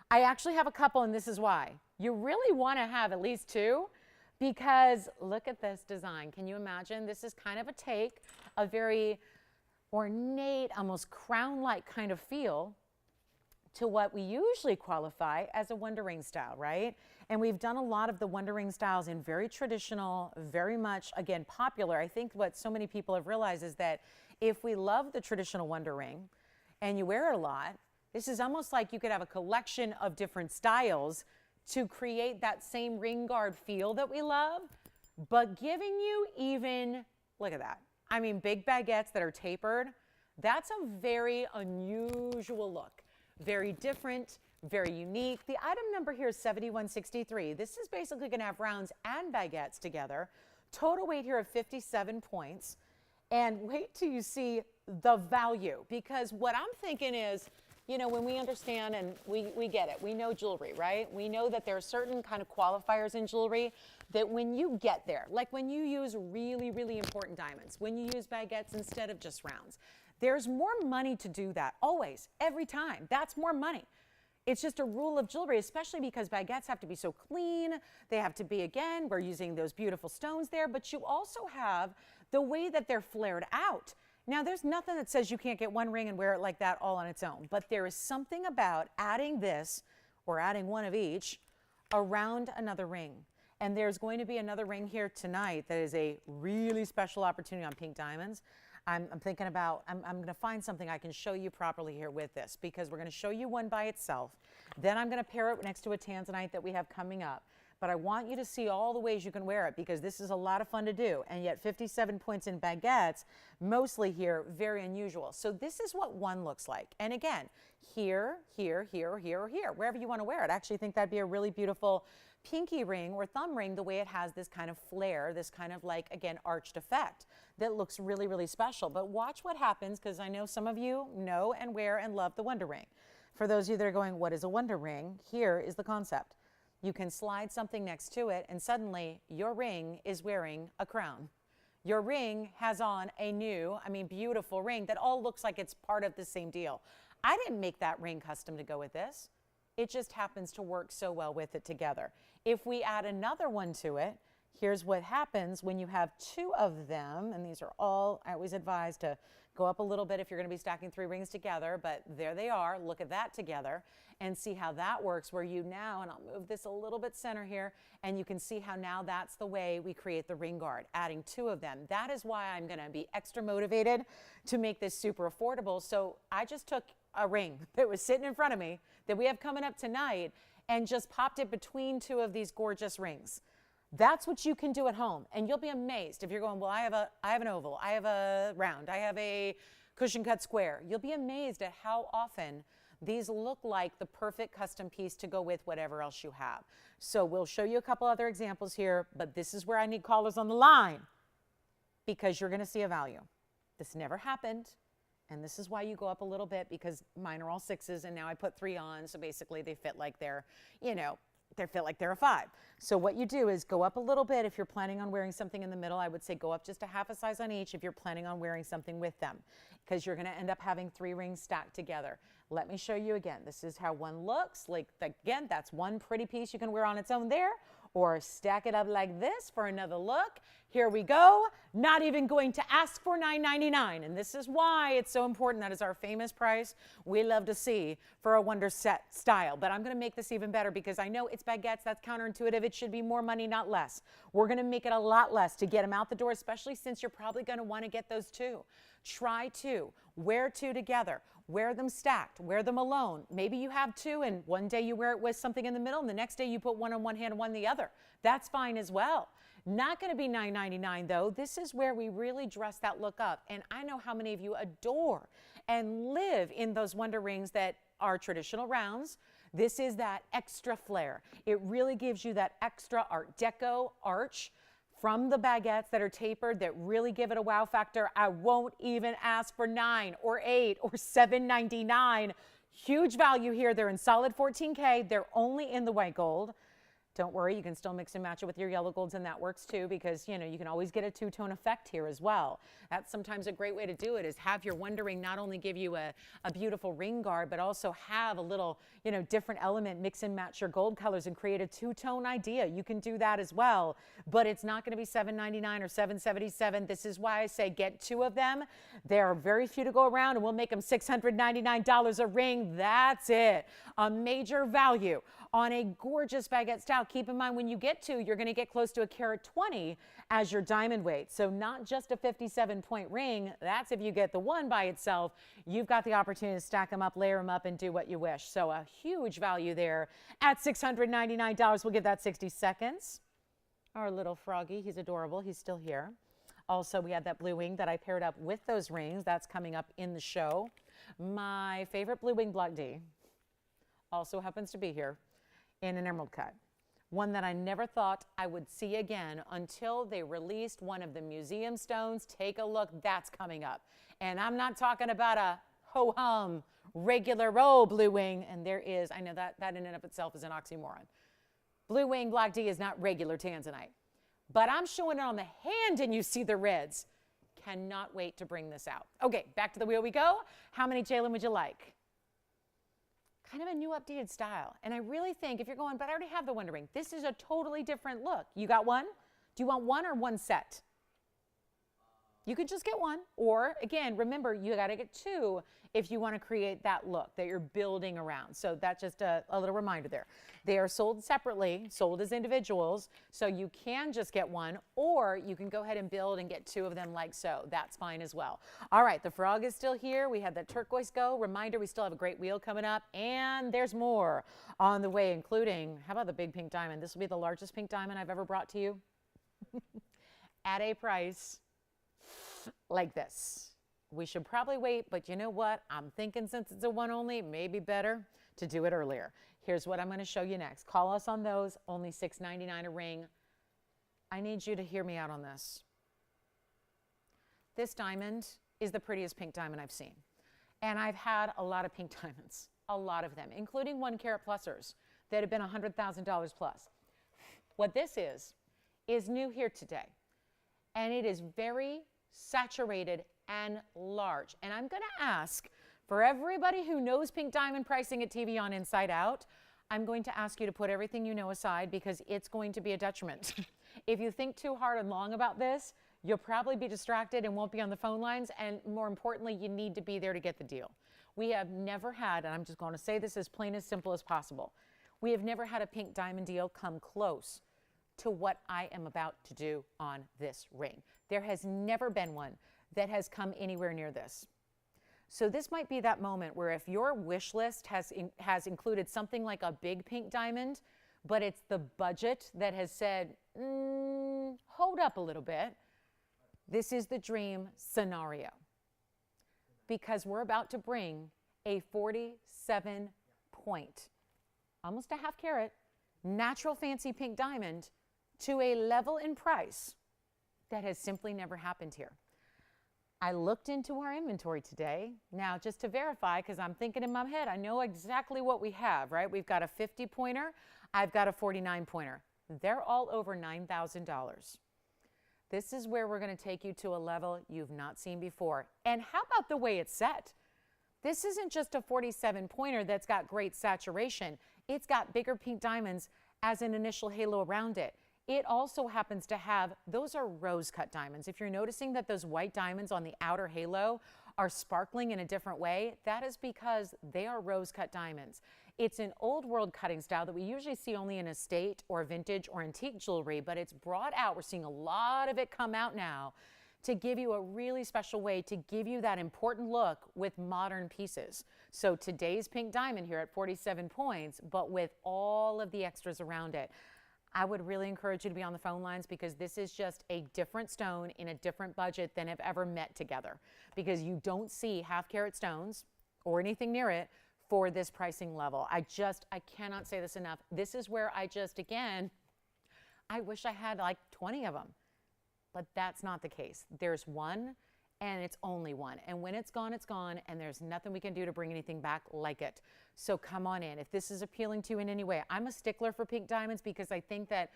I actually have a couple, and this is why. You really want to have at least 2. Because look at this design. Can you imagine? This is kind of a take, a very ornate, almost crown-like kind of feel to what we usually qualify as a wonder ring style, right? And we've done a lot of the wonder ring styles in very traditional, very much, again, popular. I think what so many people have realized is that if we love the traditional wonder ring and you wear it a lot, this is almost like you could have a collection of different styles to create that same ring guard feel that we love, but giving you even, look at that. I mean, big baguettes that are tapered. That's a very unusual look. Very different, very unique. The item number here is 7163. This is basically gonna have rounds and baguettes together. Total weight here of 57 points. And wait till you see the value, because what I'm thinking is, you know, when we understand and we get it, we know jewelry, right? We know that there are certain kind of qualifiers in jewelry that when you get there, like when you use really, really important diamonds, when you use baguettes instead of just rounds, there's more money to do that, always, every time. That's more money. It's just a rule of jewelry, especially because baguettes have to be so clean. They have to be, again, we're using those beautiful stones there, but you also have the way that they're flared out. Now, there's nothing that says you can't get one ring and wear it like that all on its own, but there is something about adding this or adding one of each around another ring. And there's going to be another ring here tonight that is a really special opportunity on pink diamonds. I'm thinking about, I'm going to find something I can show you properly here with this, because we're going to show you one by itself. Then I'm going to pair it next to a tanzanite that we have coming up. But I want you to see all the ways you can wear it, because this is a lot of fun to do. And yet 57 points in baguettes, mostly here, very unusual. So this is what one looks like. And again, here, here, here, here, or here, wherever you want to wear it. I actually think that'd be a really beautiful pinky ring or thumb ring, the way it has this kind of flare, this kind of like, again, arched effect that looks really, really special. But watch what happens, because I know some of you know and wear and love the wonder ring. For those of you that are going, what is a wonder ring? Here is the concept. You can slide something next to it, and suddenly your ring is wearing a crown. Your ring has on a new, I mean, beautiful ring that all looks like it's part of the same deal. I didn't make that ring custom to go with this. It just happens to work so well with it together. If we add another one to it, here's what happens when you have 2 of them, and these are all, I always advise to go up a little bit if you're going to be stacking 3 rings together, but there they are. Look at that together and see how that works, where you now, and I'll move this a little bit center here, and you can see how now that's the way we create the ring guard, adding 2 of them. That is why I'm going to be extra motivated to make this super affordable. So I just took a ring that was sitting in front of me that we have coming up tonight and just popped it between 2 of these gorgeous rings. That's what you can do at home, and you'll be amazed if you're going, well, I have an oval, I have a round, I have a cushion cut square. You'll be amazed at how often these look like the perfect custom piece to go with whatever else you have. So we'll show you a couple other examples here, but this is where I need callers on the line because you're going to see a value. This never happened, and this is why you go up a little bit, because mine are all 6s, and now I put 3 on, so basically they fit like they're, they fit like they're a 5. So what you do is go up a little bit. If you're planning on wearing something in the middle, I would say go up just a half a size on each if you're planning on wearing something with them, because you're going to end up having 3 rings stacked together. Let me show you again. This is how one looks. Like, again, that's one pretty piece you can wear on its own there, or stack it up like this for another look. Here we go. Not even going to ask for $9.99. And this is why it's so important. That is our famous price we love to see for a Wonder Set style. But I'm going to make this even better because I know it's baguettes. That's counterintuitive. It should be more money, not less. We're going to make it a lot less to get them out the door, especially since you're probably going to want to get those 2. Try 2. Wear 2 together. Wear them stacked. Wear them alone. Maybe you have 2 and one day you wear it with something in the middle and the next day you put one on one hand and one on the other. That's fine as well. Not going to be $9.99 though. This is where we really dress that look up. And I know how many of you adore and live in those Wonder rings that are traditional rounds. This is that extra flair. It really gives you that extra Art Deco arch from the baguettes that are tapered that really give it a wow factor. I won't even ask for $9 or $8 or $7.99. Huge value here. They're in solid 14K. They're only in the white gold. Don't worry, you can still mix and match it with your yellow golds, and that works too, because you can always get a 2-tone effect here as well. That's sometimes a great way to do it, is have your Wonder ring not only give you a beautiful ring guard, but also have a little different element, mix and match your gold colors and create a 2-tone idea. You can do that as well, but it's not going to be $7.99 or $7.77. This is why I say get 2 of them. There are very few to go around, and we'll make them $699 a ring. That's it. A major value on a gorgeous baguette style. Keep in mind, when you get 2, you're going to get close to a carat 20 as your diamond weight. So not just a 57-point ring. That's if you get the one by itself. You've got the opportunity to stack them up, layer them up, and do what you wish. So a huge value there at $699. We'll give that 60 seconds. Our little froggy, he's adorable. He's still here. Also, we had that blue wing that I paired up with those rings. That's coming up in the show. My favorite blue wing Block D also happens to be here in an emerald cut. One that I never thought I would see again until they released one of the museum stones. Take a look, that's coming up. And I'm not talking about a ho-hum regular blue wing. And there is, I know that in and of itself is an oxymoron. Blue wing Block D is not regular tanzanite. But I'm showing it on the hand and you see the reds. Cannot wait to bring this out. Okay, back to the wheel we go. How many, Jalen, would you like? Kind of a new updated style. And I really think if you're going, but I already have the Wonder ring, this is a totally different look. You got one? Do you want one or one set? You could just get one. Or again, remember, you got to get 2 if you want to create that look that you're building around. So that's just a little reminder there. They are sold separately, sold as individuals. So you can just get one, or you can go ahead and build and get 2 of them like so. That's fine as well. All right, the frog is still here. We had that turquoise go. Reminder, we still have a great wheel coming up, and there's more on the way, including, how about the big pink diamond? This will be the largest pink diamond I've ever brought to you at a price like this. We should probably wait, but you know what? I'm thinking since it's a one only, maybe better to do it earlier. Here's what I'm going to show you next. Call us on those, only $6.99 a ring. I need you to hear me out on this. This diamond is the prettiest pink diamond I've seen. And I've had a lot of pink diamonds, a lot of them, including 1 carat plusers that have been $100,000 plus. What this is new here today. And it is very saturated and large. And I'm going to ask, for everybody who knows pink diamond pricing at TVON Inside Out, I'm going to ask you to put everything you know aside because it's going to be a detriment. If you think too hard and long about this, you'll probably be distracted and won't be on the phone lines. And more importantly, you need to be there to get the deal. We have never had, and I'm just going to say this as plain as simple as possible, we have never had a pink diamond deal come close to what I am about to do on this ring. There has never been one that has come anywhere near this. So this might be that moment where if your wish list has included something like a big pink diamond, but it's the budget that has said, hold up a little bit, this is the dream scenario. Because we're about to bring a 47-point, almost a half carat, natural fancy pink diamond to a level in price that has simply never happened here. I looked into our inventory today. Now, just to verify, because I'm thinking in my head, I know exactly what we have, right? We've got a 50-pointer. I've got a 49-pointer. They're all over $9,000. This is where we're going to take you to a level you've not seen before. And how about the way it's set? This isn't just a 47-pointer that's got great saturation. It's got bigger pink diamonds as an initial halo around it. It also happens to have, those are rose-cut diamonds. If you're noticing that those white diamonds on the outer halo are sparkling in a different way, that is because they are rose-cut diamonds. It's an old world cutting style that we usually see only in estate or vintage or antique jewelry, but it's brought out. We're seeing a lot of it come out now to give you a really special way to give you that important look with modern pieces. So today's pink diamond here at 47 points, but with all of the extras around it. I would really encourage you to be on the phone lines because this is just a different stone in a different budget than have ever met together, because you don't see half carat stones or anything near it for this pricing level. I cannot say this enough. This is where again, I wish I had like 20 of them, but that's not the case. There's one and it's only one. And when it's gone, and there's nothing we can do to bring anything back like it. So come on in. If this is appealing to you in any way, I'm a stickler for pink diamonds because I think that,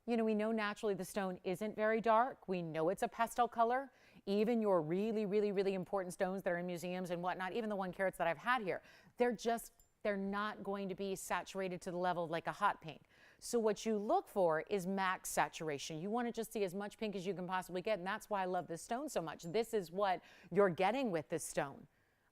you know, we know naturally the stone isn't very dark. We know it's a pastel color. Even your really, really, really important stones that are in museums and whatnot, even the 1 carats that I've had here, they're not going to be saturated to the level of like a hot pink. So what you look for is max saturation. You want to just see as much pink as you can possibly get, and that's why I love this stone so much. This is what you're getting with this stone.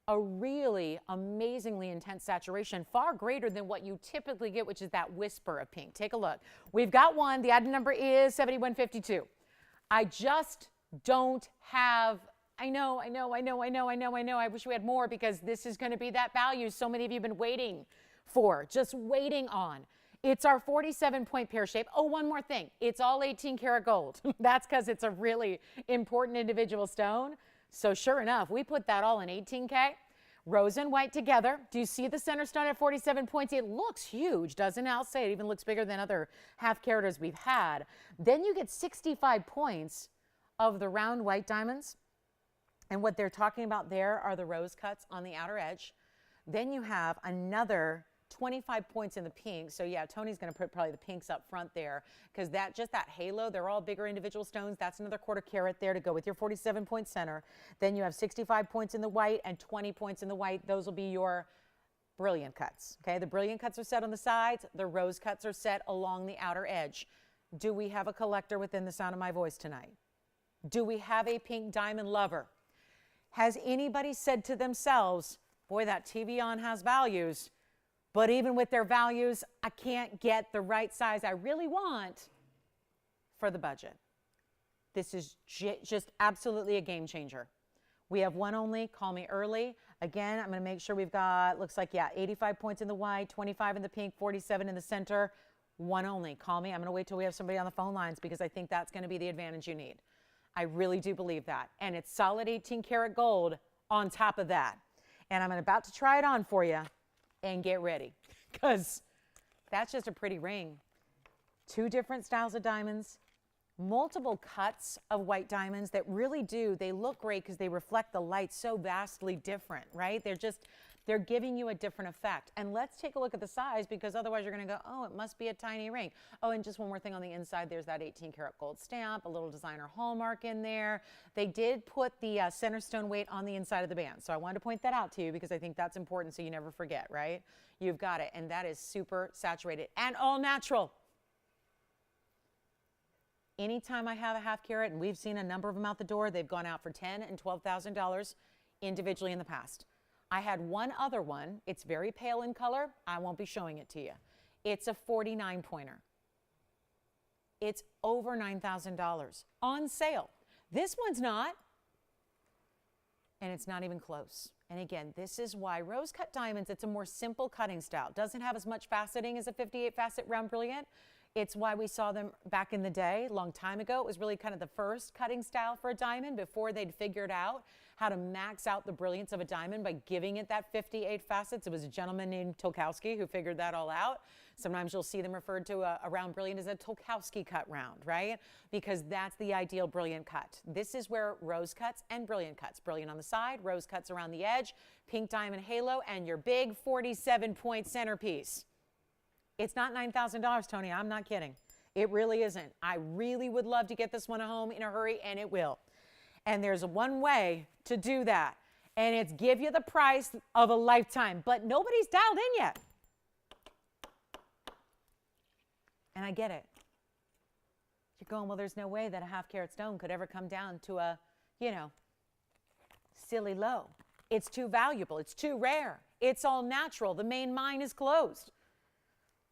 A really amazingly intense saturation, far greater than what you typically get, which is that whisper of pink. Take a look. We've got one. The item number is 7152. I just don't have, I know. I wish we had more because this is going to be that value so many of you have been waiting for, just waiting on. It's our 47-point pear shape. Oh, one more thing. It's all 18 karat gold. That's because it's a really important individual stone. So sure enough, we put that all in 18K. Rose and white together. Do you see the center stone at 47 points? It looks huge, doesn't it? I'll say it even looks bigger than other half caraters we've had. Then you get 65 points of the round white diamonds. And what they're talking about there are the rose cuts on the outer edge. Then you have another 25 points in the pink. So yeah, Tony's going to put probably the pinks up front there because that halo, they're all bigger individual stones. That's another 1/4 carat there to go with your 47-point center. Then you have 65 points in the white and 20 points in the white. Those will be your brilliant cuts. Okay, the brilliant cuts are set on the sides. The rose cuts are set along the outer edge. Do we have a collector within the sound of my voice tonight? Do we have a pink diamond lover? Has anybody said to themselves, boy, that TVON has values, but even with their values, I can't get the right size I really want for the budget? This is just absolutely a game changer. We have one only. Call me early. Again, I'm going to make sure we've got, looks like, yeah, 85 points in the white, 25 in the pink, 47 in the center. One only. Call me. I'm going to wait till we have somebody on the phone lines because I think that's going to be the advantage you need. I really do believe that. And it's solid 18 karat gold on top of that. And I'm about to try it on for you. And get ready, because that's just a pretty ring. 2 different styles of diamonds, multiple cuts of white diamonds that really they look great because they reflect the light so vastly different, right? They're giving you a different effect. And let's take a look at the size because otherwise you're going to go, oh, it must be a tiny ring. Oh, and just one more thing on the inside, there's that 18 karat gold stamp, a little designer hallmark in there. They did put the center stone weight on the inside of the band. So I wanted to point that out to you because I think that's important so you never forget, right? You've got it. And that is super saturated and all natural. Anytime I have a half carat, and we've seen a number of them out the door, they've gone out for $10,000 and $12,000 individually in the past. I had one other one. It's very pale in color. I won't be showing it to you. It's a 49 pointer. It's over $9,000 on sale. This one's not, and it's not even close. And again, this is why rose cut diamonds, it's a more simple cutting style. Doesn't have as much faceting as a 58 facet round brilliant. It's why we saw them back in the day, a long time ago. It was really kind of the first cutting style for a diamond before they'd figured out how to max out the brilliance of a diamond by giving it that 58 facets. It was a gentleman named Tolkowski who figured that all out. Sometimes you'll see them referred to a round brilliant as a Tolkowski cut round, right? Because that's the ideal brilliant cut. This is where rose cuts and brilliant cuts. Brilliant on the side, rose cuts around the edge, pink diamond halo, and your big 47-point centerpiece. It's not $9,000, Tony. I'm not kidding. It really isn't. I really would love to get this one home in a hurry, and it will. And there's one way to do that, and it's give you the price of a lifetime, but nobody's dialed in yet. And I get it. You're going, well, there's no way that a half carat stone could ever come down to a, silly low. It's too valuable. It's too rare. It's all natural. The main mine is closed.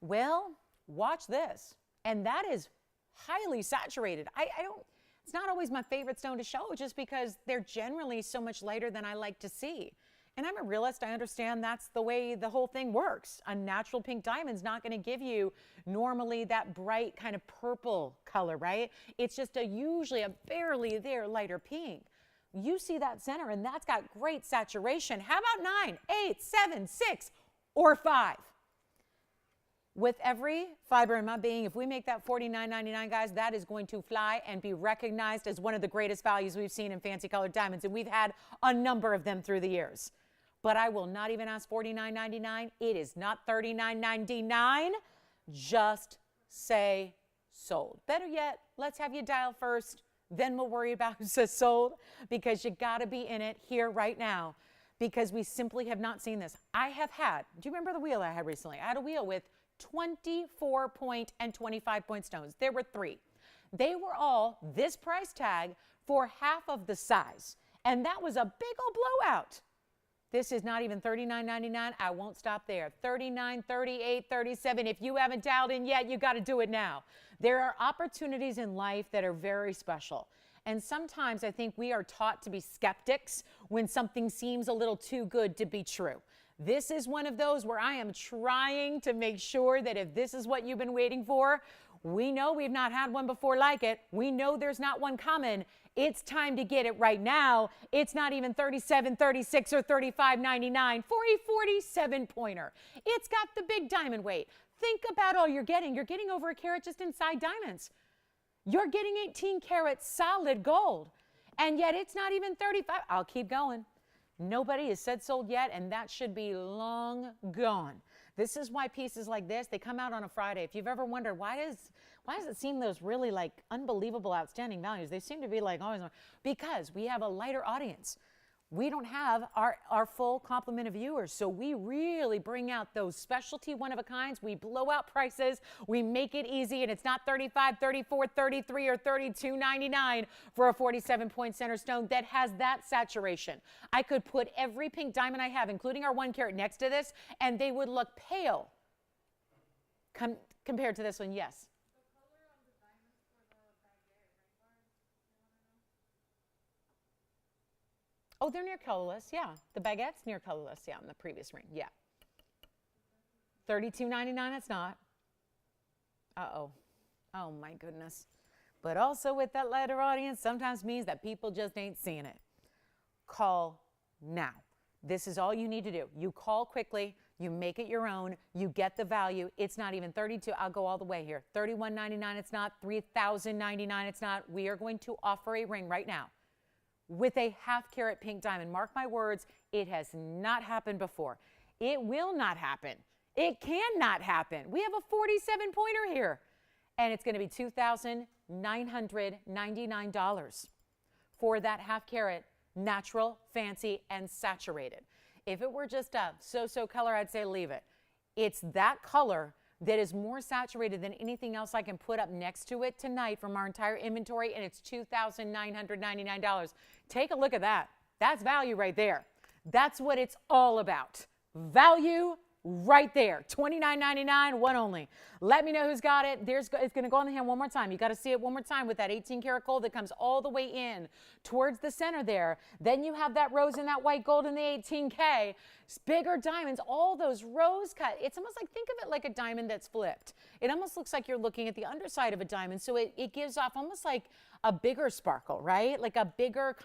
Well, watch this. And that is highly saturated. It's not always my favorite stone to show just because they're generally so much lighter than I like to see. And I'm a realist. I understand that's the way the whole thing works. A natural pink diamond's not going to give you normally that bright kind of purple color, right? It's just usually a barely there lighter pink. You see that center, and that's got great saturation. How about 9, 8, 7, 6, or 5? With every fiber in my being, if we make that $49.99, guys, that is going to fly and be recognized as one of the greatest values we've seen in fancy colored diamonds. And we've had a number of them through the years. But I will not even ask $49.99. It is not $39.99. Just say sold. Better yet, let's have you dial first. Then we'll worry about who says sold, because you got to be in it here right now, because we simply have not seen this. I have had, do you remember the wheel I had recently? I had a wheel with 24-point and 25-point stones. There were 3. They were all this price tag for half of the size. And that was a big old blowout. This is not even $39.99. I won't stop there. $39, $38, $37. If you haven't dialed in yet, you got to do it now. There are opportunities in life that are very special. And sometimes I think we are taught to be skeptics when something seems a little too good to be true. This is one of those where I am trying to make sure that if this is what you've been waiting for, we know we've not had one before like it. We know there's not one coming. It's time to get it right now. It's not even $37, $36, or $35.99 for a 47-pointer. It's got the big diamond weight. Think about all you're getting. You're getting over a carat just inside diamonds. You're getting 18 karat solid gold. And yet it's not even 35. I'll keep going. Nobody has said sold yet, and that should be long gone. This is why pieces like this, they come out on a Friday. If you've ever wondered, why does it seem those really like unbelievable outstanding values? They seem to be like always, because we have a lighter audience. We don't have our full complement of viewers, so we really bring out those specialty one-of-a-kinds. We blow out prices. We make it easy, and it's not $35, $34, $33, or $32.99 for a 47-point center stone that has that saturation. I could put every pink diamond I have, including our 1 carat, next to this, and they would look pale compared to this one. Yes? Oh, they're near colorless, yeah. The baguette's near colorless, yeah, in the previous ring, yeah. $32.99, it's not. Uh-oh. Oh, my goodness. But also with that lighter audience, sometimes means that people just ain't seeing it. Call now. This is all you need to do. You call quickly, you make it your own, you get the value. It's not even $32, I'll go all the way here. $31.99, it's not. $3,099, it's not. We are going to offer a ring right now with a half-carat pink diamond. Mark my words, it has not happened before. It will not happen. It cannot happen. We have a 47-pointer here, and it's going to be $2,999 for that half-carat natural, fancy, and saturated. If it were just a so-so color, I'd say leave it. It's that color that is more saturated than anything else I can put up next to it tonight from our entire inventory, and it's $2,999. Take a look at that. That's value right there. That's what it's all about. Value right there. $29.99, one only. Let me know who's got it. It's going to go on the hand one more time. You got to see it one more time with that 18 karat gold that comes all the way in towards the center there. Then you have that rose and that white gold in the 18K. Bigger diamonds, all those rose cut. It's almost like, think of it like a diamond that's flipped. It almost looks like you're looking at the underside of a diamond. So it gives off almost like a bigger sparkle, right? Like a bigger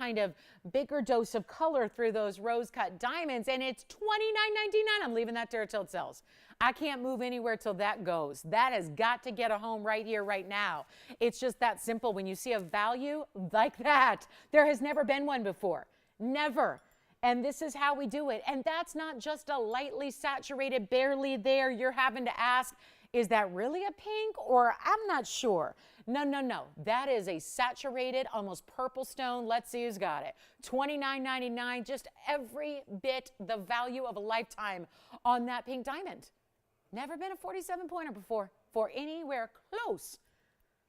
dose of color through those rose cut diamonds. And it's $29.99. I'm leaving that there till it sells. I can't move anywhere till that goes. That has got to get a home right here, right now. It's just that simple. When you see a value like that, there has never been one before. Never. And this is how we do it. And that's not just a lightly saturated, barely there. You're having to ask, is that really a pink? Or I'm not sure. No, no, no. That is a saturated, almost purple stone. Let's see who's got it. $29.99, just every bit the value of a lifetime on that pink diamond. Never been a 47-pointer before for anywhere close.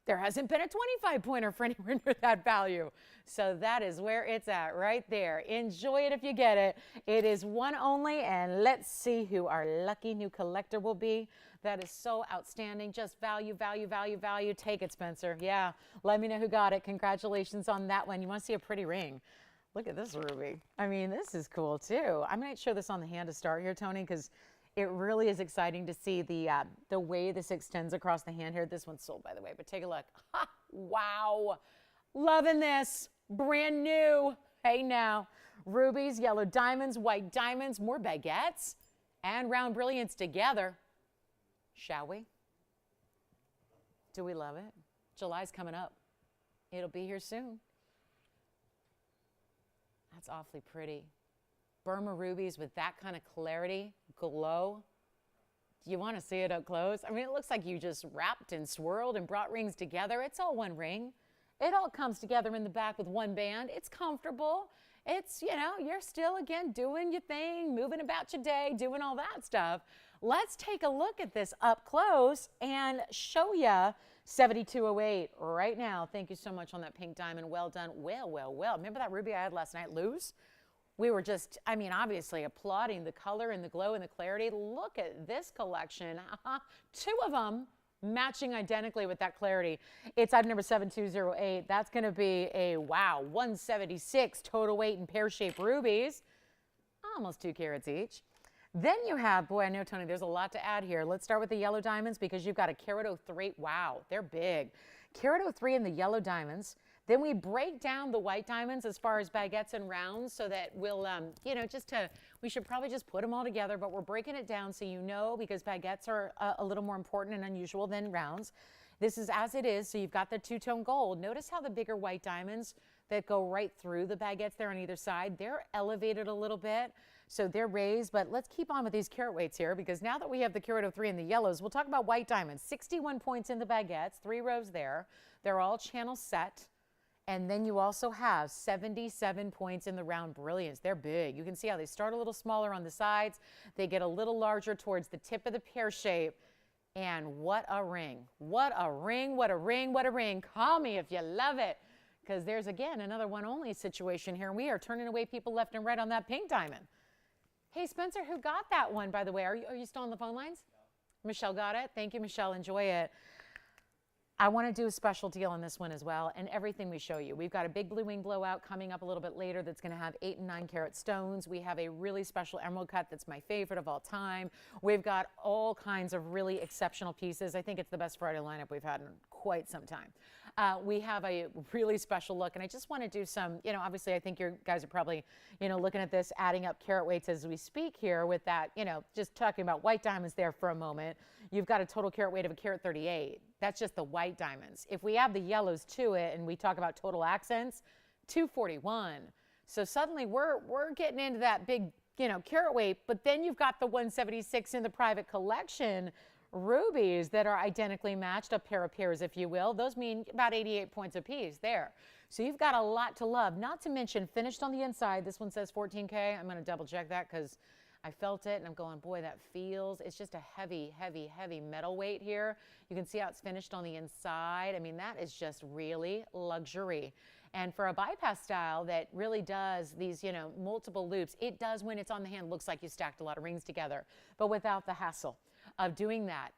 There hasn't been a 25-pointer for anywhere near that value. So that is where it's at right there. Enjoy it if you get it. It is one only, and let's see who our lucky new collector will be. That is so outstanding. Just value, value, value, value. Take it, Spencer. Yeah, let me know who got it. Congratulations on that one. You want to see a pretty ring? Look at this ruby. I mean, this is cool too. I might show this on the hand to start here, Tony, because it really is exciting to see the way this extends across the hand here. This one's sold, by the way, but take a look. Ha, wow. Loving this. Brand new. Hey now. Rubies, yellow diamonds, white diamonds, more baguettes, and round brilliants together. Shall we? Do we love it? July's coming up. It'll be here soon. That's awfully pretty. Burma rubies with that kind of clarity, glow. Do you want to see it up close? I mean, it looks like you just wrapped and swirled and brought rings together. It's all one ring. It all comes together in the back with one band. It's comfortable. It's, you know, you're still, again, doing your thing, moving about your day, doing all that stuff. Let's take a look at this up close and show you 7208 right now. Thank you so much on that pink diamond. Well done. Well, well, well. Remember that ruby I had last night, Luz? We were just, I mean, obviously applauding the color and the glow and the clarity. Look at this collection. Two of them matching identically with that clarity. It's item number 7208. That's going to be a, wow, 176 total weight in pear-shaped rubies. Almost 2 carats each. Then you have, boy, I know, Tony, there's a lot to add here. Let's start with the yellow diamonds because you've got a carat 03. Wow, they're big. Carat 03 in the yellow diamonds. Then we break down the white diamonds as far as baguettes and rounds so that we'll, you know, we should probably just put them all together, but we're breaking it down so you know, because baguettes are a little more important and unusual than rounds. This is as it is, so you've got the two-tone gold. Notice how the bigger white diamonds that go right through the baguettes there on either side, they're elevated a little bit, so they're raised, but let's keep on with these carat weights here, because now that we have the carat 03 in the yellows, we'll talk about white diamonds. 61 points in the baguettes, 3 rows there. They're all channel set. And then you also have 77 points in the round brilliants. They're big. You can see how they start a little smaller on the sides. They get a little larger towards the tip of the pear shape. And what a ring. What a ring, what a ring, what a ring. Call me if you love it. Because there's, again, another one only situation here. We are turning away people left and right on that pink diamond. Hey, Spencer, who got that one, by the way? Are you still on the phone lines? No. Michelle got it. Thank you, Michelle. Enjoy it. I want to do a special deal on this one as well, and everything we show you. We've got a big blue wing blowout coming up a little bit later that's going to have 8 and 9 carat stones. We have a really special emerald cut that's my favorite of all time. We've got all kinds of really exceptional pieces. I think it's the best Friday lineup we've had in quite some time. We have a really special look, and I just want to do some, you know, obviously I think you guys are probably, you know, looking at this, adding up carat weights as we speak here with that, you know, just talking about white diamonds there for a moment. You've got a total carat weight of a carat 38. That's just the white diamonds. If we add the yellows to it and we talk about total accents, 241. So suddenly we're getting into that big, you know, carat weight, but then you've got the 176 in the private collection rubies that are identically matched, a pair of pairs, if you will. Those mean about 88 points apiece there. So you've got a lot to love, not to mention finished on the inside. This one says 14K. I'm going to double check that because I felt it and I'm going, boy, that feels, it's just a heavy, heavy, heavy metal weight here. You can see how it's finished on the inside. I mean, that is just really luxury. And for a bypass style that really does these, you know, multiple loops, it does, when it's on the hand, looks like you stacked a lot of rings together, but without the hassle of doing that.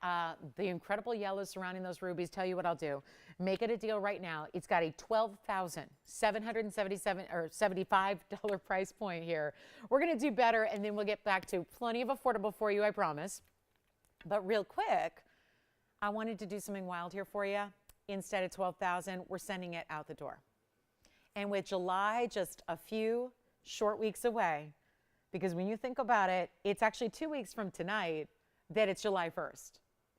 The incredible yellows surrounding those rubies, tell you what I'll do. Make it a deal right now. It's got a $12,777 or $75 price point here. We're going to do better, and then we'll get back to plenty of affordable for you, I promise. But real quick, I wanted to do something wild here for you. Instead of $12,000, we're sending it out the door. And with July just a few short weeks away, because when you think about it, it's actually 2 weeks from tonight that it's July 1st.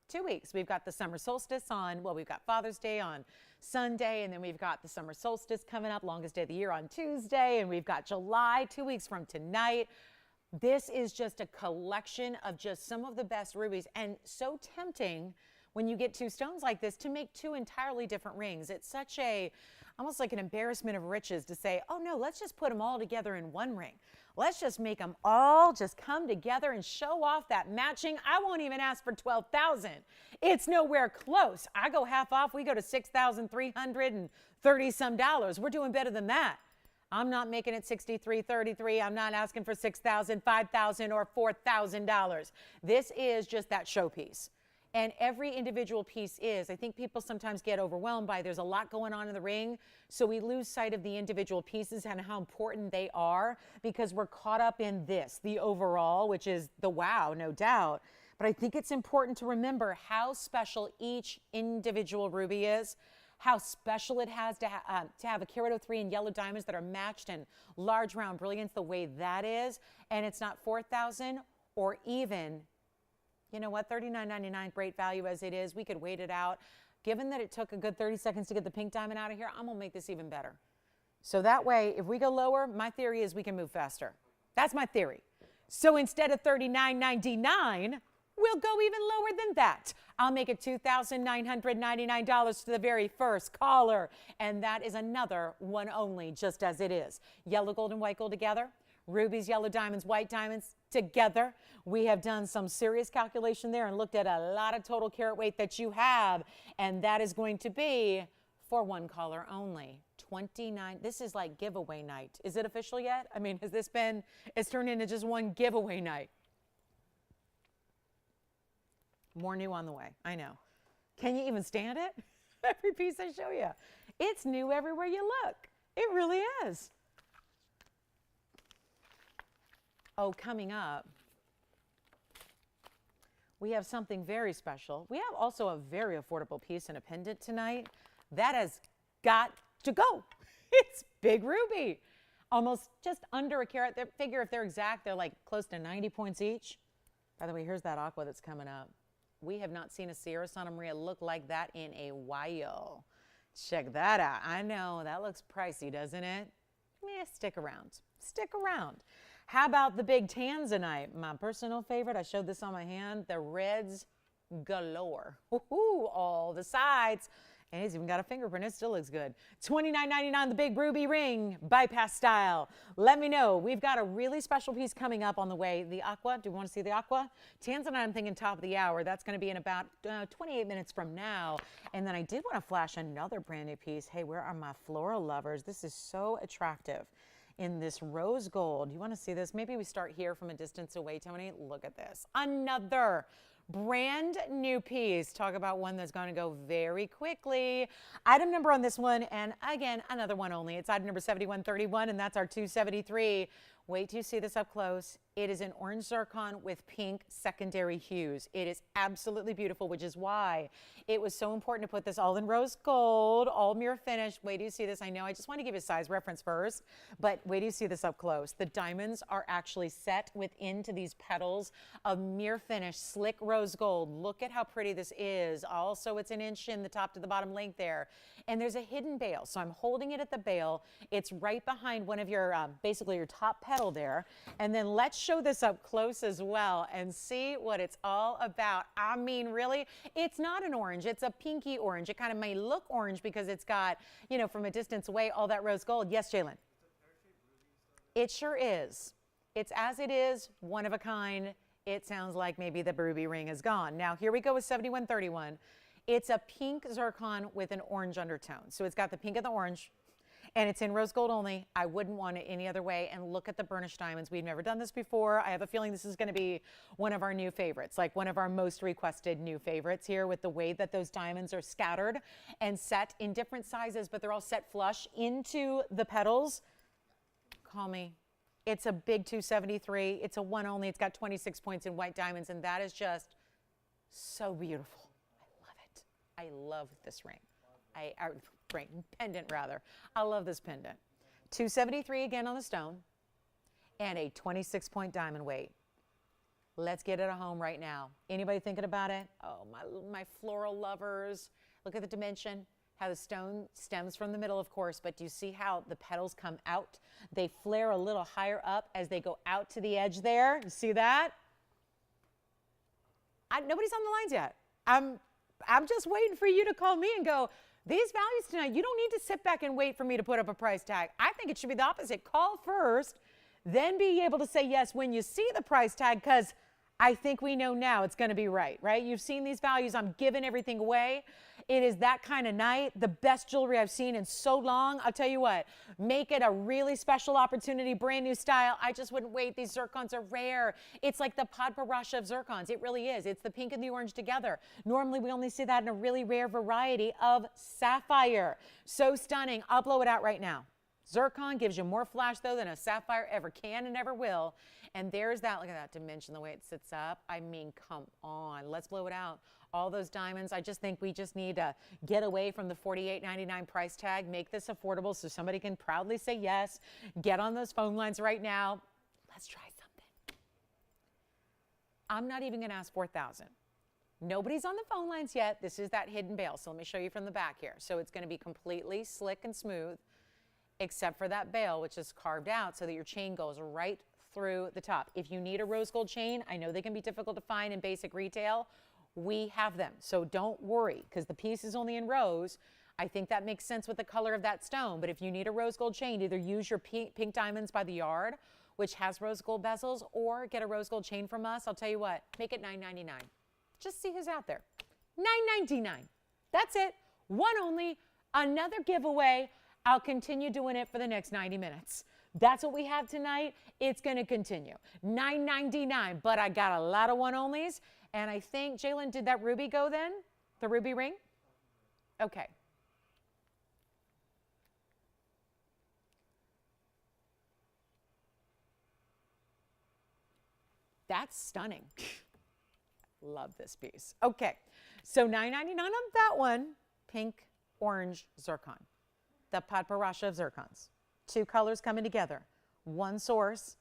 2 weeks. We've got the summer solstice on, well, we've got Father's Day on Sunday, and then we've got the summer solstice coming up, longest day of the year, on Tuesday, and we've got July 2 weeks from tonight. This is just a collection of just some of the best rubies, and so tempting when you get two stones like this to make two entirely different rings. It's such a, almost like an embarrassment of riches to say, oh no, let's just put them all together in one ring. Let's just make them all just come together and show off that matching. I won't even ask for $12,000. It's nowhere close. I go half off. We go to $6,330 some dollars. We're doing better than that. I'm not making it $6,333. I'm not asking for $6,000, $5,000, or $4,000. This is just that showpiece. And every individual piece is. I think people sometimes get overwhelmed by there's a lot going on in the ring, so we lose sight of the individual pieces and how important they are because we're caught up in this, the overall, which is the wow, no doubt. But I think it's important to remember how special each individual ruby is, how special it has to have a carat 03 and yellow diamonds that are matched in large round brilliance the way that is, and it's not $4,000 or even, you know what, $39.99, great value as it is. We could wait it out. Given that it took a good 30 seconds to get the pink diamond out of here, I'm gonna make this even better. So that way, if we go lower, my theory is we can move faster. That's my theory. So instead of $39.99, we'll go even lower than that. I'll make it $2,999 to the very first caller. And that is another one only, just as it is. Yellow gold and white gold together. Rubies, yellow diamonds, white diamonds together. We have done some serious calculation there and looked at a lot of total carat weight that you have, and that is going to be for one caller only. 29. This is like giveaway night. Is it official yet? I mean, has this been, it's turned into just one giveaway night. More new on the way, I know. Can you even stand it? Every piece I show you. It's new everywhere you look. It really is. Oh, coming up, we have something very special. We have also a very affordable piece and a pendant tonight. That has got to go. It's big ruby. Almost just under a carat. Figure if they're exact, they're like close to 90 points each. By the way, here's that aqua that's coming up. We have not seen a Sierra Santa Maria look like that in a while. Check that out. I know, that looks pricey, doesn't it? Stick around. Stick around. How about the big tanzanite? My personal favorite. I showed this on my hand. The reds galore. Woohoo, all the sides. And it's even got a fingerprint. It still looks good. $29.99, the big ruby ring, bypass style. Let me know. We've got a really special piece coming up on the way. The aqua. Do we want to see the aqua? Tanzanite, I'm thinking top of the hour. That's going to be in about 28 minutes from now. And then I did want to flash another brand new piece. Hey, where are my floral lovers? This is so attractive. In this rose gold. You want to see this? Maybe we start here from a distance away, Tony. Look at this. Another brand new piece. Talk about one that's going to go very quickly. Item number on this one, and again, another one only. It's item number 7131, and that's our 273. Wait till you see this up close. It is an orange zircon with pink secondary hues. It is absolutely beautiful, which is why it was so important to put this all in rose gold, all mirror finished. Wait till you see this. I know I just want to give you a size reference first, but wait till you see this up close. The diamonds are actually set within to these petals of mirror finish, slick rose gold. Look at how pretty this is. Also, it's an inch in the top to the bottom length there. And there's a hidden bail. So I'm holding it at the bail. It's right behind one of your, basically your top petal there. And then let's show this up close as well and see what it's all about. I mean, really, it's not an orange. It's a pinky orange. It kind of may look orange because it's got, you know, from a distance away, all that rose gold. Yes, Jalen? It sure is. It's as it is, one of a kind. It sounds like maybe the ruby ring is gone. Now, here we go with 7131. It's a pink zircon with an orange undertone. So it's got the pink and the orange, and it's in rose gold only. I wouldn't want it any other way. And look at the burnished diamonds. We've never done this before. I have a feeling this is going to be one of our new favorites, like one of our most requested new favorites here, with the way that those diamonds are scattered and set in different sizes, but they're all set flush into the petals. Call me. It's a big 273. It's a one only. It's got 26 points in white diamonds, and that is just so beautiful. I love it. I love this ring. Pendant rather. I love this pendant. 273 again on the stone, and a 26-point diamond weight. Let's get it at home right now. Anybody thinking about it? Oh, my floral lovers. Look at the dimension. How the stone stems from the middle, of course, but do you see how the petals come out? They flare a little higher up as they go out to the edge there. You see that? Nobody's on the lines yet. I'm just waiting for you to call me and go, these values tonight, you don't need to sit back and wait for me to put up a price tag. I think it should be the opposite. Call first, then be able to say yes when you see the price tag, because I think we know now it's going to be right? You've seen these values. I'm giving everything away. It is that kind of night. The best jewelry I've seen in so long. I'll tell you what, make it a really special opportunity, brand new style. I just wouldn't wait. These zircons are rare. It's like the padparasha of zircons. It really is. It's the pink and the orange together. Normally, we only see that in a really rare variety of sapphire. So stunning. I'll blow it out right now. Zircon gives you more flash, though, than a sapphire ever can and ever will. And there's that. Look at that dimension, the way it sits up. I mean, come on. Let's blow it out. All those diamonds. I just think we just need to get away from the $48.99 price tag. Make this affordable so somebody can proudly say yes. Get on those phone lines right now. Let's try something. I'm not even going to ask $4,000. Nobody's on the phone lines yet. This is that hidden bail. So let me show you from the back here. So it's going to be completely slick and smooth, except for that bail, which is carved out so that your chain goes right through the top. If you need a rose gold chain, I know they can be difficult to find in basic retail. We have them, so don't worry, because the piece is only in rose. I think that makes sense with the color of that stone, but if you need a rose gold chain, either use your pink diamonds by the yard, which has rose gold bezels, or get a rose gold chain from us. I'll tell you what, make it $9.99. Just see who's out there. $9.99. That's it. One only. Another giveaway. I'll continue doing it for the next 90 minutes. That's what we have tonight. It's going to continue. $9.99, but I got a lot of one-onlys. And I think, Jalen, did that ruby go then? The ruby ring? Okay. That's stunning. Love this piece. Okay, so $9.99 on that one. Pink, orange, zircon. The padparasha of zircons. Two colors coming together. One source,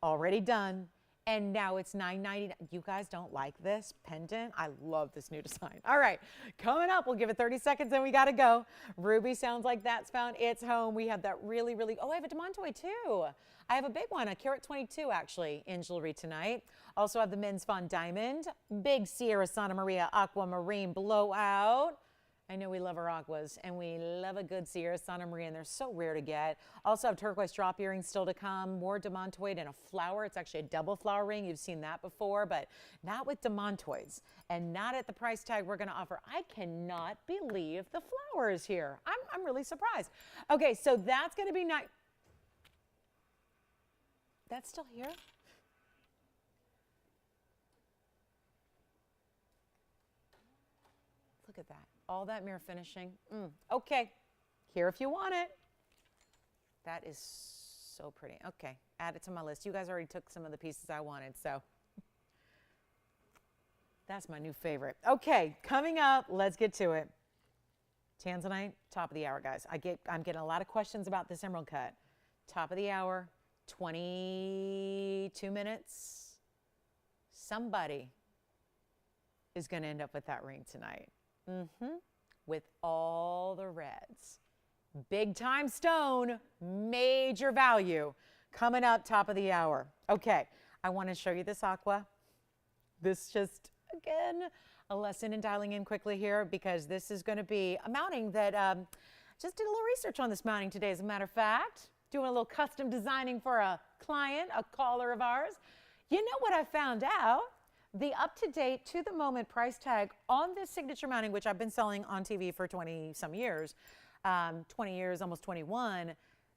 already done. And now it's $9.99. You guys don't like this pendant? I love this new design. All right, coming up, we'll give it 30 seconds and we got to go. Ruby sounds like that's found its home. We have that really, oh, I have a demantoid too. I have a big one, a carat 22 actually, in jewelry tonight. Also have the men's fun diamond, big Sierra Santa Maria aquamarine blowout. I know we love our aquas, and we love a good Sierra Santa Maria, and they're so rare to get. Also have turquoise drop earrings still to come, more demantoid and a flower. It's actually a double flower ring. You've seen that before, but not with demantoids and not at the price tag we're going to offer. I cannot believe the flower is here. I'm really surprised. Okay, so that's going to be nice. That's still here? Look at that. All that mirror finishing. Okay, here if you want it. That is so pretty. Okay, add it to my list. You guys already took some of the pieces I wanted, so that's my new favorite. Okay, coming up, let's get to it. Tanzanite, top of the hour, guys. I'm getting a lot of questions about this emerald cut. Top of the hour, 22 minutes. Somebody is going to end up with that ring tonight. With all the reds. Big time stone, major value. Coming up, top of the hour. Okay, I want to show you this aqua. This just, again, a lesson in dialing in quickly here, because this is going to be a mounting that just did a little research on this mounting today, as a matter of fact. doing a little custom designing for a client, a caller of ours. You know what I found out? The up-to-date, to-the-moment price tag on this signature mounting, which I've been selling on TV for 20-some years, 20 years, almost 21,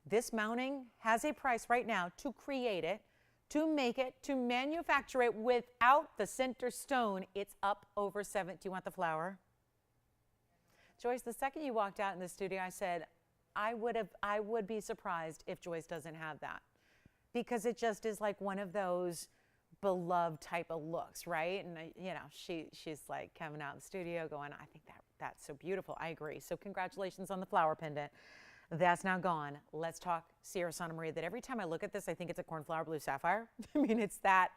this mounting has a price right now to create it, to make it, to manufacture it without the center stone. It's up over $7. Do you want the flower? Joyce, the second you walked out in the studio, I said, I would be surprised if Joyce doesn't have that, because it just is like one of those beloved type of looks, right? And you know, she's like coming out in the studio going, I think that's so beautiful. I agree. So congratulations on the flower pendant. That's now gone. Let's talk Sierra Santa Maria. That every time I look at this, I think it's a cornflower blue sapphire. I mean, it's that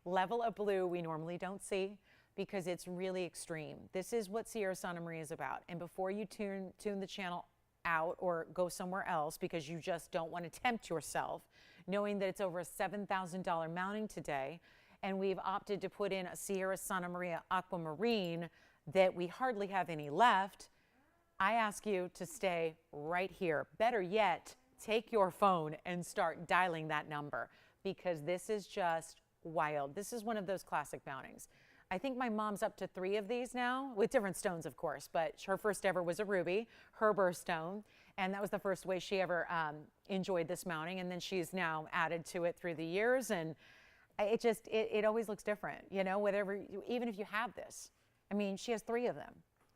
level of blue we normally don't see, because it's really extreme. This is what Sierra Santa Maria is about. And before you tune the channel out or go somewhere else because you just don't want to tempt yourself, knowing that it's over a $7,000 mounting today, and we've opted to put in a Sierra Santa Maria aquamarine that we hardly have any left, I ask you to stay right here. Better yet, take your phone and start dialing that number, because this is just wild. This is one of those classic mountings. I think my mom's up to 3 of these now, with different stones, of course, but her first ever was a ruby, her birthstone, and that was the first way she ever enjoyed this mounting, and then she's now added to it through the years, and it always looks different, you know, whatever, even if you have this. I mean, she has 3 of them.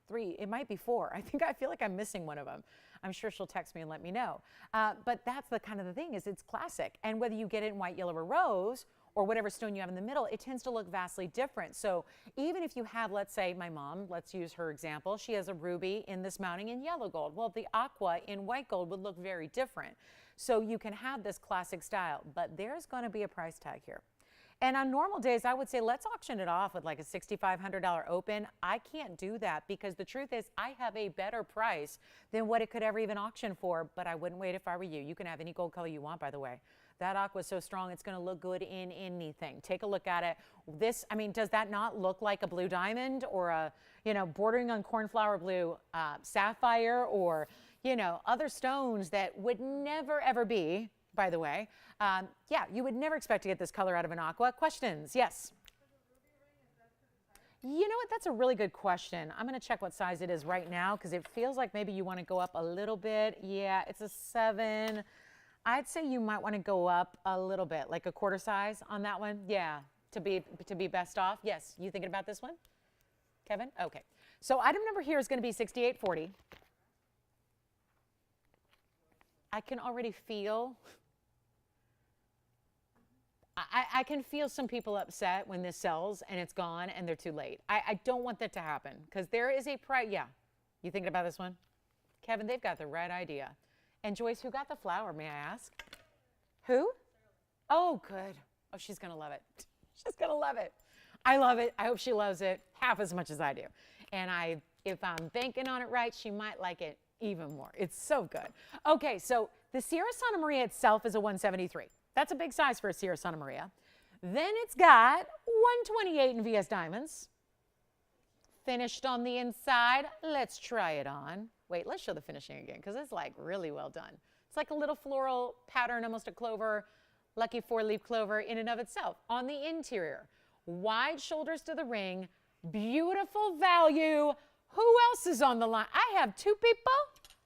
3, it might be 4. I feel like I'm missing one of them. I'm sure she'll text me and let me know. But that's the kind of the thing, is it's classic, and whether you get it in white, yellow, or rose, or whatever stone you have in the middle, it tends to look vastly different. So even if you have, let's say my mom, let's use her example, she has a ruby in this mounting in yellow gold. Well, the aqua in white gold would look very different. So you can have this classic style, but there's going to be a price tag here. And on normal days, I would say let's auction it off with like a $6,500 open. I can't do that, because the truth is I have a better price than what it could ever even auction for, but I wouldn't wait if I were you. You can have any gold color you want, by the way. That aqua is so strong, it's going to look good in anything. Take a look at it. This, I mean, does that not look like a blue diamond, or a, you know, bordering on cornflower blue sapphire, or, you know, other stones that would never, ever be, by the way. Yeah, you would never expect to get this color out of an aqua. Questions? Yes. You know what? That's a really good question. I'm going to check what size it is right now, because it feels like maybe you want to go up a little bit. Yeah, it's a 7. I'd say you might want to go up a little bit, like a quarter size on that one. Yeah, to be best off. Yes, you thinking about this one, Kevin? Okay. So item number here is going to be $68.40. I can already feel. I can feel some people upset when this sells and it's gone and they're too late. I don't want that to happen, because there is a price. Yeah, you thinking about this one, Kevin? They've got the right idea. And Joyce, who got the flower, may I ask? Who? Oh, good. Oh, she's going to love it. She's going to love it. I love it. I hope she loves it half as much as I do. And if I'm banking on it right, she might like it even more. It's so good. Okay, so the Sierra Santa Maria itself is a 173. That's a big size for a Sierra Santa Maria. Then it's got 128 in VS diamonds. Finished on the inside. Let's try it on. Wait, let's show the finishing again, because it's like really well done. It's like a little floral pattern, almost a clover, lucky 4-leaf clover in and of itself. On the interior, wide shoulders to the ring, beautiful value. Who else is on the line? I have 2 people.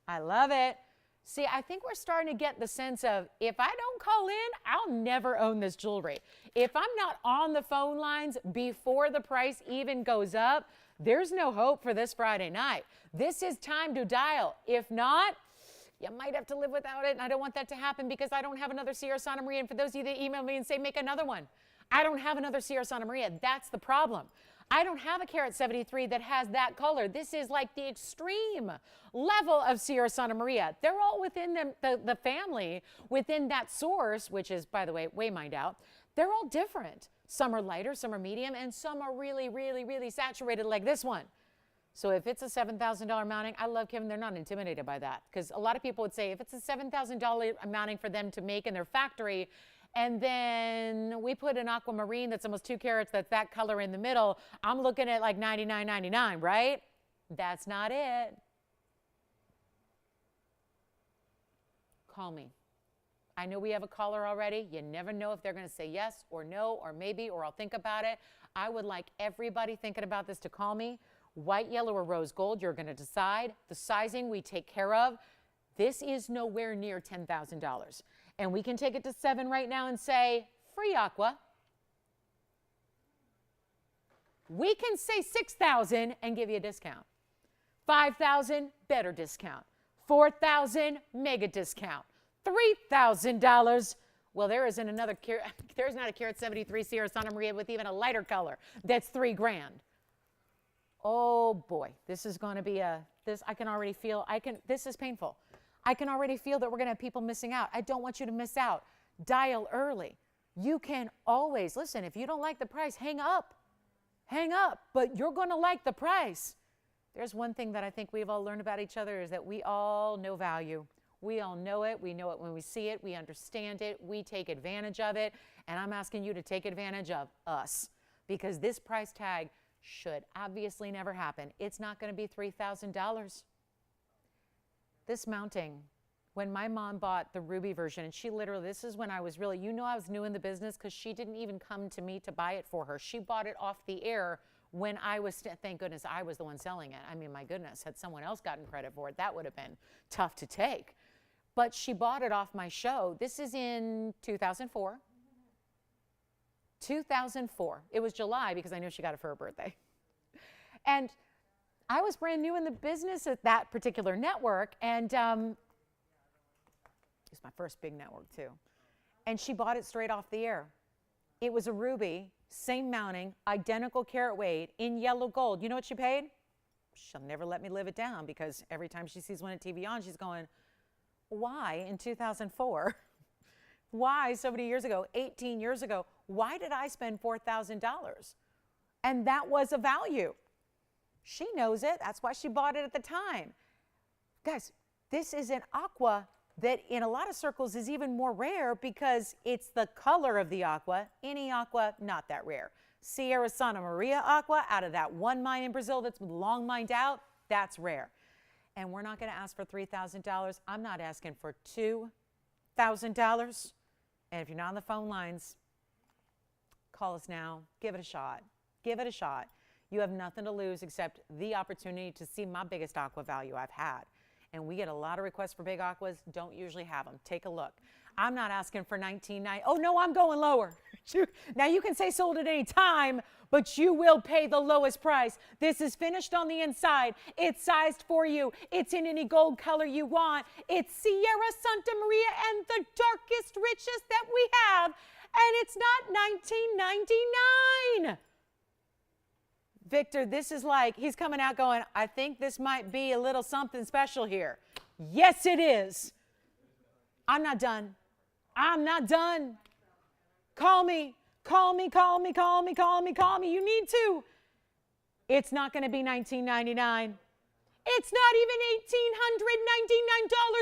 I love it. See, I think we're starting to get the sense of, if I don't call in, I'll never own this jewelry. If I'm not on the phone lines before the price even goes up, there's no hope for this Friday night. This is time to dial. If not, you might have to live without it, and I don't want that to happen, because I don't have another Sierra Santa Maria. And for those of you that email me and say, make another one, I don't have another Sierra Santa Maria. That's the problem. I don't have a carat 73 that has that color. This is like the extreme level of Sierra Santa Maria. They're all within the family, within that source, which is, by the way, way mined out. They're all different. Some are lighter, some are medium, and some are really, really, really saturated like this one. So if it's a $7,000 mounting, I love Kevin, they're not intimidated by that. Because a lot of people would say, if it's a $7,000 mounting for them to make in their factory, and then we put an aquamarine that's almost 2 carats, that's that color in the middle, I'm looking at like $99.99, right? That's not it. Call me. I know we have a caller already. You never know if they're going to say yes or no or maybe, or I'll think about it. I would like everybody thinking about this to call me. White, yellow, or rose gold, you're going to decide. The sizing we take care of. This is nowhere near $10,000. And we can take it to 7 right now and say, free aqua. We can say 6,000 and give you a discount. 5,000, better discount. 4,000, mega discount. $3,000. Well, there isn't another, there's not a Carat 73 Sierra Santa Maria with even a lighter color. That's $3,000. Oh boy, this is going to be I can already feel, this is painful. I can already feel that we're going to have people missing out. I don't want you to miss out. Dial early. You can always, listen, if you don't like the price, hang up. Hang up, but you're going to like the price. There's one thing that I think we've all learned about each other is that we all know value. We all know it. We know it when we see it. We understand it. We take advantage of it. And I'm asking you to take advantage of us because this price tag should obviously never happen. It's not going to be $3,000. This mounting, when my mom bought the ruby version, and she literally, this is when I was really, I was new in the business because she didn't even come to me to buy it for her. She bought it off the air when I was, thank goodness I was the one selling it. I mean, my goodness, had someone else gotten credit for it, that would have been tough to take. But she bought it off my show. This is in 2004. 2004. It was July because I knew she got it for her birthday. And I was brand new in the business at that particular network, and it was my first big network too. And she bought it straight off the air. It was a ruby, same mounting, identical carat weight, in yellow gold. You know what she paid? She'll never let me live it down because every time she sees one at TVON, she's going, why in 2004? Why so many years ago, 18 years ago, why did I spend $4,000? And that was a value. She knows it. That's why she bought it at the time. Guys, this is an aqua that in a lot of circles is even more rare because it's the color of the aqua. Any aqua, not that rare. Sierra Santa Maria aqua out of that one mine in Brazil that's long mined out, that's rare. And we're not going to ask for $3,000. I'm not asking for $2,000. And if you're not on the phone lines, call us now. Give it a shot. Give it a shot. You have nothing to lose except the opportunity to see my biggest aqua value I've had. And we get a lot of requests for big aquas. Don't usually have them. Take a look. I'm not asking for $19.90. Oh, no, I'm going lower. Now, you can say sold at any time, but you will pay the lowest price. This is finished on the inside. It's sized for you. It's in any gold color you want. It's Sierra Santa Maria and the darkest, richest that we have. And it's not $19.99. Victor, this is like, he's coming out going, I think this might be a little something special here. Yes, it is. I'm not done. I'm not done. Call me, call me, call me, call me, call me, call me. You need to. It's not going to be $19.99. It's not even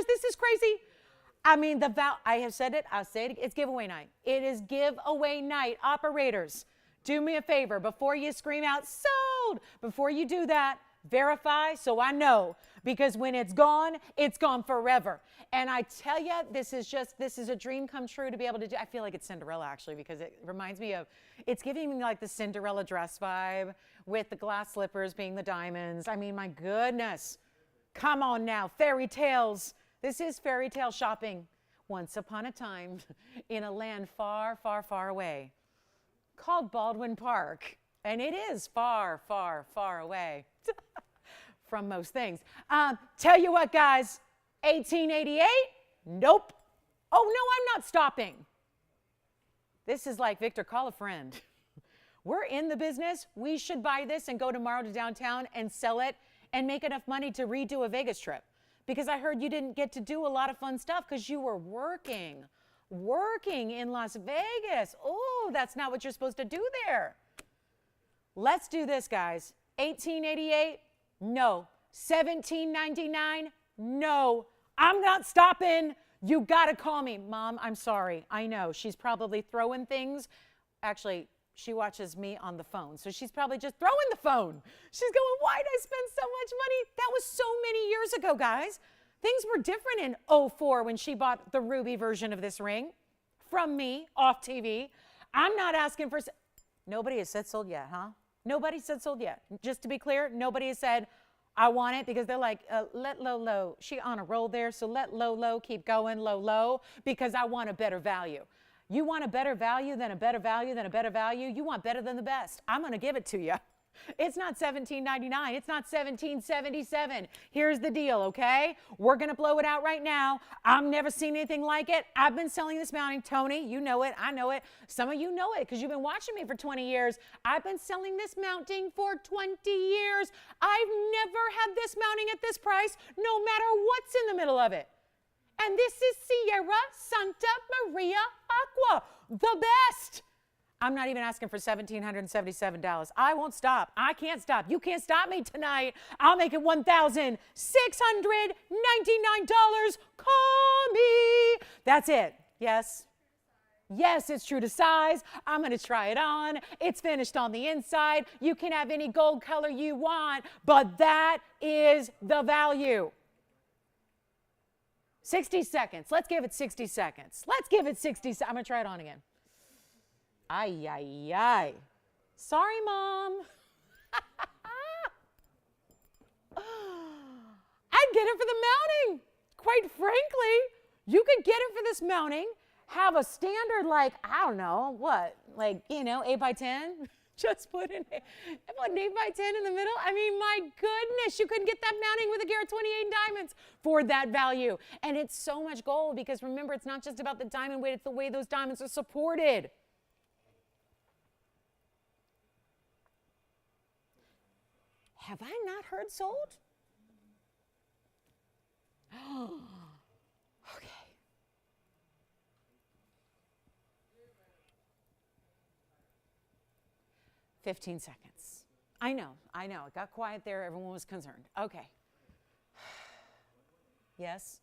$1,899. This is crazy. I mean, I have said it. I'll say it. It's giveaway night. It is giveaway night. Operators, do me a favor. Before you scream out, sold, before you do that, verify so I know. Because when it's gone forever. And I tell you, this is a dream come true to be able to do. I feel like it's Cinderella, actually, because it reminds me of, it's giving me like the Cinderella dress vibe with the glass slippers being the diamonds. I mean, my goodness. Come on now, fairy tales. This is fairy tale shopping. Once upon a time, in a land far, far, far away, called Baldwin Park. And it is far, far, far away from most things. Tell you what, guys, 1888? Nope. Oh, no, I'm not stopping. This is like, Victor, call a friend. We're in the business. We should buy this and go tomorrow to downtown and sell it and make enough money to redo a Vegas trip. Because I heard you didn't get to do a lot of fun stuff because you were working in Las Vegas. Oh, that's not what you're supposed to do there. Let's do this, guys. 1888? No. 1799? No. I'm not stopping. You got to call me. Mom, I'm sorry. I know. She's probably throwing things. Actually, she watches me on the phone, so she's probably just throwing the phone. She's going, why did I spend so much money? That was so many years ago, guys. Things were different in '04 when she bought the ruby version of this ring from me off TV. I'm not asking for, nobody has said sold yet, huh? Nobody said sold yet. Just to be clear, nobody has said, I want it, because they're like, let low, low. She on a roll there, so let low, low keep going, low, low, because I want a better value. You want a better value than a better value than a better value? You want better than the best. I'm going to give it to you. It's not $17.99. It's not $17.77. Here's the deal, okay? We're going to blow it out right now. I've never seen anything like it. I've been selling this mounting. Tony, you know it. I know it. Some of you know it because you've been watching me for 20 years. I've been selling this mounting for 20 years. I've never had this mounting at this price, no matter what's in the middle of it. And this is Sierra Santa Maria Aqua, the best. I'm not even asking for $1,777. I won't stop. I can't stop. You can't stop me tonight. I'll make it $1,699. Call me. That's it. Yes. Yes, it's true to size. I'm going to try it on. It's finished on the inside. You can have any gold color you want, but that is the value. 60 seconds. Let's give it 60 seconds. Let's give it 60 seconds. I'm going to try it on again. Ay, ay, ay. Sorry, Mom. I'd get it for the mounting. Quite frankly, you could get it for this mounting, have a standard, like, I don't know, what, like, 8 by 10? Just put an 8 by 10 in the middle. I mean, my goodness, you couldn't get that mounting with a carat 28 diamonds for that value. And it's so much gold because remember, it's not just about the diamond weight, it's the way those diamonds are supported. Have I not heard sold? Okay. "15 seconds. I know. It got quiet there. Everyone was concerned. Okay. Yes?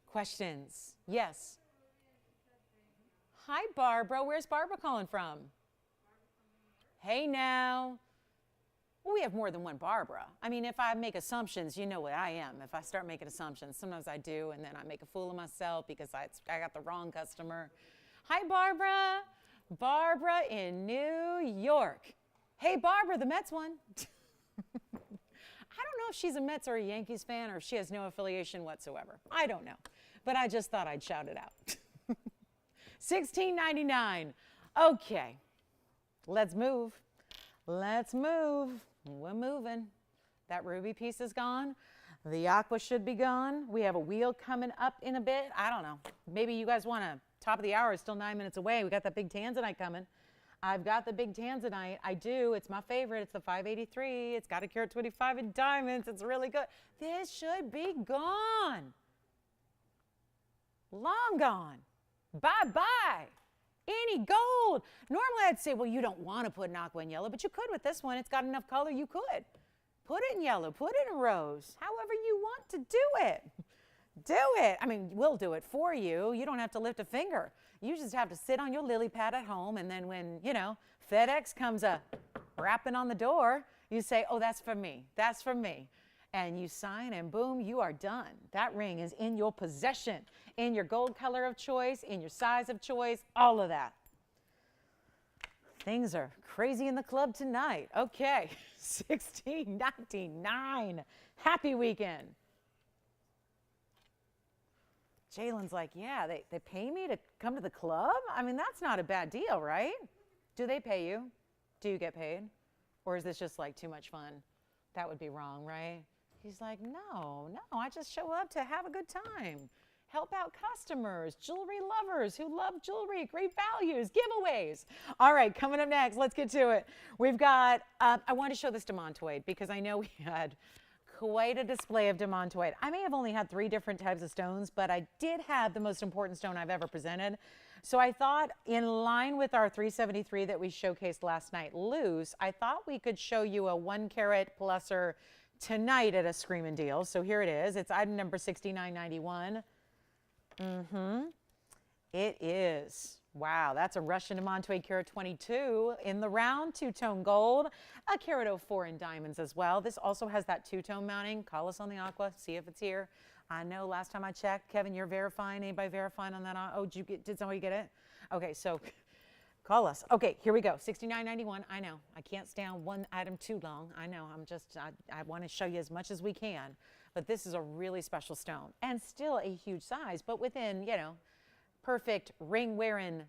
Questions? Yes. Hi, Barbara. Where's Barbara calling from? Hey, now. Well, we have more than one Barbara. I mean, if I make assumptions, you know what I am. If I start making assumptions, sometimes I do, and then I make a fool of myself because I got the wrong customer. Hi, Barbara. Barbara in New York. Hey, Barbara, the Mets won. I don't know if she's a Mets or a Yankees fan or if she has no affiliation whatsoever. I don't know. But I just thought I'd shout it out. $16.99. Okay. Let's move. Let's move. We're moving. That ruby piece is gone. The aqua should be gone. We have a wheel coming up in a bit. I don't know. Maybe you guys want to, top of the hour, it's still 9 minutes away. We got that big tanzanite coming. I've got the big tanzanite. I do. It's my favorite. It's the 583. It's got a carat 25 in diamonds. It's really good. This should be gone. Long gone. Bye-bye. Any gold. Normally I'd say, well, you don't want to put an aqua in yellow, but you could with this one. It's got enough color, you could. Put it in yellow, put it in rose, however you want to do it. Do it. I mean, we'll do it for you. You don't have to lift a finger. You just have to sit on your lily pad at home, and then when, FedEx comes rapping on the door, you say, oh, that's for me. That's for me. And you sign, and boom, you are done. That ring is in your possession, in your gold color of choice, in your size of choice, all of that. Things are crazy in the club tonight. Okay, $16.99. Happy weekend. Jalen's like, yeah, they pay me to come to the club? I mean, that's not a bad deal, right? Do they pay you? Do you get paid? Or is this just like too much fun? That would be wrong, right? He's like, no, I just show up to have a good time. Help out customers, jewelry lovers who love jewelry, great values, giveaways. All right, coming up next, let's get to it. We've got, I want to show this demantoid because I know we had quite a display of demantoid. I may have only had 3 different types of stones, but I did have the most important stone I've ever presented. So I thought, in line with our 373 that we showcased last night loose, I thought we could show you a 1 carat pluser tonight at a screaming deal. So here it is. It's item number 6991. It is Wow, that's a Russian demantoid carat 22 in the round, two-tone gold, a carat 04 in diamonds as well. This also has that two-tone mounting. Call us on the aqua, see if it's here. I know last time I checked, Kevin, you're verifying. Anybody verifying on that? Oh, did somebody get it? Okay, so call us. Okay, here we go. $69.91. I know. I can't stay on one item too long. I know. I want to show you as much as we can. But this is a really special stone and still a huge size, but within, perfect ring wearing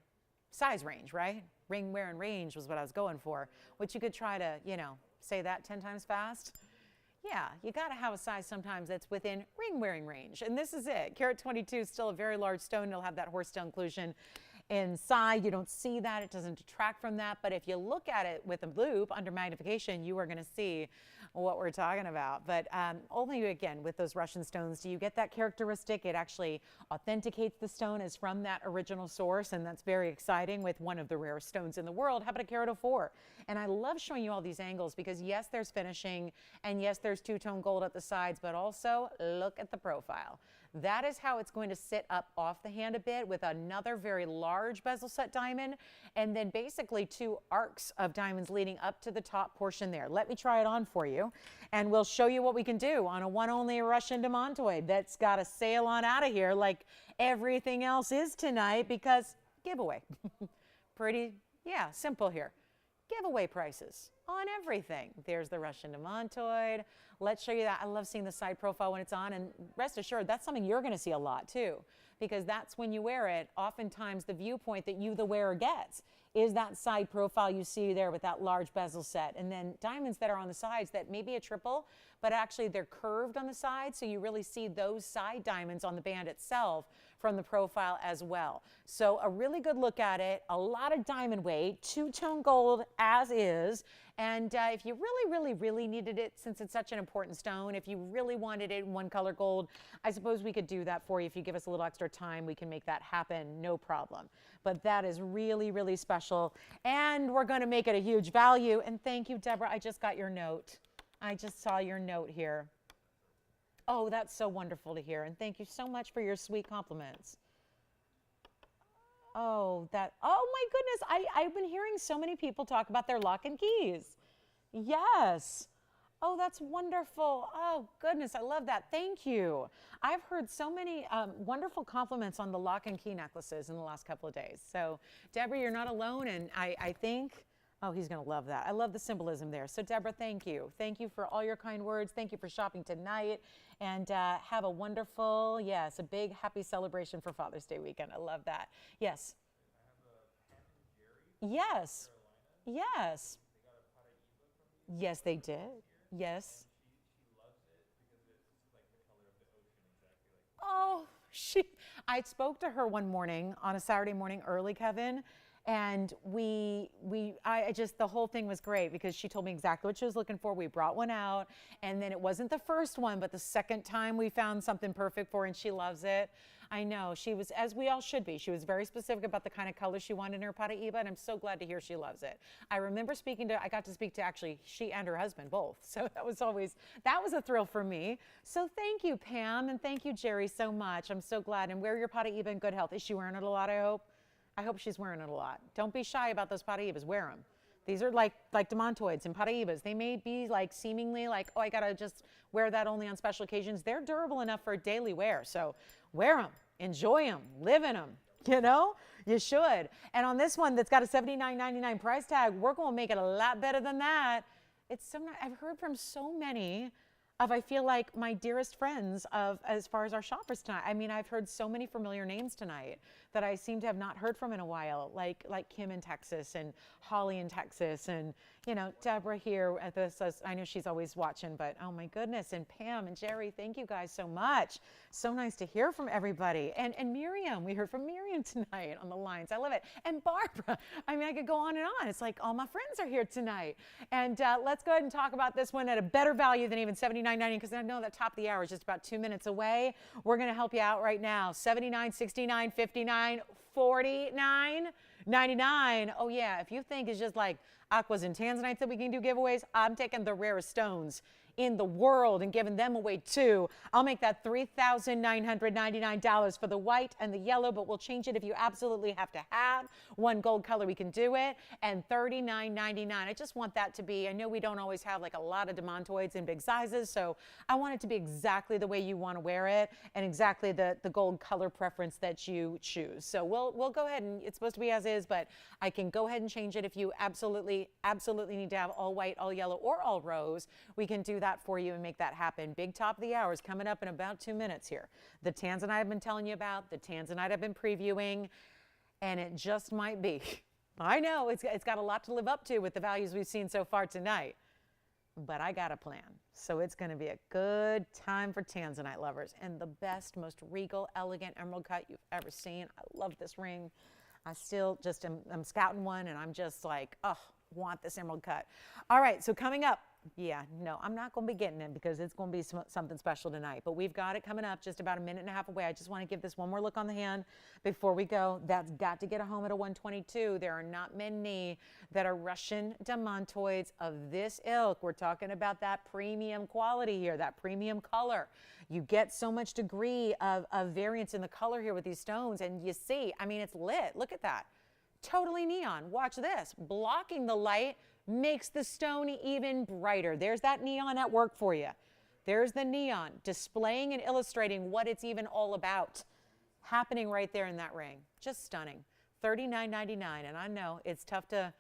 size range, right? Ring wearing range was what I was going for, which you could try to, say that 10 times fast. Yeah, you got to have a size sometimes that's within ring wearing range. And this is it. Carat 22 is still a very large stone. It'll have that horse tail inclusion inside. You don't see that. It doesn't detract from that. But if you look at it with a loupe under magnification, you are going to see what we're talking about. But only, again, with those Russian stones, do you get that characteristic? It actually authenticates the stone as from that original source, and that's very exciting with one of the rarest stones in the world. How about a carat 04? And I love showing you all these angles because, yes, there's finishing, and yes, there's two-tone gold at the sides, but also look at the profile. That is how it's going to sit up off the hand a bit with another very large bezel set diamond, and then basically two arcs of diamonds leading up to the top portion there. Let me try it on for you, and we'll show you what we can do on a one-only Russian demantoid that's got to sail on out of here like everything else is tonight because giveaway. Pretty, yeah, simple here. Giveaway prices on everything. There's the Russian demantoid. Let's show you that. I love seeing the side profile when it's on, and rest assured that's something you're going to see a lot too, because that's when you wear it. Oftentimes the viewpoint that you, the wearer, gets is that side profile you see there with that large bezel set, and then diamonds that are on the sides that may be a triple, but actually they're curved on the side, so you really see those side diamonds on the band itself from the profile as well. So a really good look at it, a lot of diamond weight, two-tone gold as is, and if you really needed it, since it's such an important stone, if you really wanted it in one color gold, I suppose we could do that for you. If you give us a little extra time, we can make that happen, no problem. But that is really special, and we're going to make it a huge value. And thank you, Deborah. I just got your note. I just saw your note here. Oh, that's so wonderful to hear, and thank you so much for your sweet compliments. Oh, my goodness. I've been hearing so many people talk about their lock and keys. Yes. Oh, that's wonderful. Oh, goodness. I love that. Thank you. I've heard so many wonderful compliments on the lock and key necklaces in the last couple of days. So, Deborah, you're not alone. And I think, oh, he's going to love that. I love the symbolism there. So, Deborah, thank you. Thank you for all your kind words. Thank you for shopping tonight. And have a wonderful, yes, a big happy celebration for Father's Day weekend. I love that. Yes. Yes. Yes. Yes, they did. Yes. Oh, I spoke to her one morning on a Saturday morning early, Kevin, and the whole thing was great because she told me exactly what she was looking for. We brought one out, and then it wasn't the first one, but the second time we found something perfect for her, and she loves it. I know, she was, as we all should be, she was very specific about the kind of color she wanted in her Paraíba, and I'm so glad to hear she loves it. I remember I got to speak to actually she and her husband both, so that was a thrill for me. So thank you, Pam, and thank you, Jerry, so much. I'm so glad. And wear your Paraíba in good health. Is she wearing it a lot, I hope? I hope she's wearing it a lot. Don't be shy about those Paraíbas. Wear them. These are like demantoids and Paraíbas. They may be like seemingly like, oh, I got to just wear that only on special occasions. They're durable enough for daily wear. So wear them, enjoy them, live in them. You should. And on this one that's got a $79.99 price tag, we're going to make it a lot better than that. I've heard from so many of, I feel like, my dearest friends as far as our shoppers tonight. I mean, I've heard so many familiar names tonight that I seem to have not heard from in a while, like Kim in Texas and Holly in Texas and, Deborah here at this. I know she's always watching, but oh my goodness. And Pam and Jerry, thank you guys so much. So nice to hear from everybody. And Miriam, we heard from Miriam tonight on the lines. I love it. And Barbara, I mean, I could go on and on. It's like all my friends are here tonight. And let's go ahead and talk about this one at a better value than even $79.90, because I know that top of the hour is just about 2 minutes away. We're going to help you out right now. $79, $69, $59, $49, $99. Oh yeah, if you think it's just like aquas and tanzanites that we can do giveaways, I'm taking the rarest stones in the world and giving them away too. I'll make that $3,999 for the white and the yellow, but we'll change it if you absolutely have to have one gold color. We can do it. And $39.99. I just want that to be, I know we don't always have like a lot of demantoids in big sizes, so I want it to be exactly the way you want to wear it and exactly the gold color preference that you choose. So we'll go ahead, and it's supposed to be as is, but I can go ahead and change it if you absolutely need to have all white, all yellow, or all rose. We can do that for you and make that happen. Big top of the hour is coming up in about 2 minutes here. The tanzanite I've been telling you about, the tanzanite I've been previewing, and it just might be. I know it's got a lot to live up to with the values we've seen so far tonight, but I got a plan. So it's going to be a good time for tanzanite lovers, and the best, most regal, elegant emerald cut you've ever seen. I love this ring. I still just I'm scouting one, and I'm just like, oh, want this emerald cut. All right, so coming up, yeah, no, I'm not going to be getting it because it's going to be something special tonight. But we've got it coming up just about a minute and a half away. I just want to give this one more look on the hand before we go. That's got to get a home at a 122. There are not many that are Russian demantoids of this ilk. We're talking about that premium quality here, that premium color. You get so much degree of variance in the color here with these stones. And you see, I mean, it's lit. Look at that. Totally neon. Watch this. Blocking the light makes the stone even brighter. There's that neon at work for you. There's the neon displaying and illustrating what it's even all about happening right there in that ring. Just stunning. $39.99, and I know it's tough to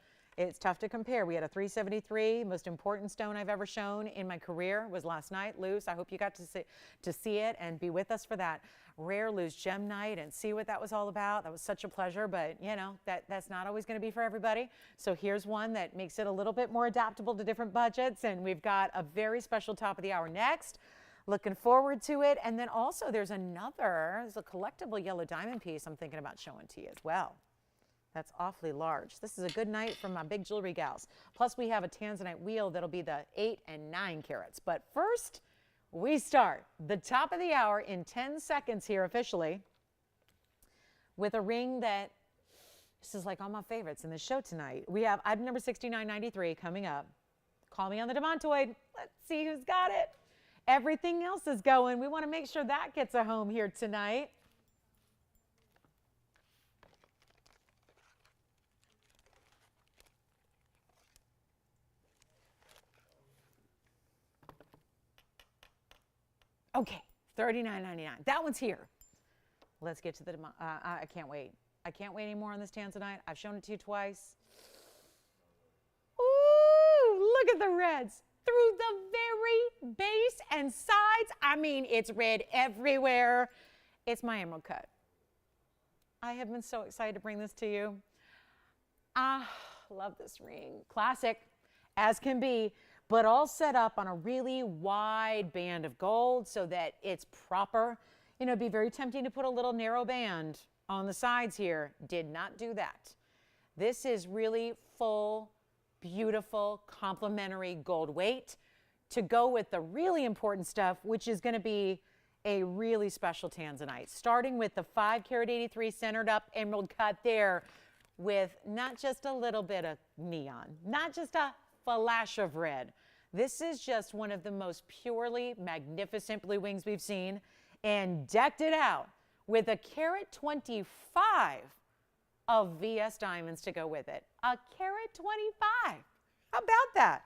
compare. We had a 373. Most important stone I've ever shown in my career was last night, loose. I hope you got to see it and be with us for that rare loose gem night and see what that was all about. That was such a pleasure, but you know, that's not always going to be for everybody. So here's one that makes it a little bit more adaptable to different budgets, and we've got a very special top of the hour next. Looking forward to it. And then also there's a collectible yellow diamond piece I'm thinking about showing to you as well. That's awfully large. This is a good night for my big jewelry gals. Plus we have a tanzanite wheel that'll be the 8 and 9 carats. But first, we start the top of the hour in 10 seconds here officially with a ring that, this is like all my favorites in the show tonight. We have item number 6993 coming up. Call me on the demantoid. Let's see who's got it. Everything else is going. We want to make sure that gets a home here tonight. Okay, $39.99. That one's here. Let's get to the demand. I can't wait. I can't wait anymore on this tanzanite. I've shown it to you twice. Ooh, look at the reds. Through the very base and sides. I mean, it's red everywhere. It's my emerald cut. I have been so excited to bring this to you. Love this ring. Classic, as can be, but all set up on a really wide band of gold so that it's proper. You know, it'd be very tempting to put a little narrow band on the sides here. Did not do that. This is really full, beautiful, complementary gold weight to go with the really important stuff, which is going to be a really special tanzanite. Starting with the 5 carat 83 centered up emerald cut there with not just a little bit of neon, not just a flash of red. This is just one of the most purely magnificent blue wings we've seen, and decked it out with a carat 25 of VS diamonds to go with it. A carat 25. How about that?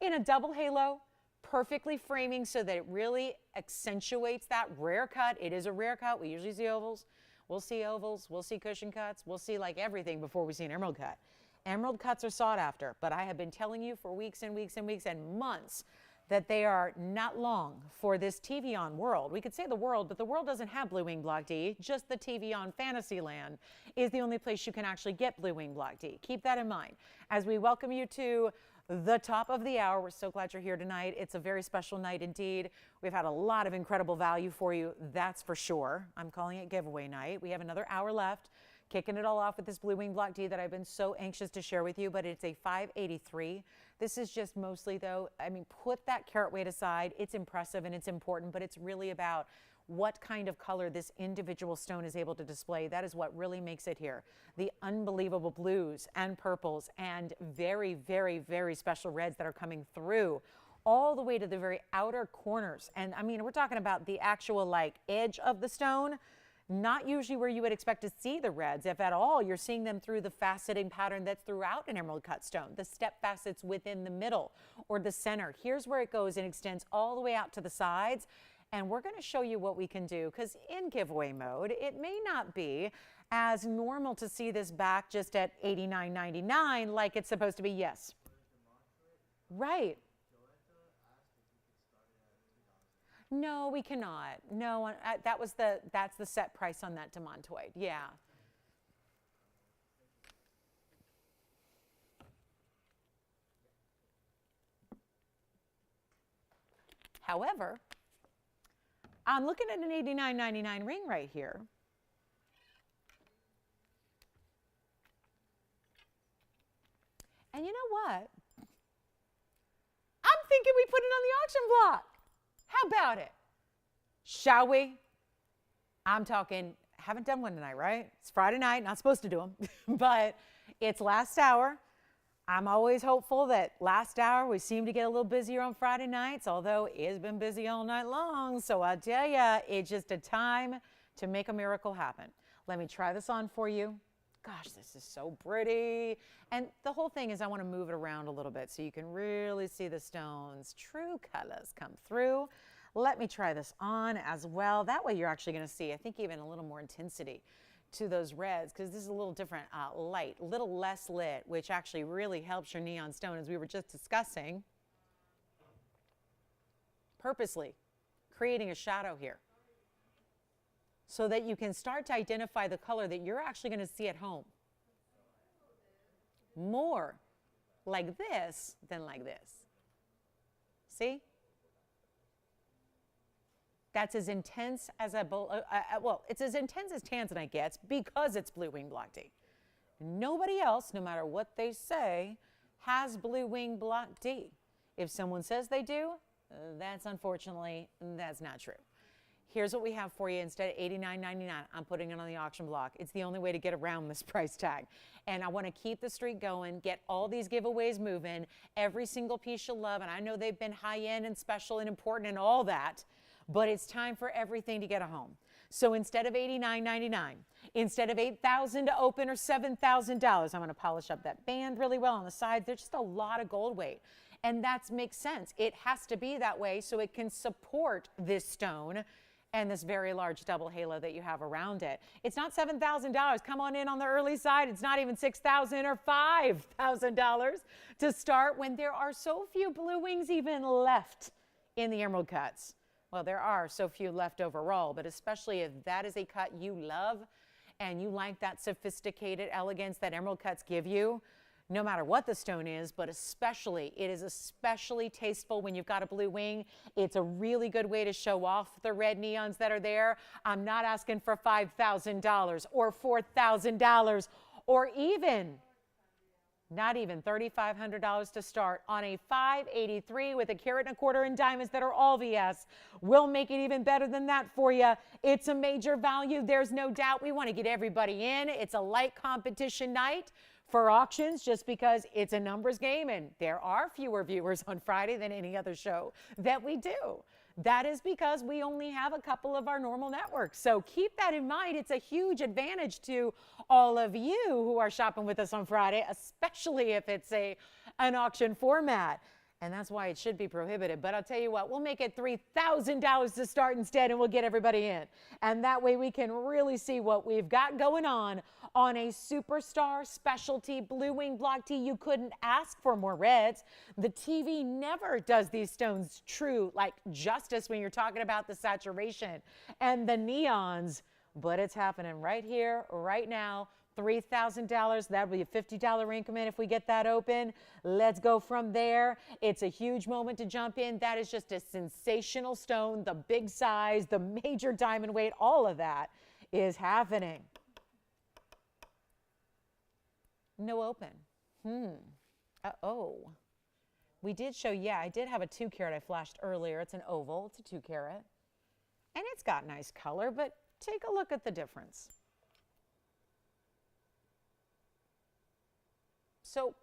In a double halo, perfectly framing so that it really accentuates that rare cut. It is a rare cut. We usually see ovals. We'll see ovals. We'll see cushion cuts. We'll see like everything before we see an emerald cut. Emerald cuts are sought after, but I have been telling you for weeks and weeks and weeks and months that they are not long for this TVON world. We could say the world, but the world doesn't have Blue Wing Block D. Just the TVON Fantasyland is the only place you can actually get Blue Wing Block D. Keep that in mind. As we welcome you to the top of the hour, we're so glad you're here tonight. It's a very special night indeed. We've had a lot of incredible value for you, that's for sure. I'm calling it giveaway night. We have another hour left. Kicking it all off with this Blue Wing Block D that I've been so anxious to share with you, but it's a 583. This is just mostly though, I mean, put that carat weight aside. It's impressive and it's important, but it's really about what kind of color this individual stone is able to display. That is what really makes it here. The unbelievable blues and purples and very, very, very special reds that are coming through. all the way to the very outer corners. And I mean, we're talking about the actual like edge of the stone, not usually where you would expect to see the reds. If at all, you're seeing them through the faceting pattern that's throughout an emerald cut stone, the step facets within the middle or the center. Here's where it goes and extends all the way out to the sides. And we're going to show you what we can do, because in giveaway mode, it may not be as normal to see this back just at $89.99 like it's supposed to be. Yes. Right. No, we cannot. No, that's the set price on that demantoid. Yeah. However, I'm looking at an $89.99 ring right here. And you know what? I'm thinking we put it on the auction block. How about it? Shall we? I'm talking, haven't done one tonight, right? It's Friday night, not supposed to do them, but it's last hour. I'm always hopeful that last hour we seem to get a little busier on Friday nights, although it's been busy all night long. So I tell you, it's just a time to make a miracle happen. Let me try this on for you. Gosh, this is so pretty. And the whole thing is I want to move it around a little bit so you can really see the stone's true colors come through. Let me try this on as well. That way you're actually going to see, I think, even a little more intensity to those reds, because this is a little different light, a little less lit, which actually really helps your neon stone, as we were just discussing. Purposely creating a shadow here so that you can start to identify the color that you're actually going to see at home. More like this than like this. See? That's as intense as well, it's as intense as tanzanite gets because it's blue wing block D. Nobody else, no matter what they say, has blue wing block D. If someone says they do, that's unfortunately, that's not true. Here's what we have for you. Instead of $89.99, I'm putting it on the auction block. It's the only way to get around this price tag. And I want to keep the streak going, get all these giveaways moving, every single piece you'll love. And I know they've been high-end and special and important and all that, but it's time for everything to get a home. So instead of $89.99, instead of $8,000 to open or $7,000, I'm going to polish up that band really well on the sides. There's just a lot of gold weight. And that makes sense. It has to be that way so it can support this stone and this very large double halo that you have around it. It's not $7,000. Come on in on the early side. It's not even $6,000 or $5,000 to start when there are so few blue wings even left in the emerald cuts. Well, there are so few left overall, but especially if that is a cut you love and you like that sophisticated elegance that emerald cuts give you, no matter what the stone is, but especially, it is especially tasteful when you've got a blue wing. It's a really good way to show off the red neons that are there. I'm not asking for $5,000 or $4,000 or even, not even $3,500 to start on a 583 with 1.25 carats in diamonds that are all VS. We'll make it even better than that for you. It's a major value. There's no doubt. We want to get everybody in. It's a light competition night for auctions just because it's a numbers game and there are fewer viewers on Friday than any other show that we do. That is because we only have a couple of our normal networks. So keep that in mind. It's a huge advantage to all of you who are shopping with us on Friday, especially if it's an auction format. And that's why it should be prohibited. But I'll tell you what, we'll make it $3,000 to start instead, and we'll get everybody in. And that way we can really see what we've got going on a superstar specialty blue wing block T. You couldn't ask for more reds. The TV never does these stones true like justice when you're talking about the saturation and the neons. But it's happening right here, right now. $3,000, that would be a $50 increment if we get that open. Let's go from there. It's a huge moment to jump in. That is just a sensational stone, the big size, the major diamond weight, all of that is happening. No open. Uh-oh. We did show, yeah, I did have a 2 carat I flashed earlier. It's an oval, it's a 2 carat. And it's got nice color, but take a look at the difference. So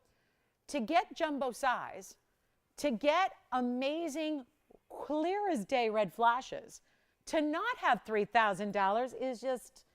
to get jumbo size, to get amazing, clear as day red flashes, to not have $3,000 is just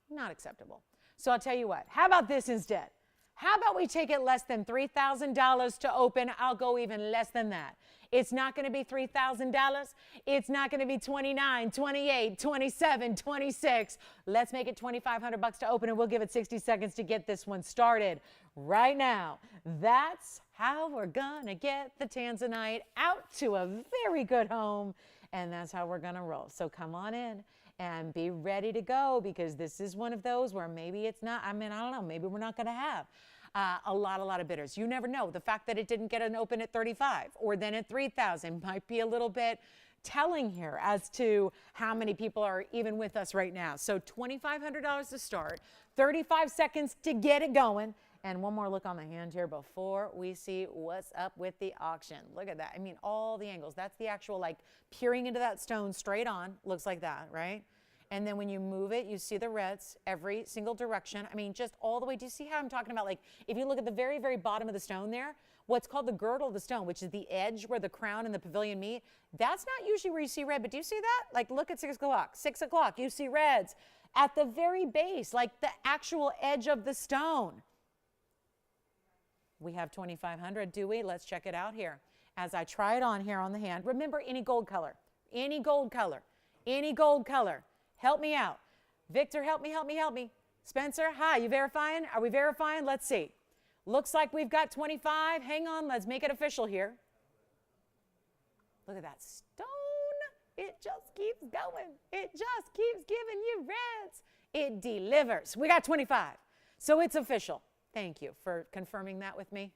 not acceptable. So I'll tell you what, how about this instead? How about we take it less than $3,000 to open? I'll go even less than that. It's not going to be $3,000. It's not going to be $29, $28, $27, $26. Let's make it $2,500 to open, and we'll give it 60 seconds to get this one started right now. That's how we're going to get the tanzanite out to a very good home, and that's how we're going to roll. So come on in and be ready to go, because this is one of those where maybe it's not, I don't know, maybe we're not going to have a lot of bidders. You never know. The fact that it didn't get an open at 35 or then at 3,000 might be a little bit telling here as to how many people are even with us right now. So $2,500 to start, 35 seconds to get it going. And one more look on the hand here before we see what's up with the auction. Look at that. I mean, all the angles. That's the actual, like, peering into that stone straight on. Looks like that, right? And then when you move it, you see the reds every single direction. I mean, just all the way. Do you see how I'm talking about? Like, if you look at the very, very bottom of the stone there, what's called the girdle of the stone, which is the edge where the crown and the pavilion meet, that's not usually where you see red. But do you see that? Like, look at 6 o'clock. 6 o'clock, you see reds at the very base, like the actual edge of the stone. We have 2,500, do we? Let's check it out here. As I try it on here on the hand, remember any gold color, any gold color, any gold color. Help me out. Victor, help me, help me, help me. Spencer, hi, you verifying? Are we verifying? Let's see. Looks like we've got 25. Hang on, let's make it official here. Look at that stone. It just keeps going. It just keeps giving you reds. It delivers. We got 25. So it's official. Thank you for confirming that with me.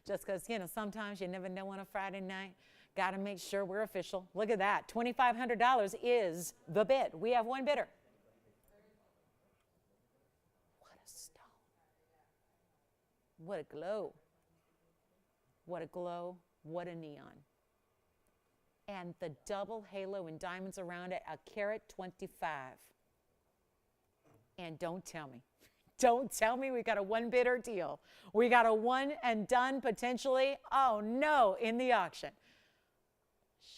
Just because, you know, sometimes you never know on a Friday night. Got to make sure we're official. Look at that. $2,500 is the bid. We have one bidder. What a stone. What a glow. What a glow. What a neon. And the double halo and diamonds around it, a carat 25. And don't tell me. Don't tell me we got a one bidder deal. We got a one and done potentially. Oh no, in the auction.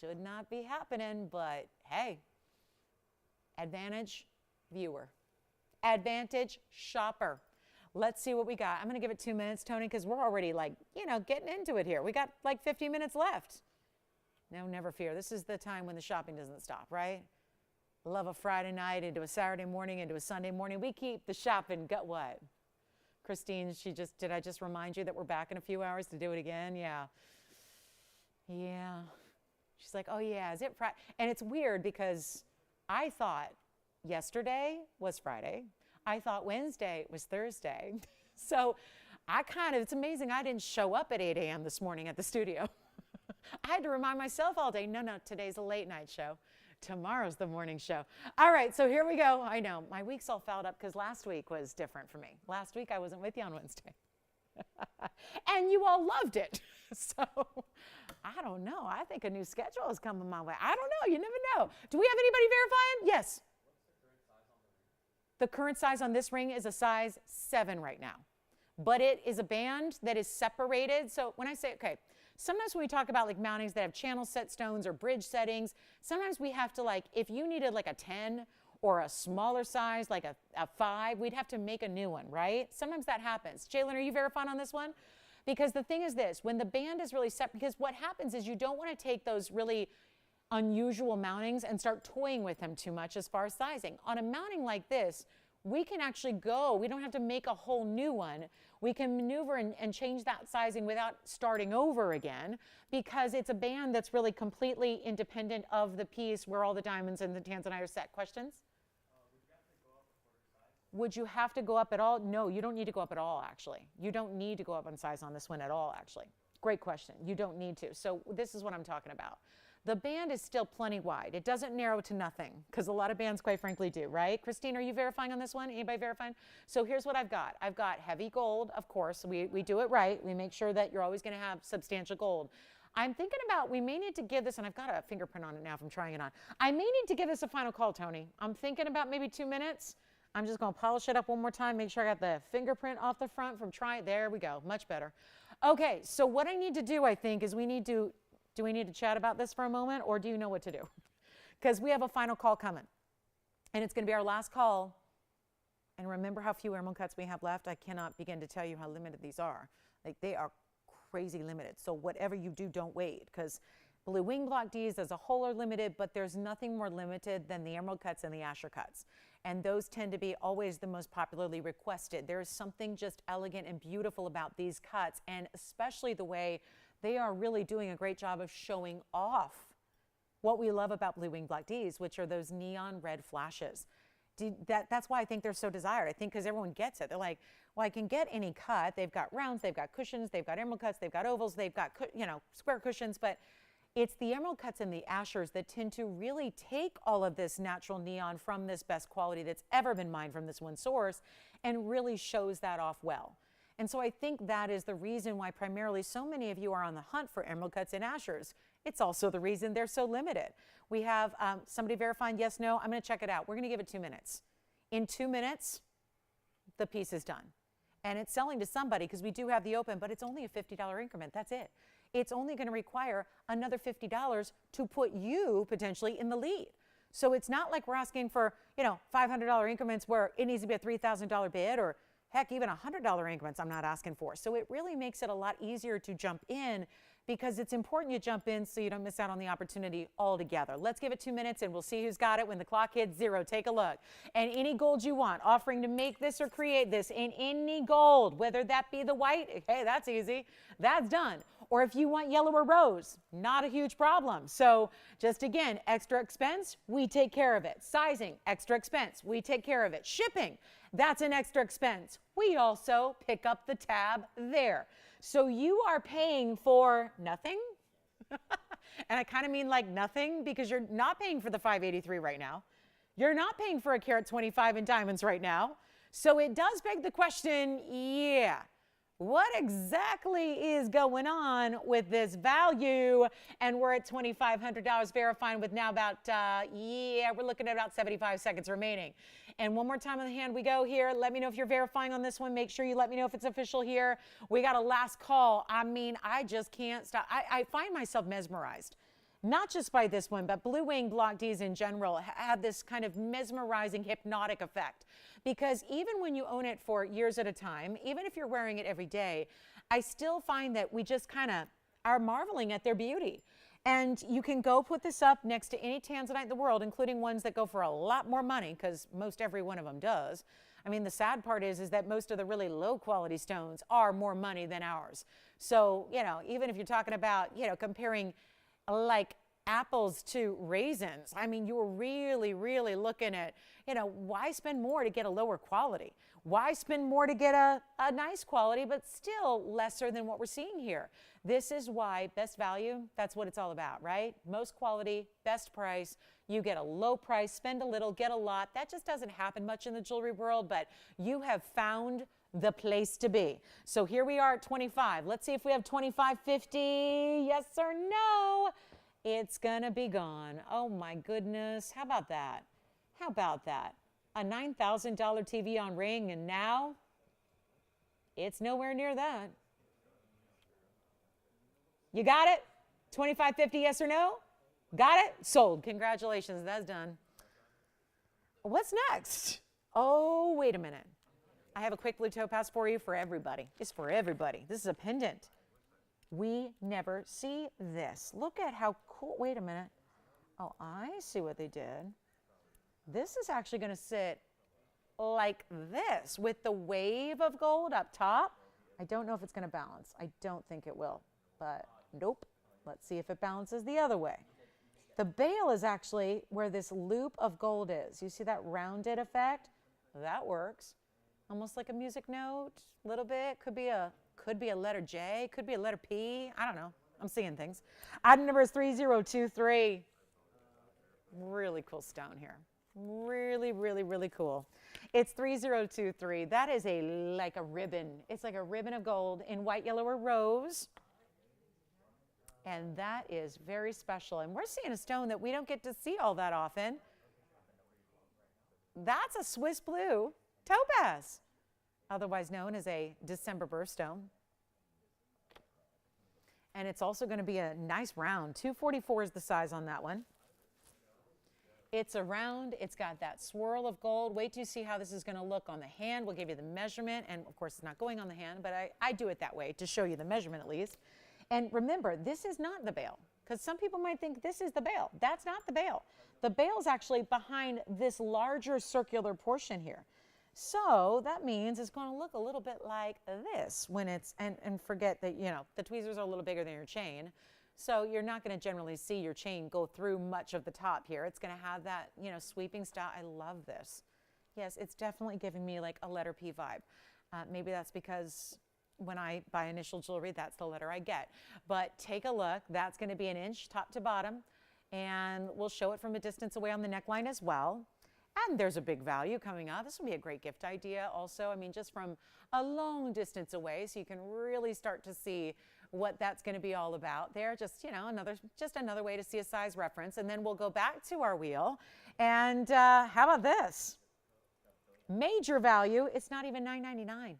Should not be happening, but hey, advantage viewer, advantage shopper. Let's see what we got. I'm going to give it 2 minutes, Tony, because we're already like, you know, getting into it here. We got like 15 minutes left. No, never fear. This is the time when the shopping doesn't stop, right? Love a Friday night into a Saturday morning, into a Sunday morning. We keep the shopping. Got what? Christine, did I just remind you that we're back in a few hours to do it again? Yeah. Yeah. She's like, oh yeah, is it Friday? And it's weird because I thought yesterday was Friday. I thought Wednesday was Thursday. So it's amazing I didn't show up at 8 a.m. this morning at the studio. I had to remind myself all day, no, today's a late night show. Tomorrow's the morning show. All right, so here we go. I know, my week's all fouled up because last week was different for me. Last week I wasn't with you on Wednesday. And you all loved it. So, I don't know. I think a new schedule is coming my way. I don't know. You never know. Do we have anybody verifying? Yes. The current size on this ring is a size 7 right now. But it is a band that is separated. So when I say, okay, sometimes when we talk about like mountings that have channel set stones or bridge settings, sometimes we have to like, if you needed like a 10 or a smaller size, like a 5, we'd have to make a new one, right? Sometimes that happens. Jalen, are you verifying on this one? Because the thing is this, when the band is really set, because what happens is you don't want to take those really unusual mountings and start toying with them too much as far as sizing. On a mounting like this, we can actually go, we don't have to make a whole new one. We can maneuver and change that sizing without starting over again because it's a band that's really completely independent of the piece where all the diamonds and the tanzanite are set. Questions? Would you have to go up at all? No, you don't need to go up at all, actually. You don't need to go up in size on this one at all, actually. Great question. You don't need to. So this is what I'm talking about. The band is still plenty wide. It doesn't narrow to nothing because a lot of bands, quite frankly, do, right? Christine, are you verifying on this one? Anybody verifying? So here's what I've got. I've got heavy gold, of course. We do it right. We make sure that you're always going to have substantial gold. I'm thinking about, we may need to give this, and I've got a fingerprint on it now from trying it on. I may need to give this a final call, Tony. I'm thinking about maybe 2 minutes. I'm just going to polish it up one more time, make sure I got the fingerprint off the front from trying. There we go, much better. Okay, so what I need to do, I think, is do we need to chat about this for a moment, or do you know what to do? Because we have a final call coming, and it's going to be our last call. And remember how few emerald cuts we have left? I cannot begin to tell you how limited these are. Like, they are crazy limited. So whatever you do, don't wait, because blue wing block Ds as a whole are limited, but there's nothing more limited than the emerald cuts and the Asher cuts. And those tend to be always the most popularly requested. There is something just elegant and beautiful about these cuts, and especially the way they are really doing a great job of showing off what we love about blue wing block Ds, which are those neon red flashes. That's why I think they're so desired. I think because everyone gets it. They're like, well, I can get any cut. They've got rounds, they've got cushions, they've got emerald cuts, they've got ovals, they've got, square cushions, but it's the emerald cuts and the Ashers that tend to really take all of this natural neon from this best quality that's ever been mined from this one source and really shows that off well. And so I think that is the reason why primarily so many of you are on the hunt for emerald cuts and Ashers. It's also the reason they're so limited. We have somebody verifying yes, no. I'm going to check it out. We're going to give it 2 minutes. In 2 minutes, the piece is done. And it's selling to somebody because we do have the open, but it's only a $50 increment. That's it. It's only going to require another $50 to put you potentially in the lead. So it's not like we're asking for, $500 increments where it needs to be a $3,000 bid, or heck, even $100 increments I'm not asking for. So it really makes it a lot easier to jump in, because it's important you jump in so you don't miss out on the opportunity altogether. Let's give it 2 minutes and we'll see who's got it when the clock hits 0. Take a look. And any gold you want, offering to make this or create this in any gold, whether that be the white, hey, that's easy. That's done. Or if you want yellow or rose, not a huge problem. So just again, extra expense, we take care of it. Sizing, extra expense, we take care of it. Shipping, that's an extra expense. We also pick up the tab there. So you are paying for nothing. And I kind of mean like nothing, because you're not paying for the 583 right now. You're not paying for a carat 25 in diamonds right now. So it does beg the question, yeah, what exactly is going on with this value? And we're at $2,500 verifying with now about, we're looking at about 75 seconds remaining. And one more time on the hand we go here. Let me know if you're verifying on this one. Make sure you let me know if it's official here. We got a last call. I mean, I just can't stop. I find myself mesmerized. Not just by this one, but blue wing block Ds in general have this kind of mesmerizing, hypnotic effect. Because even when you own it for years at a time, even if you're wearing it every day, I still find that we just kind of are marveling at their beauty. And you can go put this up next to any tanzanite in the world, including ones that go for a lot more money, because most every one of them does. I mean, the sad part is that most of the really low quality stones are more money than ours. So, even if you're talking about, comparing like apples to raisins, I mean, you're really, really looking at, why spend more to get a lower quality? Why spend more to get a nice quality, but still lesser than what we're seeing here? This is why best value, that's what it's all about, right? Most quality, best price. You get a low price, spend a little, get a lot. That just doesn't happen much in the jewelry world, but you have found the place to be. So here we are at 25. Let's see if we have 25.50. Yes or no? It's gonna be gone. Oh my goodness. How about that? How about that? A $9,000 TVON ring, and now it's nowhere near that. You got it? 25.50, yes or no? Got it? Sold. Congratulations, that's done. What's next? Oh, wait a minute. I have a quick blue topaz for you, for everybody. It's for everybody. This is a pendant. We never see this. Look at how cool. Wait a minute. Oh, I see what they did. This is actually going to sit like this with the wave of gold up top. I don't know if it's going to balance. I don't think it will, but nope. Let's see if it balances the other way. The bail is actually where this loop of gold is. You see that rounded effect? That works. Almost like a music note, a little bit. Could be a letter J, could be a letter P. I don't know. I'm seeing things. Item number is 3023. Really cool stone here. Really, really, really cool. It's 3023. That is like a ribbon. It's like a ribbon of gold in white, yellow, or rose. And that is very special. And we're seeing a stone that we don't get to see all that often. That's a Swiss blue topaz, otherwise known as a December birthstone. And it's also going to be a nice round. 244 is the size on that one. It's a round. It's got that swirl of gold. Wait till you see how this is going to look on the hand. We'll give you the measurement. And, of course, it's not going on the hand, but I do it that way to show you the measurement at least. And remember, this is not the bail, because some people might think this is the bail. That's not the bail. The bail is actually behind this larger circular portion here. So that means it's going to look a little bit like this when it's, and forget that, you know, the tweezers are a little bigger than your chain. So you're not going to generally see your chain go through much of the top here. It's going to have that, you know, sweeping style. I love this. Yes, it's definitely giving me like a letter P vibe. Maybe that's because when I buy initial jewelry, that's the letter I get. But take a look. That's going to be an inch top to bottom. And we'll show it from a distance away on the neckline as well. And there's a big value coming up. This would be a great gift idea also. I mean, just from a long distance away, so you can really start to see what that's going to be all about there. Just, you know, another way to see a size reference. And then we'll go back to our wheel. And how about this? Major value. It's not even $9.99.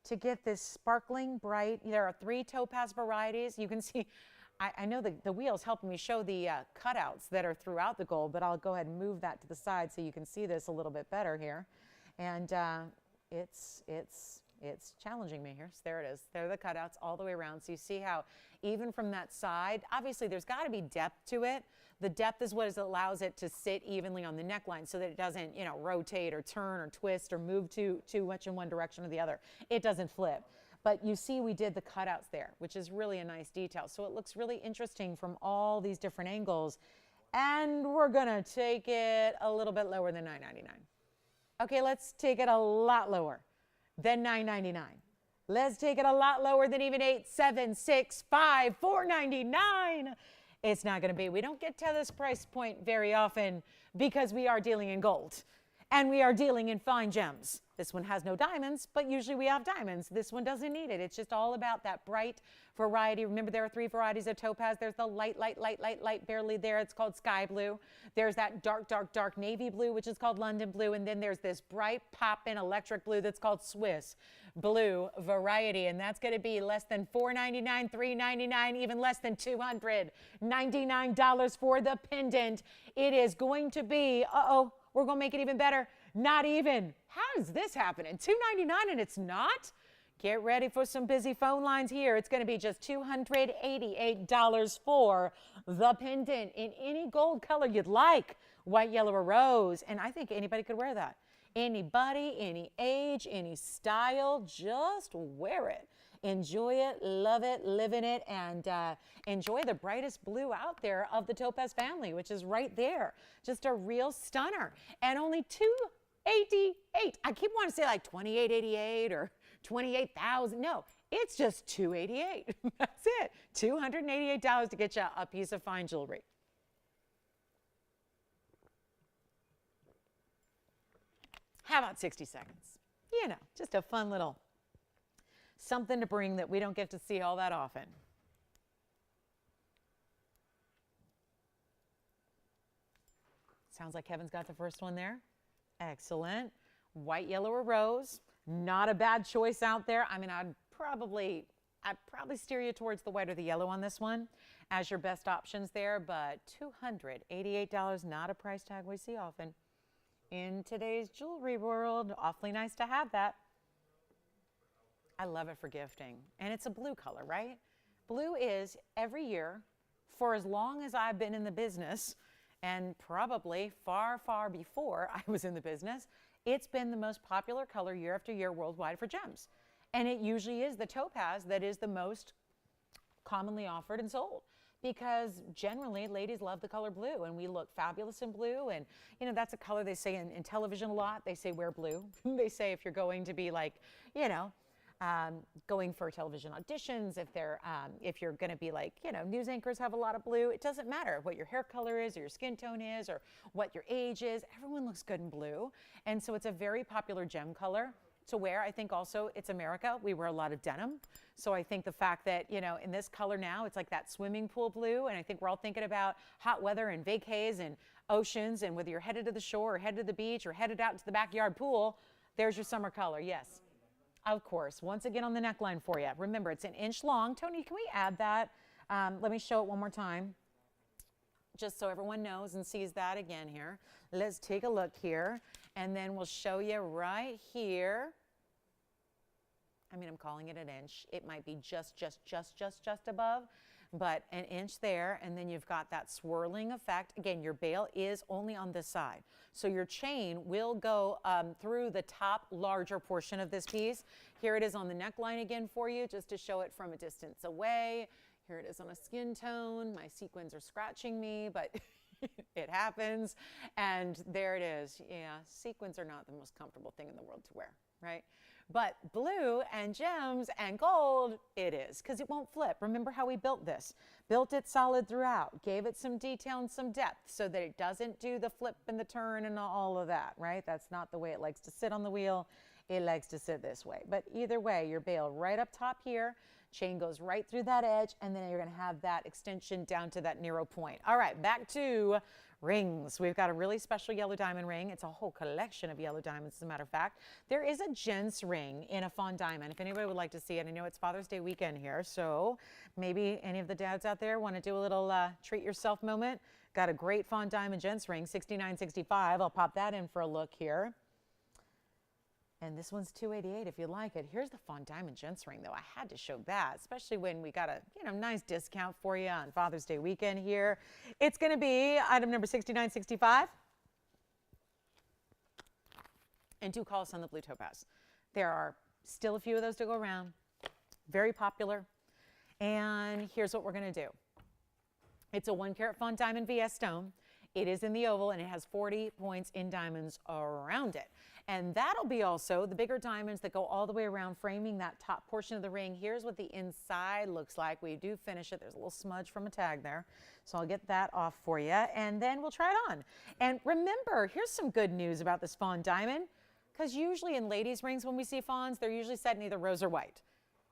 To get this sparkling, bright, there are 3 topaz varieties. You can see, I know the wheel's helping me show the cutouts that are throughout the gold, but I'll go ahead and move that to the side so you can see this a little bit better here. And it's challenging me here. So there it is. There are the cutouts all the way around. So you see how even from that side, obviously there's got to be depth to it. The depth is what allows it to sit evenly on the neckline so that it doesn't, you know, rotate or turn or twist or move too much in one direction or the other. It doesn't flip. But you see we did the cutouts there, which is really a nice detail. So it looks really interesting from all these different angles. And we're going to take it a little bit lower than $9.99. Okay, let's take it a lot lower than $9.99. Let's take it a lot lower than even $8, $7, $6, $5, $4.99. It's not going to be. We don't get to this price point very often because we are dealing in gold and we are dealing in fine gems. This one has no diamonds, but usually we have diamonds. This one doesn't need it. It's just all about that bright variety. Remember, there are 3 varieties of topaz. There's the light, barely there. It's called sky blue. There's that dark navy blue, which is called London blue. And then there's this bright pop-in electric blue that's called Swiss blue variety. And that's going to be less than $4.99, $3.99, even less than $299 for the pendant. It is going to be, we're going to make it even better. Not even. How is this happening? $2.99 and it's not? Get ready for some busy phone lines here. It's going to be just $288 for the pendant in any gold color you'd like. White, yellow, or rose. And I think anybody could wear that. Anybody, any age, any style, just wear it. Enjoy it, love it, live in it, and enjoy the brightest blue out there of the topaz family, which is right there. Just a real stunner. And only $288. I keep wanting to say like $28.88 or $28,000. No, it's just $288. That's it. $288 to get you a piece of fine jewelry. How about 60 seconds? You know, just a fun little something to bring that we don't get to see all that often. Sounds like Kevin's got the first one there. Excellent. White, yellow, or rose. Not a bad choice out there. I mean, I'd probably steer you towards the white or the yellow on this one as your best options there, but $288, not a price tag we see often in today's jewelry world. Awfully nice to have that. I love it for gifting. And it's a blue color, right? Blue is every year for as long as I've been in the business, and probably far, far before I was in the business, it's been the most popular color year after year worldwide for gems. And it usually is the topaz that is the most commonly offered and sold, because generally ladies love the color blue and we look fabulous in blue. And you know, that's a color they say in television a lot. They say wear blue. They say if you're going to be like, you know, going for television auditions, if you're going to be like, you know, news anchors have a lot of blue. It doesn't matter what your hair color is or your skin tone is or what your age is. Everyone looks good in blue. And so it's a very popular gem color to wear. I think also it's America. We wear a lot of denim. So I think the fact that, you know, in this color now, it's like that swimming pool blue. And I think we're all thinking about hot weather and vacays and oceans. And whether you're headed to the shore or headed to the beach or headed out to the backyard pool, there's your summer color. Yes. Of course, once again on the neckline for you. Remember, it's an inch long. Tony, can we add that? Let me show it one more time, just so everyone knows and sees that again here. Let's take a look here, and then we'll show you right here. I mean, I'm calling it an inch. It might be just above, but an inch there, and then you've got that swirling effect. Again, your bail is only on this side. So your chain will go through the top larger portion of this piece. Here it is on the neckline again for you, just to show it from a distance away. Here it is on a skin tone. My sequins are scratching me, but it happens. And there it is. Yeah, sequins are not the most comfortable thing in the world to wear, right? But blue and gems and gold, it is, because it won't flip. Remember how we built this? Built it solid throughout, gave it some detail and some depth so that it doesn't do the flip and the turn and all of that, right? That's not the way it likes to sit on the wheel. It likes to sit this way. But either way, your bail right up top here, chain goes right through that edge, and then you're going to have that extension down to that narrow point. All right, back to rings. We've got a really special yellow diamond ring. It's a whole collection of yellow diamonds, as a matter of fact. There is a gents ring in a fawn diamond. If anybody would like to see it, I know it's Father's Day weekend here, so maybe any of the dads out there want to do a little treat yourself moment. Got a great fawn diamond gents ring, $69.65. I'll pop that in for a look here. And this one's $288 if you like it. Here's the fawn diamond gents ring, though. I had to show that, especially when we got a nice discount for you on Father's Day weekend here. It's going to be item number $69.65. And do call us on the blue topaz. There are still a few of those to go around. Very popular. And here's what we're going to do. It's a 1 carat fawn diamond VS stone. It is in the oval, and it has 40 points in diamonds around it. And that'll be also the bigger diamonds that go all the way around, framing that top portion of the ring. Here's what the inside looks like. We do finish it. There's a little smudge from a tag there. So I'll get that off for you, and then we'll try it on. And remember, here's some good news about this fawn diamond, because usually in ladies' rings when we see fawns, they're usually set in either rose or white.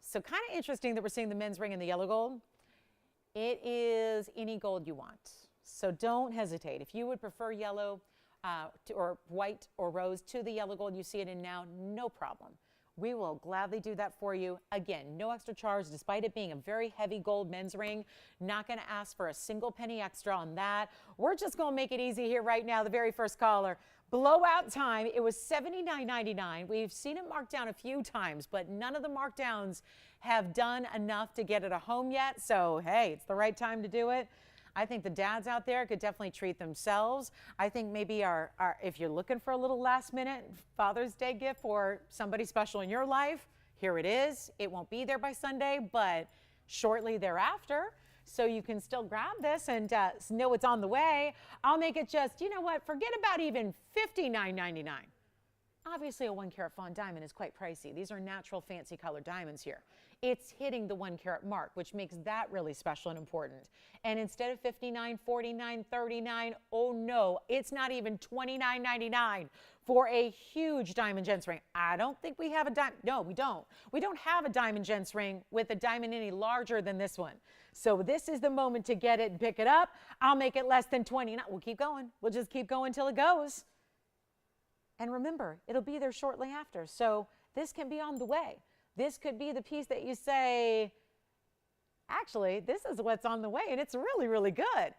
So kind of interesting that we're seeing the men's ring in the yellow gold. It is any gold you want. So don't hesitate. If you would prefer yellow or white or rose to the yellow gold you see it in now, no problem. We will gladly do that for you. Again, no extra charge, despite it being a very heavy gold men's ring. Not going to ask for a single penny extra on that. We're just going to make it easy here right now. The very first caller. Blowout time. It was $79.99. We've seen it marked down a few times, but none of the markdowns have done enough to get it a home yet. So, hey, it's the right time to do it. I think the dads out there could definitely treat themselves. I think maybe if you're looking for a little last minute Father's Day gift for somebody special in your life, here it is. It won't be there by Sunday, but shortly thereafter. So you can still grab this and know it's on the way. I'll make it just, you know what, forget about even $59.99. Obviously, a 1 carat fawn diamond is quite pricey. These are natural fancy colored diamonds here. It's hitting the 1 carat mark, which makes that really special and important. And instead of $59, $49, $39, oh no, it's not even $29.99 for a huge diamond gents ring. I don't think we have a diamond. No, we don't. We don't have a diamond gents ring with a diamond any larger than this one. So this is the moment to get it and pick it up. I'll make it less than $29. We'll keep going. We'll just keep going till it goes. And remember, it'll be there shortly after. So this can be on the way. This could be the piece that you say, actually, this is what's on the way, and it's really, really good.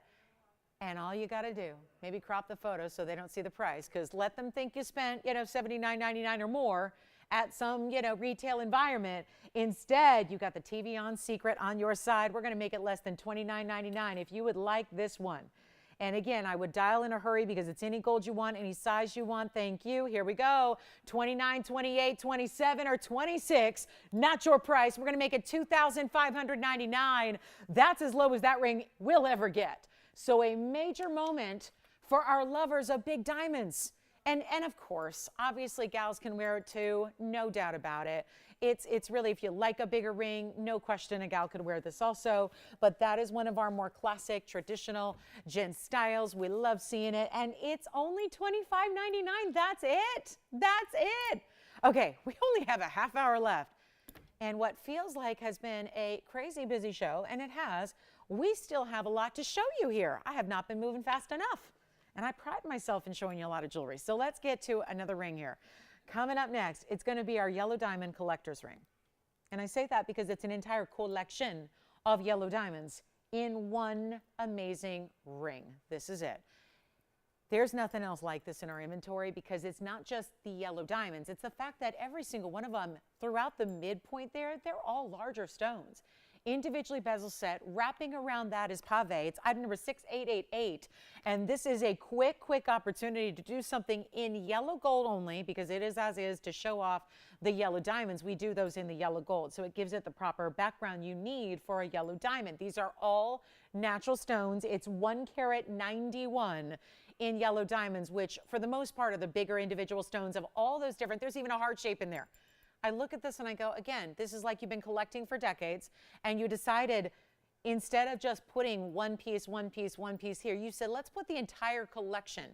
And all you got to do, maybe crop the photo so they don't see the price, because let them think you spent, $79.99 or more at some, retail environment. Instead, you got the TVON secret on your side. We're going to make it less than $29.99 if you would like this one. And again, I would dial in a hurry because it's any gold you want, any size you want. Thank you. Here we go. 29, 28, 27, or 26. Not your price. We're going to make it $2,599. That's as low as that ring will ever get. So a major moment for our lovers of big diamonds. And of course, obviously, gals can wear it too. No doubt about it. It's really, if you like a bigger ring, no question a gal could wear this also. But that is one of our more classic, traditional gents styles. We love seeing it. And it's only $25.99. That's it. That's it. Okay, we only have a half hour left. And what feels like has been a crazy busy show, and it has, we still have a lot to show you here. I have not been moving fast enough. And I pride myself in showing you a lot of jewelry. So let's get to another ring here. Coming up next, it's going to be our yellow diamond collector's ring. And I say that because it's an entire collection of yellow diamonds in one amazing ring. This is it. There's nothing else like this in our inventory because it's not just the yellow diamonds. It's the fact that every single one of them throughout the midpoint there, they're all larger stones. Individually bezel set, wrapping around that is pave. It's item number 6888. And this is a quick opportunity to do something in yellow gold only because it is as is to show off the yellow diamonds. We do those in the yellow gold. So it gives it the proper background you need for a yellow diamond. These are all natural stones. It's 1 carat 91 in yellow diamonds, which for the most part are the bigger individual stones of all those different. There's even a heart shape in there. I look at this and I go, again, this is like you've been collecting for decades and you decided instead of just putting one piece here, you said, let's put the entire collection,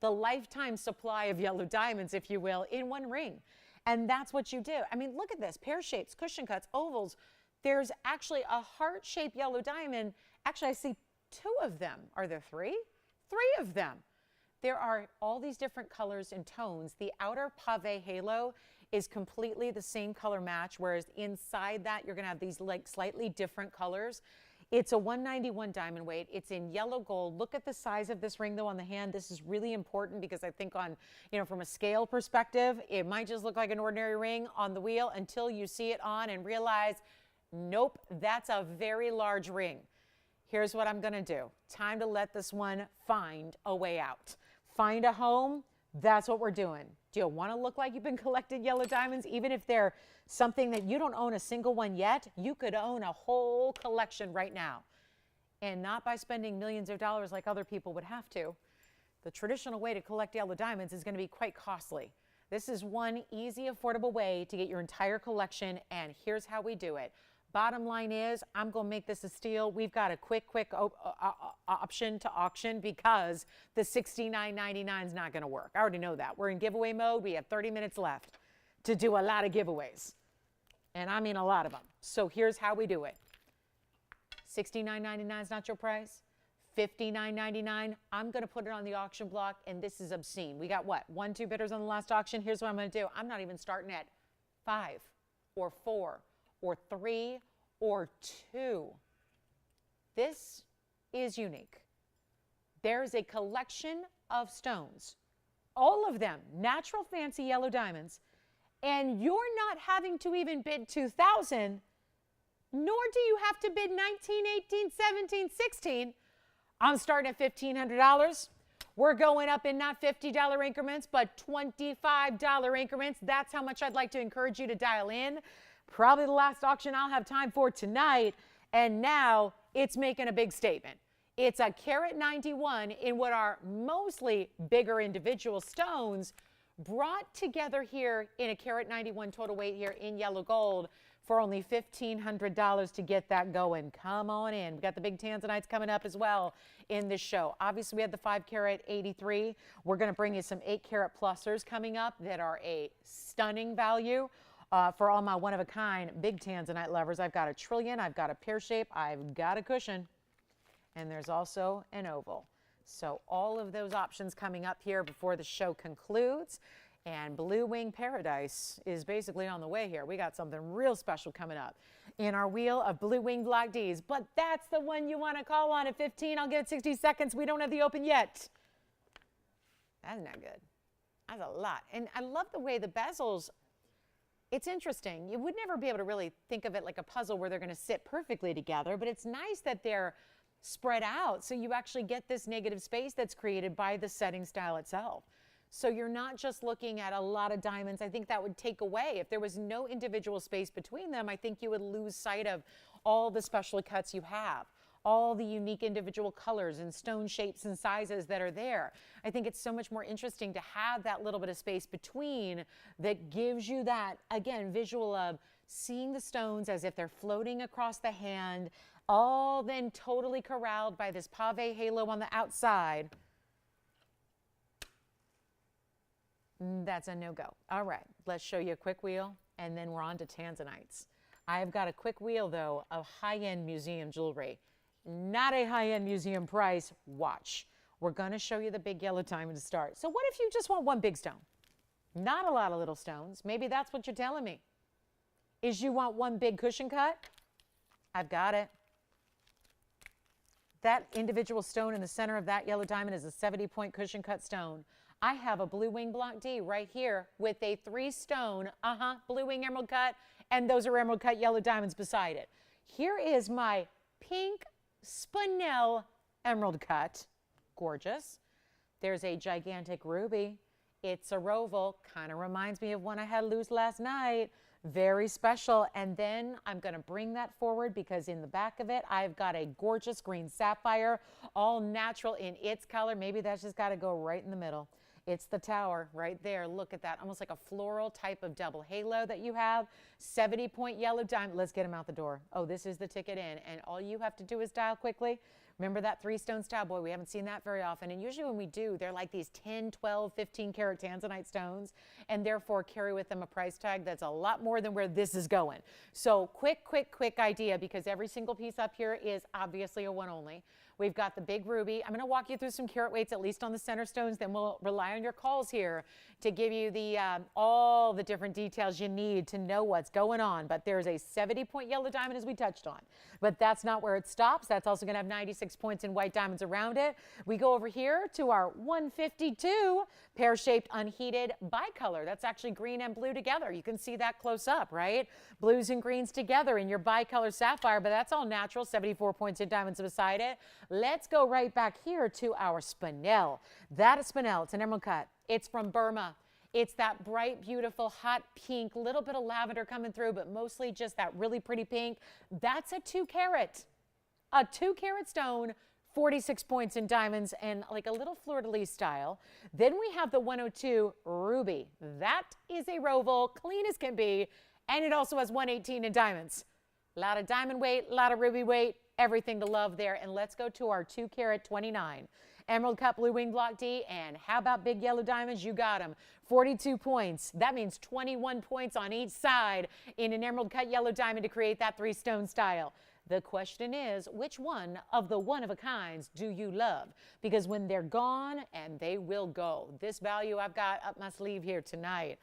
the lifetime supply of yellow diamonds, if you will, in one ring. And that's what you do. I mean, look at this, pear shapes, cushion cuts, ovals. There's actually a heart-shaped yellow diamond. Actually, I see 2 of them. Are there 3? 3 of them. There are all these different colors and tones. The outer pave halo is completely the same color match, whereas inside that you're gonna have these like slightly different colors. It's a 191 diamond weight. It's in yellow gold. Look at the size of this ring though on the hand. This is really important because I think on, from a scale perspective, it might just look like an ordinary ring on the wheel until you see it on and realize, nope, that's a very large ring. Here's what I'm gonna do. Time to let this one find a way out. Find a home, that's what we're doing. Do you want to look like you've been collecting yellow diamonds? Even if they're something that you don't own a single one yet, you could own a whole collection right now. And not by spending millions of dollars like other people would have to. The traditional way to collect yellow diamonds is going to be quite costly. This is one easy, affordable way to get your entire collection, and here's how we do it. Bottom line is, I'm going to make this a steal. We've got a quick option to auction because the $69.99 is not going to work. I already know that. We're in giveaway mode. We have 30 minutes left to do a lot of giveaways. And I mean a lot of them. So here's how we do it. $69.99 is not your price. $59.99. I'm going to put it on the auction block, and this is obscene. We got what? 1, 2 bidders on the last auction. Here's what I'm going to do. I'm not even starting at 5 or 4. Or 3 or 2. This is unique. There's a collection of stones, all of them natural fancy yellow diamonds, and you're not having to even bid $2,000, nor do you have to bid $19, $18, $17, $16. I'm starting at $1,500. We're going up in not $50 increments, but $25 increments. That's how much I'd like to encourage you to dial in. Probably the last auction I'll have time for tonight, and now it's making a big statement. It's a carat 91 in what are mostly bigger individual stones brought together here in a carat 91 total weight here in yellow gold for only $1,500 to get that going. Come on in. We got the big tanzanites coming up as well in this show. Obviously, we have the 5 carat 83. We're going to bring you some 8 carat plusers coming up that are a stunning value. For all my one-of-a-kind big tanzanite lovers, I've got a trillion, I've got a pear shape, I've got a cushion, and there's also an oval. So all of those options coming up here before the show concludes. And Blue Wing Paradise is basically on the way here. We got something real special coming up in our wheel of Blue Wing Black Ds. But that's the one you want to call on at 15. I'll get it 60 seconds. We don't have the open yet. That's not good. That's a lot. And I love the way the bezels. It's interesting. You would never be able to really think of it like a puzzle where they're going to sit perfectly together, but it's nice that they're spread out so you actually get this negative space that's created by the setting style itself. So you're not just looking at a lot of diamonds. I think that would take away. If there was no individual space between them, I think you would lose sight of all the special cuts you have, all the unique individual colors and stone shapes and sizes that are there. I think it's so much more interesting to have that little bit of space between that gives you that, again, visual of seeing the stones as if they're floating across the hand, all then totally corralled by this pave halo on the outside. That's a no-go. All right, let's show you a quick wheel, and then we're on to tanzanites. I've got a quick wheel, though, of high-end museum jewelry. Not a high-end museum price. Watch. We're going to show you the big yellow diamond to start. So what if you just want one big stone? Not a lot of little stones. Maybe that's what you're telling me. Is you want one big cushion cut? I've got it. That individual stone in the center of that yellow diamond is a 70-point cushion cut stone. I have a blue wing block D right here with a 3-stone, blue wing emerald cut, and those are emerald cut yellow diamonds beside it. Here is my pink spinel emerald cut. Gorgeous. There's a gigantic ruby. It's a roval. Kind of reminds me of one I had loose last night. Very special. And then I'm going to bring that forward because in the back of it, I've got a gorgeous green sapphire, all natural in its color. Maybe that's just got to go right in the middle. It's the tower right there. Look at that. Almost like a floral type of double halo that you have. 70-point yellow diamond. Let's get them out the door. Oh, this is the ticket in. And all you have to do is dial quickly. Remember that 3-stone style? Boy, we haven't seen that very often. And usually when we do, they're like these 10, 12, 15 karat tanzanite stones, and therefore carry with them a price tag that's a lot more than where this is going. So quick idea, because every single piece up here is obviously a one only. We've got the big ruby. I'm going to walk you through some carat weights, at least on the center stones. Then we'll rely on your calls here to give you the all the different details you need to know what's going on. But there's a 70-point yellow diamond, as we touched on. But that's not where it stops. That's also going to have 96 points in white diamonds around it. We go over here to our 152 pear-shaped unheated bicolor. That's actually green and blue together. You can see that close up, right? Blues and greens together in your bicolor sapphire, but that's all natural. 74 points in diamonds beside it. Let's go right back here to our spinel. That is spinel. It's an emerald cut. It's from Burma. It's that bright, beautiful, hot pink, little bit of lavender coming through, but mostly just that really pretty pink. That's a 2-carat. A 2-carat stone, 46 points in diamonds, and like a little fleur-de-lis style. Then we have the 102 ruby. That is a roval, clean as can be, and it also has 118 in diamonds. A lot of diamond weight, a lot of ruby weight, everything to love there. And let's go to our 2-carat 29. Emerald cut blue wing block D, and how about big yellow diamonds? You got them. 42 points. That means 21 points on each side in an emerald cut yellow diamond to create that 3-stone style. The question is, which one of the one-of-a-kinds do you love? Because when they're gone, and they will go, this value I've got up my sleeve here tonight,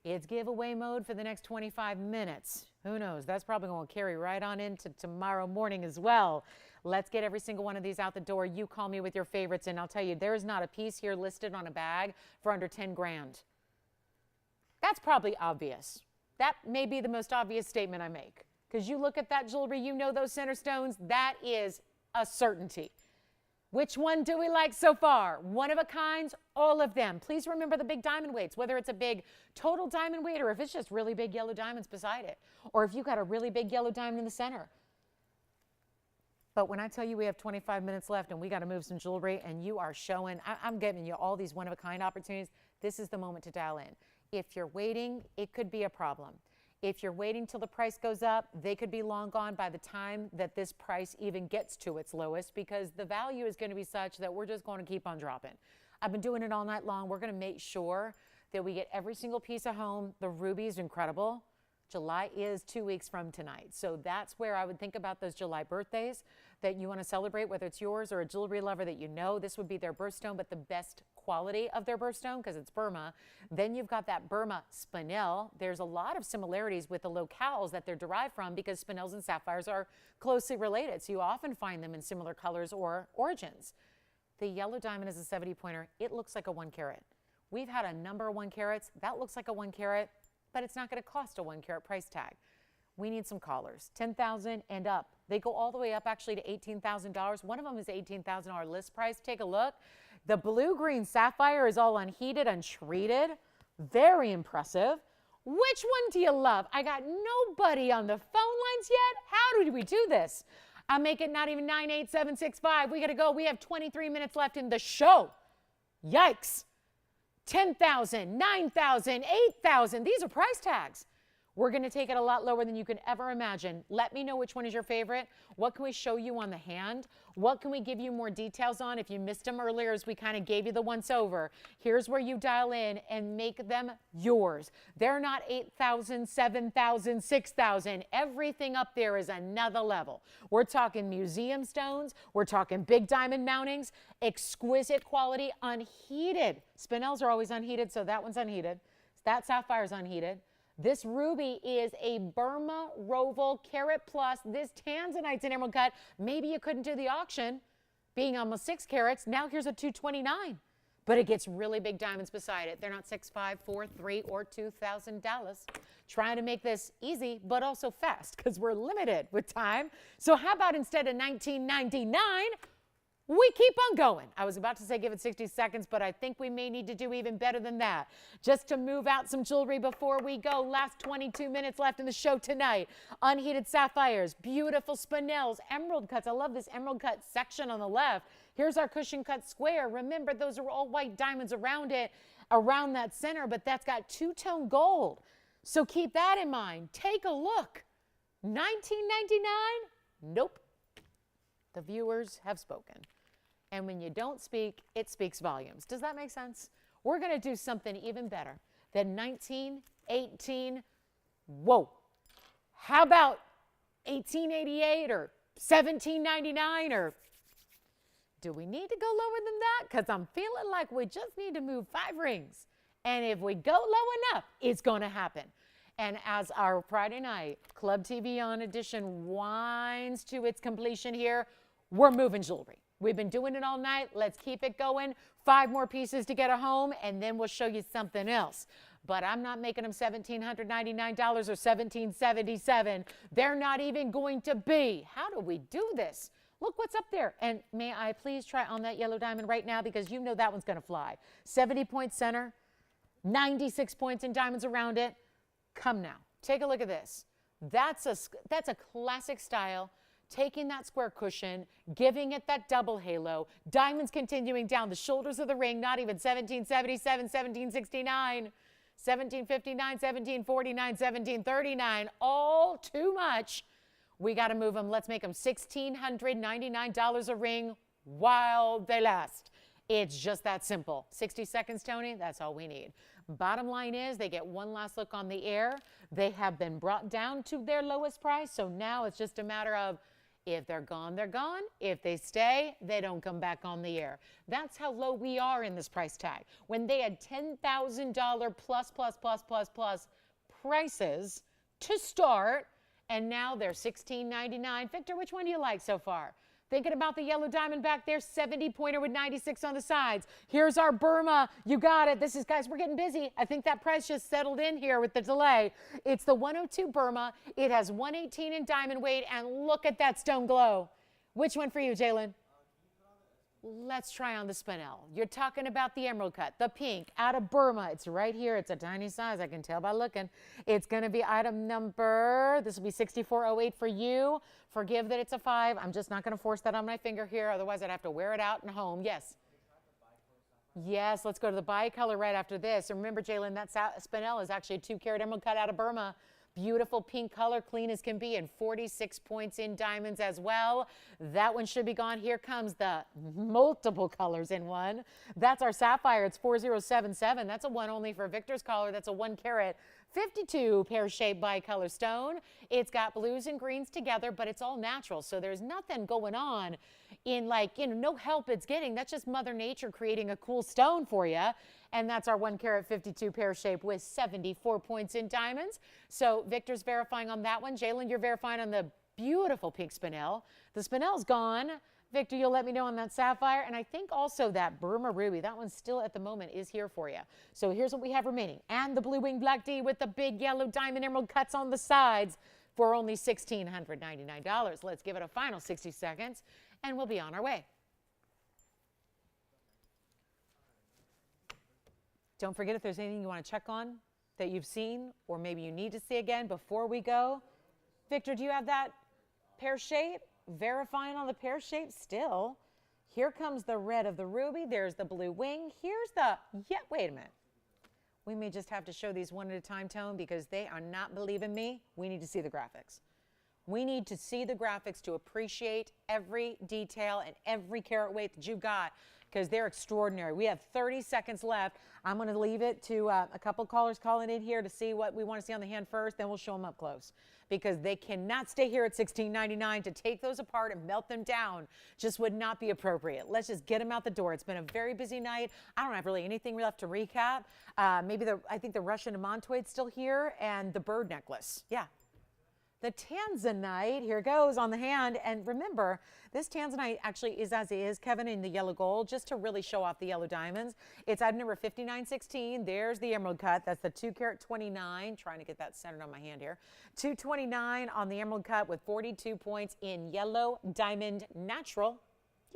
it's giveaway mode for the next 25 minutes. Who knows? That's probably going to carry right on into tomorrow morning as well. Let's get every single one of these out the door. You call me with your favorites, and I'll tell you, there is not a piece here listed on a bag for under 10 grand. That's probably obvious. That may be the most obvious statement I make. Because you look at that jewelry, you know those center stones, that is a certainty. Which one do we like so far? One of a kinds, all of them. Please remember the big diamond weights, whether it's a big total diamond weight or if it's just really big yellow diamonds beside it, or if you got a really big yellow diamond in the center. But when I tell you we have 25 minutes left and we got to move some jewelry and you are showing, I'm getting you all these one-of-a-kind opportunities, this is the moment to dial in. If you're waiting, it could be a problem. If you're waiting till the price goes up, they could be long gone by the time that this price even gets to its lowest, because the value is going to be such that we're just going to keep on dropping. I've been doing it all night long. We're going to make sure that we get every single piece of home. The ruby is incredible. July is 2 weeks from tonight. So that's where I would think about those July birthdays that you want to celebrate, whether it's yours or a jewelry lover that you know. This would be their birthstone, but the best quality of their birthstone because it's Burma. Then you've got that Burma spinel. There's a lot of similarities with the locales that they're derived from because spinels and sapphires are closely related. So you often find them in similar colors or origins. The yellow diamond is a 70-pointer. It looks like a 1-carat. We've had a number of 1-carats. That looks like a 1-carat. But it's not going to cost a 1-carat price tag. We need some callers, $10,000 and up. They go all the way up actually to $18,000. One of them is $18,000 list price. Take a look. The blue-green sapphire is all unheated, untreated. Very impressive. Which one do you love? I got nobody on the phone lines yet. How do we do this? I make it not even 98765. We got to go. We have 23 minutes left in the show. Yikes. 10,000, 9,000, 8,000. These are price tags. We're going to take it a lot lower than you could ever imagine. Let me know which one is your favorite. What can we show you on the hand? What can we give you more details on if you missed them earlier as we kind of gave you the once over? Here's where you dial in and make them yours. They're not 8,000, 7,000, 6,000. Everything up there is another level. We're talking museum stones. We're talking big diamond mountings, exquisite quality, unheated. Spinels are always unheated, so that one's unheated. That sapphire is unheated. This ruby is a Burma Roval Carat Plus. This tanzanite's an emerald cut. Maybe you couldn't do the auction, being almost 6 carats. Now here's a 229, but it gets really big diamonds beside it. They're not 6, 5, 4, 3, or $2,000. Trying to make this easy, but also fast, because we're limited with time. So how about instead of $19.99, we keep on going. I was about to say give it 60 seconds, but I think we may need to do even better than that. Just to move out some jewelry before we go. Last 22 minutes left in the show tonight. Unheated sapphires, beautiful spinels, emerald cuts. I love this emerald cut section on the left. Here's our cushion cut square. Remember, those are all white diamonds around it, around that center, but that's got two-tone gold. So keep that in mind. Take a look. $19.99? Nope. The viewers have spoken. And when you don't speak, it speaks volumes. Does that make sense? We're going to do something even better than 19, 18. Whoa. How about 1888 or 1799 or do we need to go lower than that? Because I'm feeling like we just need to move 5 rings. And if we go low enough, it's going to happen. And as our Friday night Club TVON edition winds to its completion here, we're moving jewelry. We've been doing it all night. Let's keep it going. 5 more pieces to get a home, and then we'll show you something else. But I'm not making them $1,799 or $1,777. They're not even going to be. How do we do this? Look what's up there. And may I please try on that yellow diamond right now, because you know that one's going to fly. 70-point center, 96 points in diamonds around it. Come now. Take a look at this. That's a classic style. Taking that square cushion, giving it that double halo, diamonds continuing down the shoulders of the ring, not even 1777, 1769, 1759, 1749, 1739, all too much. We got to move them. Let's make them $1,699 a ring while they last. It's just that simple. 60 seconds, Tony, that's all we need. Bottom line is they get one last look on the air. They have been brought down to their lowest price, so now it's just a matter of if they're gone, they're gone. If they stay, they don't come back on the air. That's how low we are in this price tag. When they had $10,000 plus prices to start, and now they're $16.99. Victor, which one do you like so far? Thinking about the yellow diamond back there, 70-pointer with 96 on the sides. Here's our Burma. You got it. This is, guys, we're getting busy. I think that price just settled in here with the delay. It's the 102 Burma. It has 118 in diamond weight, and look at that stone glow. Which one for you, Jalen? Let's try on the spinel. You're talking about the emerald cut, the pink, out of Burma. It's right here. It's a tiny size. I can tell by looking. It's going to be item number, this will be 6408 for you. Forgive that it's a 5. I'm just not going to force that on my finger here. Otherwise, I'd have to wear it out and home. Yes. Yes, let's go to the bicolor right after this. And remember, Jalen, that spinel is actually a 2-carat emerald cut out of Burma. Beautiful pink color, clean as can be, and 46 points in diamonds as well. That one should be gone. Here comes the multiple colors in one. That's our sapphire. It's 4077. That's a 1 only for Victor's collar. That's a 1-carat 52 pear-shaped bicolor stone. It's got blues and greens together, but it's all natural. So there's nothing going on in no help it's getting. That's just Mother Nature creating a cool stone for you. And that's our 1-carat 52 pear-shaped with 74 points in diamonds. So Victor's verifying on that one. Jalen, you're verifying on the beautiful pink spinel. The spinel's gone. Victor, you'll let me know on that sapphire. And I think also that Burma ruby, that one still at the moment is here for you. So here's what we have remaining. And the blue wing black D with the big yellow diamond emerald cuts on the sides for only $1,699. Let's give it a final 60 seconds and we'll be on our way. Don't forget, if there's anything you want to check on that you've seen or maybe you need to see again before we go. Victor, do you have that pear shape? Verifying on the pear shape still. Here comes the red of the ruby. There's the blue wing. Here's the, wait a minute. We may just have to show these one at a time, Tone, because they are not believing me. We need to see the graphics. We need to see the graphics to appreciate every detail and every carat weight that you've got. because they're extraordinary. We have 30 seconds left. I'm going to leave it to a couple callers calling in here to see what we want to see on the hand first. Then we'll show them up close, because they cannot stay here at $16.99. To take those apart and melt them down just would not be appropriate. Let's just get them out the door. It's been a very busy night. I don't have really anything left to recap. Maybe I think the Russian demantoid's still here, and the bird necklace. Yeah. The tanzanite, here goes on the hand. And remember, this tanzanite actually is as is, Kevin, in the yellow gold, just to really show off the yellow diamonds. It's item number 5916. There's the emerald cut. That's the 2 carat 29. Trying to get that centered on my hand here. 229 on the emerald cut with 42 points in yellow diamond natural.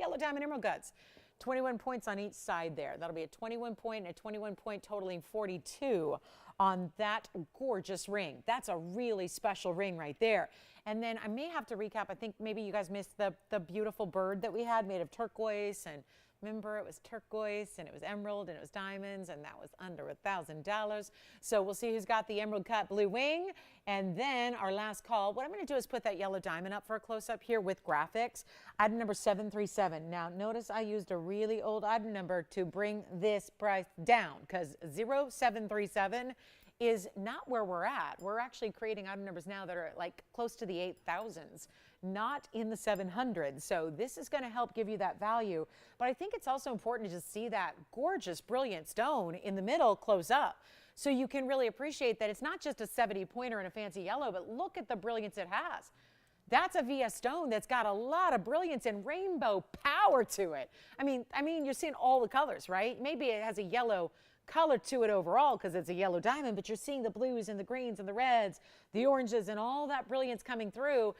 Yellow diamond emerald cuts. 21 points on each side there. That'll be a 21 point and a 21 point totaling 42 on that gorgeous ring. That's a really special ring right there. And then I may have to recap. I think maybe you guys missed the beautiful bird that we had made of turquoise. And remember, it was turquoise and it was emerald and it was diamonds, and that was under $1,000. So we'll see who's got the emerald cut blue wing. And then our last call, what I'm going to do is put that yellow diamond up for a close-up here with graphics. Item number 737. Now, notice I used a really old item number to bring this price down, because 0737 is not where we're at. We're actually creating item numbers now that are like close to the 8,000s, not in the 700s. So this is going to help give you that value. But I think it's also important to just see that gorgeous, brilliant stone in the middle close up, so you can really appreciate that it's not just a 70 pointer and a fancy yellow, but look at the brilliance it has. That's a VS stone that's got a lot of brilliance and rainbow power to it. I mean, you're seeing all the colors, right? Maybe it has a yellow color to it overall because it's a yellow diamond, but you're seeing the blues and the greens and the reds, the oranges, and all that brilliance coming through.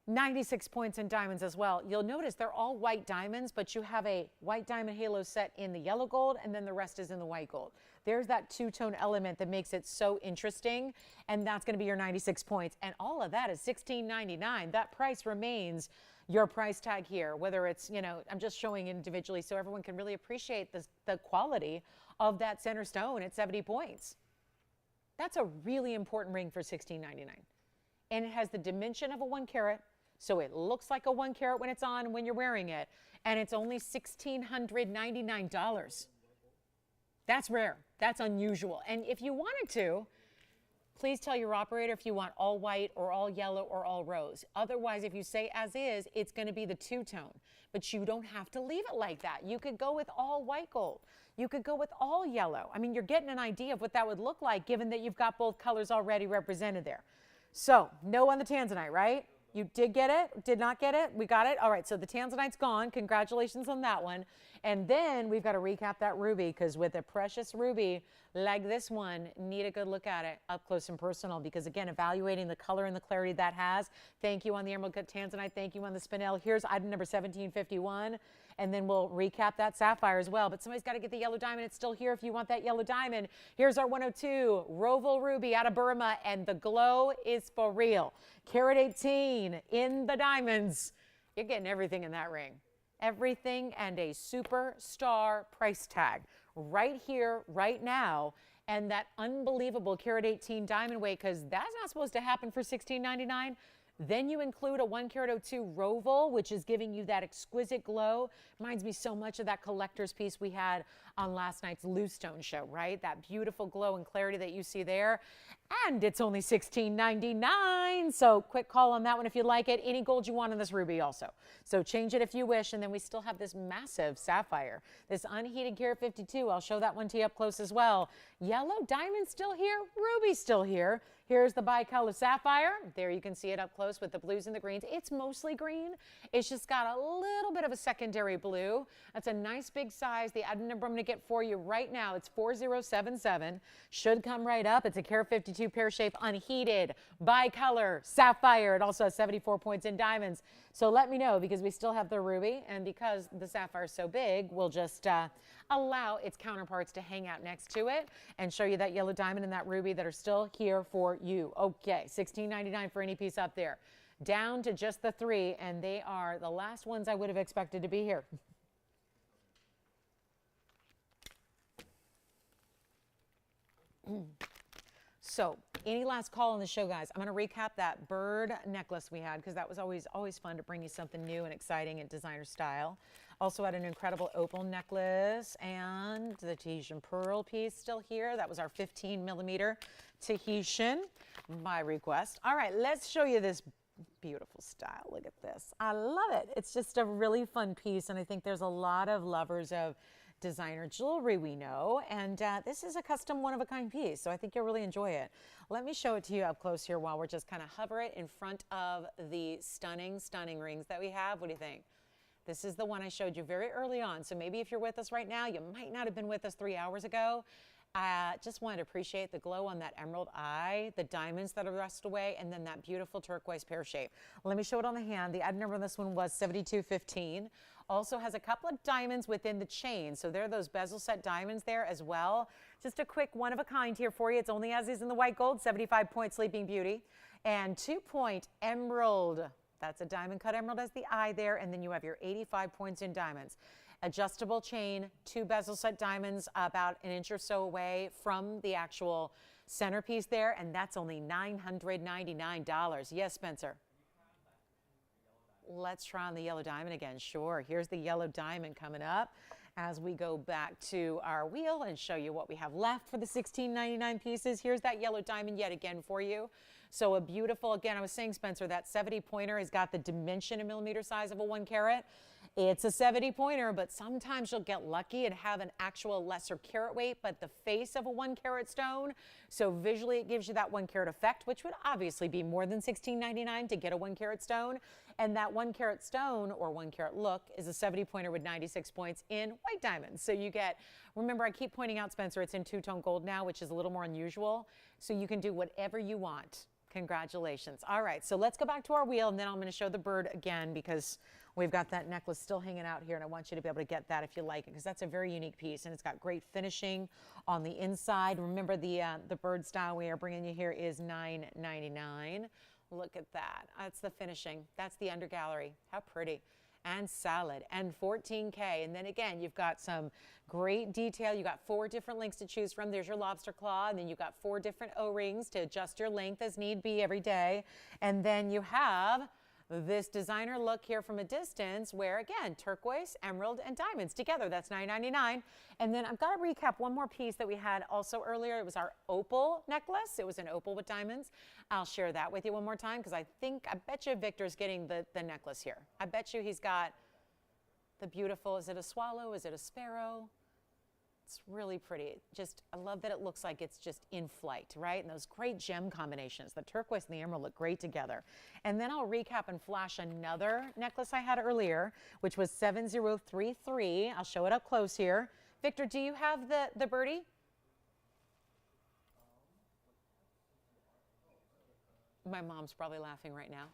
96 points in diamonds as well. You'll notice they're all white diamonds, but you have a white diamond halo set in the yellow gold, and then the rest is in the white gold. There's that two-tone element that makes it so interesting, and that's going to be your 96 points. And all of that is $16.99. That price remains your price tag here, whether it's, I'm just showing individually so everyone can really appreciate the quality of that center stone at 70 points. That's a really important ring for $16.99. And it has the dimension of a 1 carat, so it looks like a 1 carat when it's on and when you're wearing it. And it's only $1,699. That's rare. That's unusual. And if you wanted to, please tell your operator if you want all white or all yellow or all rose. Otherwise, if you say as is, it's going to be the two-tone. But you don't have to leave it like that. You could go with all white gold. You could go with all yellow. I mean, you're getting an idea of what that would look like, given that you've got both colors already represented there. So, no on the tanzanite, right? You did get it? Did not get it? We got it? All right, so the tanzanite's gone. Congratulations on that one. And then we've got to recap that ruby, because with a precious ruby like this one, need a good look at it up close and personal, because again, evaluating the color and the clarity that has. Thank you on the emerald cut tanzanite. Thank you on the spinel. Here's item number 1751. And then we'll recap that sapphire as well. But somebody's got to get the yellow diamond. It's still here if you want that yellow diamond. Here's our 102 Roval Ruby out of Burma, and the glow is for real. Carat 18 in the diamonds. You're getting everything in that ring. Everything, and a superstar price tag right here, right now. And that unbelievable carat 18 diamond weight, because that's not supposed to happen for $16.99. Then you include a 1 carat 02 Roval, which is giving you that exquisite glow. Reminds me so much of that collector's piece we had on last night's loose stone show, right? That beautiful glow and clarity that you see there. And it's only $16.99. So quick call on that one if you like it. Any gold you want on this ruby also. So change it if you wish. And then we still have this massive sapphire, this unheated carat 52. I'll show that one to you up close as well. Yellow diamond still here, ruby still here. Here's the bicolor sapphire. There you can see it up close with the blues and the greens. It's mostly green. It's just got a little bit of a secondary blue. That's a nice big size. The item number I'm going to get for you right now, it's 4077. Should come right up. It's a carat 52 pear shape, unheated, bicolor sapphire. It also has 74 points in diamonds. So let me know, because we still have the ruby, and because the sapphire is so big, we'll just allow its counterparts to hang out next to it and show you that yellow diamond and that ruby that are still here for you. Okay, $16.99 for any piece up there. Down to just the 3, and they are the last ones I would have expected to be here. So, any last call on the show, guys? I'm going to recap that bird necklace we had, because that was always fun to bring you something new and exciting and designer style. Also had an incredible opal necklace and the Tahitian pearl piece still here. That was our 15 millimeter Tahitian, my request. All right, let's show you this beautiful style. Look at this. I love it. It's just a really fun piece, and I think there's a lot of lovers of designer jewelry we know, and this is a custom one-of-a-kind piece, so I think you'll really enjoy it. Let me show it to you up close here while we're just kind of hover it in front of the stunning, stunning rings that we have. What do you think? This is the one I showed you very early on, so maybe if you're with us right now, you might not have been with us 3 hours ago. Just wanted to appreciate the glow on that emerald eye, the diamonds that are rust away, and then that beautiful turquoise pear shape. Let me show it on the hand. The item number on this one was 7215. Also has a couple of diamonds within the chain, so there are those bezel set diamonds there as well. Just a quick one-of-a-kind here for you. It's only as is in the white gold, 75-point Sleeping Beauty, and 2-point emerald. That's a diamond cut emerald as the eye there, and then you have your 85 points in diamonds. Adjustable chain, 2 bezel set diamonds about an inch or so away from the actual centerpiece there, and that's only $999. Yes, Spencer? Let's try on the yellow diamond again. Sure. Here's the yellow diamond coming up as we go back to our wheel and show you what we have left for the $16.99 pieces. Here's that yellow diamond yet again for you. So a beautiful, again, I was saying, Spencer, that 70 pointer has got the dimension in millimeter size of a 1 carat. It's a 70 pointer, but sometimes you'll get lucky and have an actual lesser carat weight, but the face of a 1 carat stone. So visually it gives you that 1 carat effect, which would obviously be more than $16.99 to get a 1 carat stone. And that 1 carat stone or 1 carat look is a 70 pointer with 96 points in white diamonds. So you get, remember I keep pointing out, Spencer, it's in 2-tone gold now, which is a little more unusual. So you can do whatever you want. Congratulations. All right, so let's go back to our wheel, and then I'm going to show the bird again because we've got that necklace still hanging out here, and I want you to be able to get that if you like it, because that's a very unique piece, and it's got great finishing on the inside. Remember, the bird style we are bringing you here is $9.99. Look at that. That's the finishing. That's the undergallery. How pretty. And solid, and 14K. And then again, you've got some great detail. You got 4 different links to choose from. There's your lobster claw, and then you've got 4 different O-rings to adjust your length as need be every day. And then you have this designer look here from a distance where, again, turquoise, emerald, and diamonds together. That's $9.99. And then I've got to recap one more piece that we had also earlier. It was our opal necklace. It was an opal with diamonds. I'll share that with you one more time because I bet you Victor's getting the necklace here. I bet you he's got the beautiful, is it a swallow? Is it a sparrow? It's really pretty. I love that it looks like it's just in flight, right? And those great gem combinations. The turquoise and the emerald look great together. And then I'll recap and flash another necklace I had earlier, which was 7033. I'll show it up close here. Victor, do you have the birdie? My mom's probably laughing right now.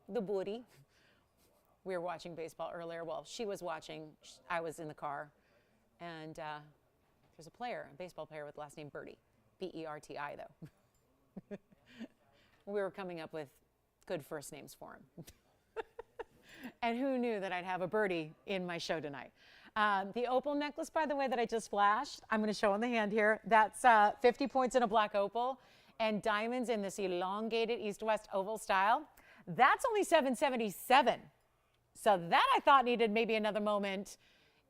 The booty. We were watching baseball earlier. Well, she was watching. I was in the car. And there's a baseball player with the last name Bertie. B-E-R-T-I, though. We were coming up with good first names for him. And who knew that I'd have a birdie in my show tonight? The opal necklace, by the way, that I just flashed, I'm going to show on the hand here. That's 50 points in a black opal and diamonds in this elongated east-west oval style. That's only $777. So that I thought needed maybe another moment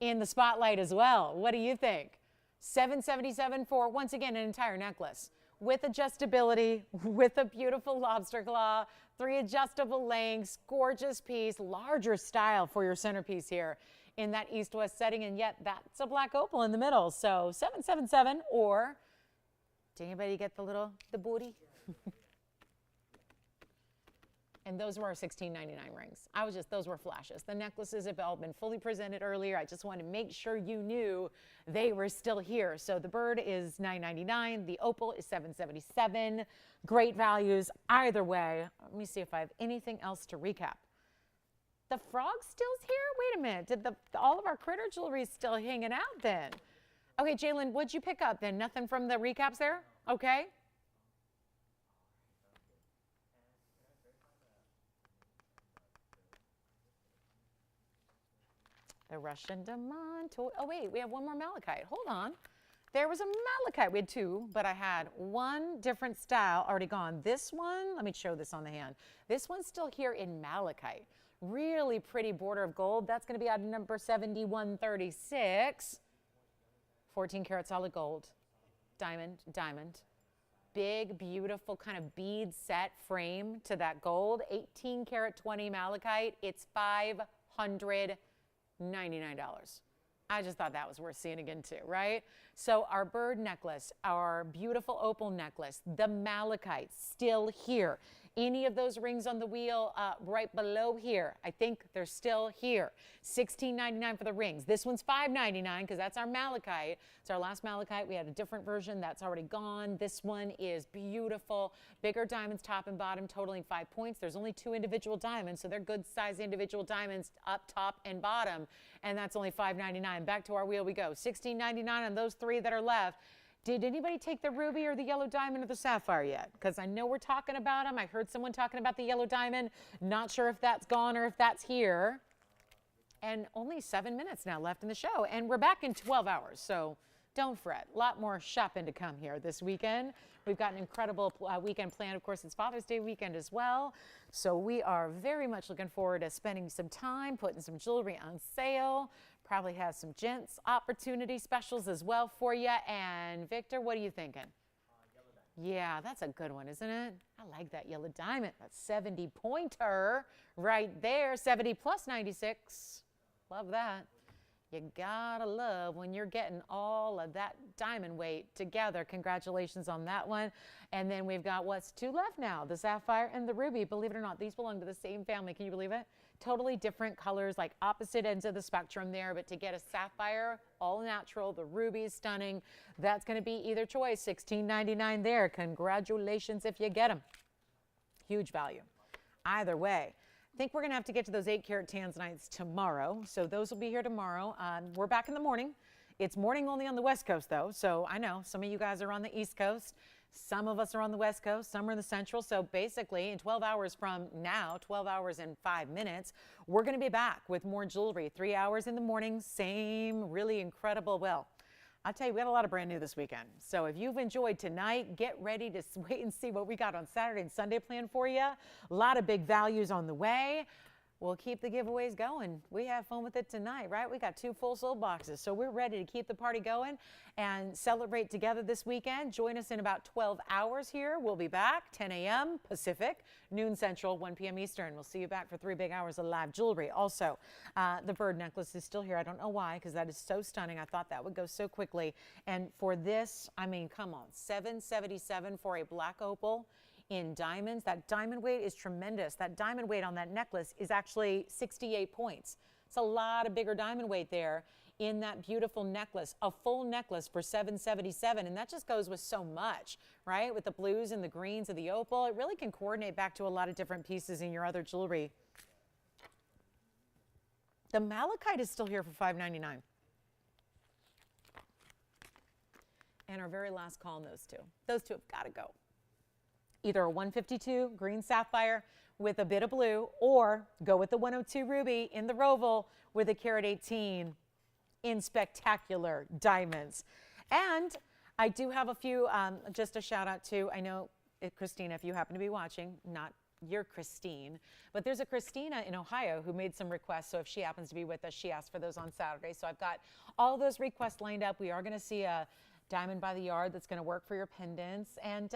in the spotlight as well. What do you think? $777 for, once again, an entire necklace with adjustability, with a beautiful lobster claw, 3 adjustable lengths, gorgeous piece, larger style for your centerpiece here in that east-west setting, and yet that's a black opal in the middle. So $777, or did anybody get the booty? And those were our $16.99 rings. Those were flashes. The necklaces have all been fully presented earlier. I just wanted to make sure you knew they were still here. So the bird is $9.99. The opal is $777. Great values either way. Let me see if I have anything else to recap. The frog still's here? Wait a minute. Did all of our critter jewelry still hanging out then? Okay, Jalen, what'd you pick up then? Nothing from the recaps there? Okay. The Russian demantoid. Oh, wait, we have one more malachite. Hold on. There was a malachite. We had 2, but I had 1 different style already gone. This one, let me show this on the hand. This one's still here in malachite. Really pretty border of gold. That's going to be at number 7136. 14 karat solid gold. Diamond, diamond. Big, beautiful kind of bead set frame to that gold. 18 karat 20 malachite. It's $599. I just thought that was worth seeing again too, right? So our bird necklace, our beautiful opal necklace, the malachite still here. Any of those rings on the wheel right below here, I think they're still here. $16.99 for the rings. This one's $5.99 because that's our malachite. It's our last malachite. We had a different version that's already gone. This one is beautiful. Bigger diamonds top and bottom, totaling 5 points. There's only 2 individual diamonds, so they're good size individual diamonds up top and bottom, and that's only $5.99. Back to our wheel we go. $16.99 on those 3 that are left. Did anybody take the ruby or the yellow diamond or the sapphire yet? Because I know we're talking about them. I heard someone talking about the yellow diamond. Not sure if that's gone or if that's here. And only 7 minutes now left in the show. And we're back in 12 hours, so don't fret. A lot more shopping to come here this weekend. We've got an incredible weekend planned. Of course, it's Father's Day weekend as well. So we are very much looking forward to spending some time, putting some jewelry on sale. Probably has some gents opportunity specials as well for you. And Victor, what are you thinking? Yeah, that's a good one, isn't it? I like that yellow diamond. That's 70 pointer right there. 70 plus 96. Love that. You gotta love when you're getting all of that diamond weight together. Congratulations on that one. And then we've got what's 2 left now, the sapphire and the ruby. Believe it or not, these belong to the same family. Can you believe it? Totally different colors, like opposite ends of the spectrum there. But to get a sapphire, all natural, the ruby is stunning. That's gonna be either choice, $16.99 there. Congratulations if you get them. Huge value. Either way. I think we're going to have to get to those 8 karat tanzanites tomorrow. So those will be here tomorrow. We're back in the morning. It's morning only on the West Coast, though. So I know some of you guys are on the East Coast. Some of us are on the West Coast. Some are in the Central. So basically, in 12 hours from now, 12 hours and 5 minutes, we're going to be back with more jewelry. 3 hours in the morning, same really incredible. Well, I'll tell you, we got a lot of brand new this weekend. So if you've enjoyed tonight, get ready to wait and see what we got on Saturday and Sunday planned for you. A lot of big values on the way. We'll keep the giveaways going. We have fun with it tonight, right? We got 2 full sold boxes. So we're ready to keep the party going and celebrate together this weekend. Join us in about 12 hours here. We'll be back 10 a.m. Pacific, noon Central, 1 p.m. Eastern. We'll see you back for 3 big hours of live jewelry. Also, the bird necklace is still here. I don't know why, because that is so stunning. I thought that would go so quickly. And for this, I mean, come on, $777 for a black opal in diamonds. That diamond weight is tremendous. That diamond weight on that necklace is actually 68 points. It's a lot of bigger diamond weight there in that beautiful necklace, a full necklace for $777. And that just goes with so much, right? With the blues and the greens of the opal, it really can coordinate back to a lot of different pieces in your other jewelry. The malachite is still here for $599. And our very last call on those two. Those two have got to go. Either a 152 green sapphire with a bit of blue, or go with the 102 ruby in the Roval with a carat 18 in spectacular diamonds. And I do have a few, just a shout out to, I know, Christina, if you happen to be watching, not your Christine, but there's a Christina in Ohio who made some requests. So if she happens to be with us, she asked for those on Saturday. So I've got all those requests lined up. We are going to see a diamond by the yard that's going to work for your pendants, and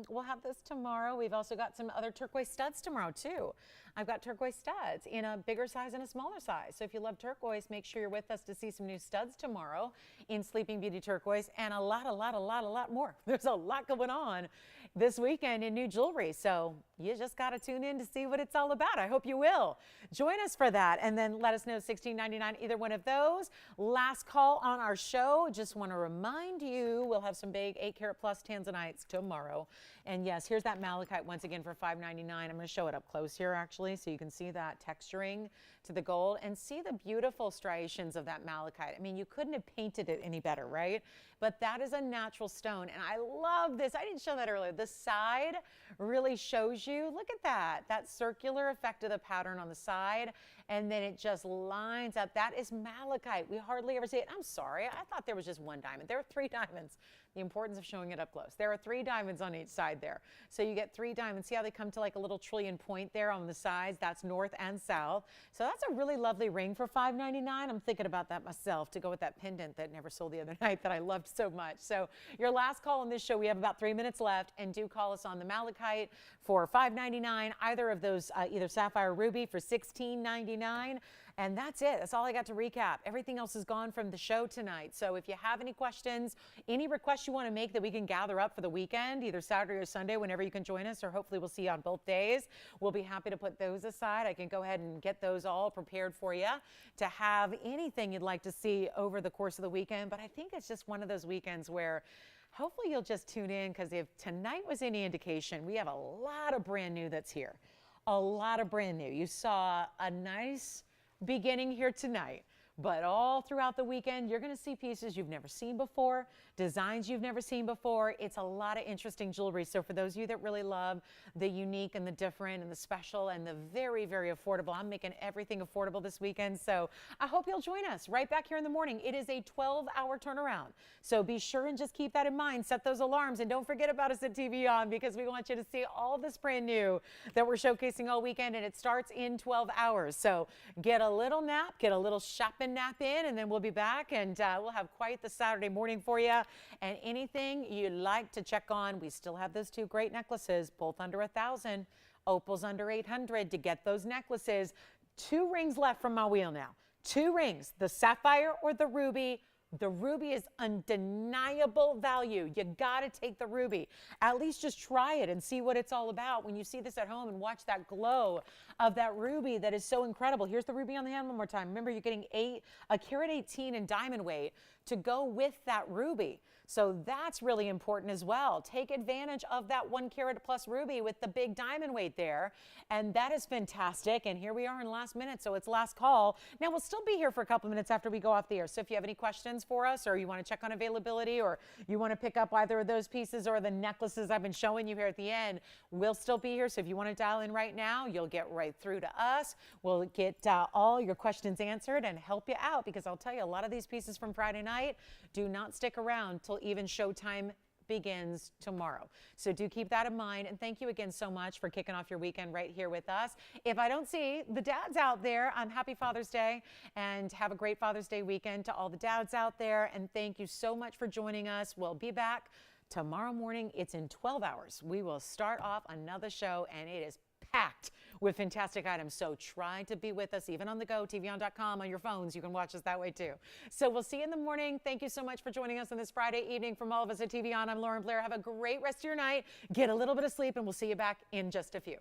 we'll have those tomorrow. We've also got some other turquoise studs tomorrow too. I've got turquoise studs in a bigger size and a smaller size. So if you love turquoise, make sure you're with us to see some new studs tomorrow in Sleeping Beauty turquoise, and a lot more. There's a lot going on this weekend in new jewelry. So you just got to tune in to see what it's all about. I hope you will. Join us for that, and then let us know $16.99 either one of those. Last call on our show. Just want to remind you, we'll have some big 8 karat plus tanzanites tomorrow. And yes, here's that malachite once again for $5.99. I'm going to show it up close here actually, so you can see that texturing to the gold and see the beautiful striations of that malachite. I mean, you couldn't have painted it any better, right? But that is a natural stone, and I love this. I didn't show that earlier. The side really shows you, look at that circular effect of the pattern on the side, and then it just lines up. That is malachite. We hardly ever see it. I'm sorry, I thought there was just one diamond. There are 3 diamonds. The importance of showing it up close. There are 3 diamonds on each side there. So you get 3 diamonds. See how they come to like a little trillion point there on the sides? That's north and south. So that's a really lovely ring for $5.99. I'm thinking about that myself to go with that pendant that never sold the other night that I loved so much. So your last call on this show, we have about 3 minutes left, and do call us on the malachite for $5.99. Either of those, either sapphire or ruby for $16.99. And that's it. That's all I got to recap. Everything else is gone from the show tonight. So if you have any questions, any requests you want to make that we can gather up for the weekend, either Saturday or Sunday, whenever you can join us, or hopefully we'll see you on both days, we'll be happy to put those aside. I can go ahead and get those all prepared for you to have anything you'd like to see over the course of the weekend. But I think it's just one of those weekends where hopefully you'll just tune in, because if tonight was any indication, we have a lot of brand new that's here. A lot of brand new. You saw a nice beginning here tonight, but all throughout the weekend, you're going to see pieces you've never seen before, designs you've never seen before. It's a lot of interesting jewelry. So for those of you that really love the unique and the different and the special and the very, very affordable, I'm making everything affordable this weekend. So I hope you'll join us right back here in the morning. It is a 12-hour turnaround. So be sure and just keep that in mind. Set those alarms, and don't forget about us at TVON, because we want you to see all this brand new that we're showcasing all weekend, and it starts in 12 hours. So get a little nap, get a little shopping nap in, and then we'll be back, and we'll have quite the Saturday morning for you. And anything you'd like to check on, we still have those 2 great necklaces, both under $1,000, opals under $800 to get those necklaces. 2 rings left from my wheel now. 2 rings, the sapphire or the ruby. The ruby is undeniable value. You got to take the ruby. At least just try it and see what it's all about when you see this at home and watch that glow of that ruby that is so incredible. Here's the ruby on the hand one more time. Remember, you're getting a carat 18 in diamond weight to go with that ruby. So that's really important as well. Take advantage of that 1 carat plus ruby with the big diamond weight there. And that is fantastic. And here we are in the last minute, so it's last call. Now, we'll still be here for a couple of minutes after we go off the air. So if you have any questions for us, or you want to check on availability, or you want to pick up either of those pieces or the necklaces I've been showing you here at the end, we'll still be here. So if you want to dial in right now, you'll get right through to us. We'll get all your questions answered and help you out, because I'll tell you, a lot of these pieces from Friday night do not stick around till even showtime begins tomorrow. So do keep that in mind. And thank you again so much for kicking off your weekend right here with us. If I don't see the dads out there, happy Father's Day, and have a great Father's Day weekend to all the dads out there. And thank you so much for joining us. We'll be back tomorrow morning. It's in 12 hours. We will start off another show, and it is packed with fantastic items. So try to be with us, even on the go, TVON.com, on your phones. You can watch us that way too. So we'll see you in the morning. Thank you so much for joining us on this Friday evening. From all of us at TVON, I'm Lauren Blair. Have a great rest of your night. Get a little bit of sleep, and we'll see you back in just a few.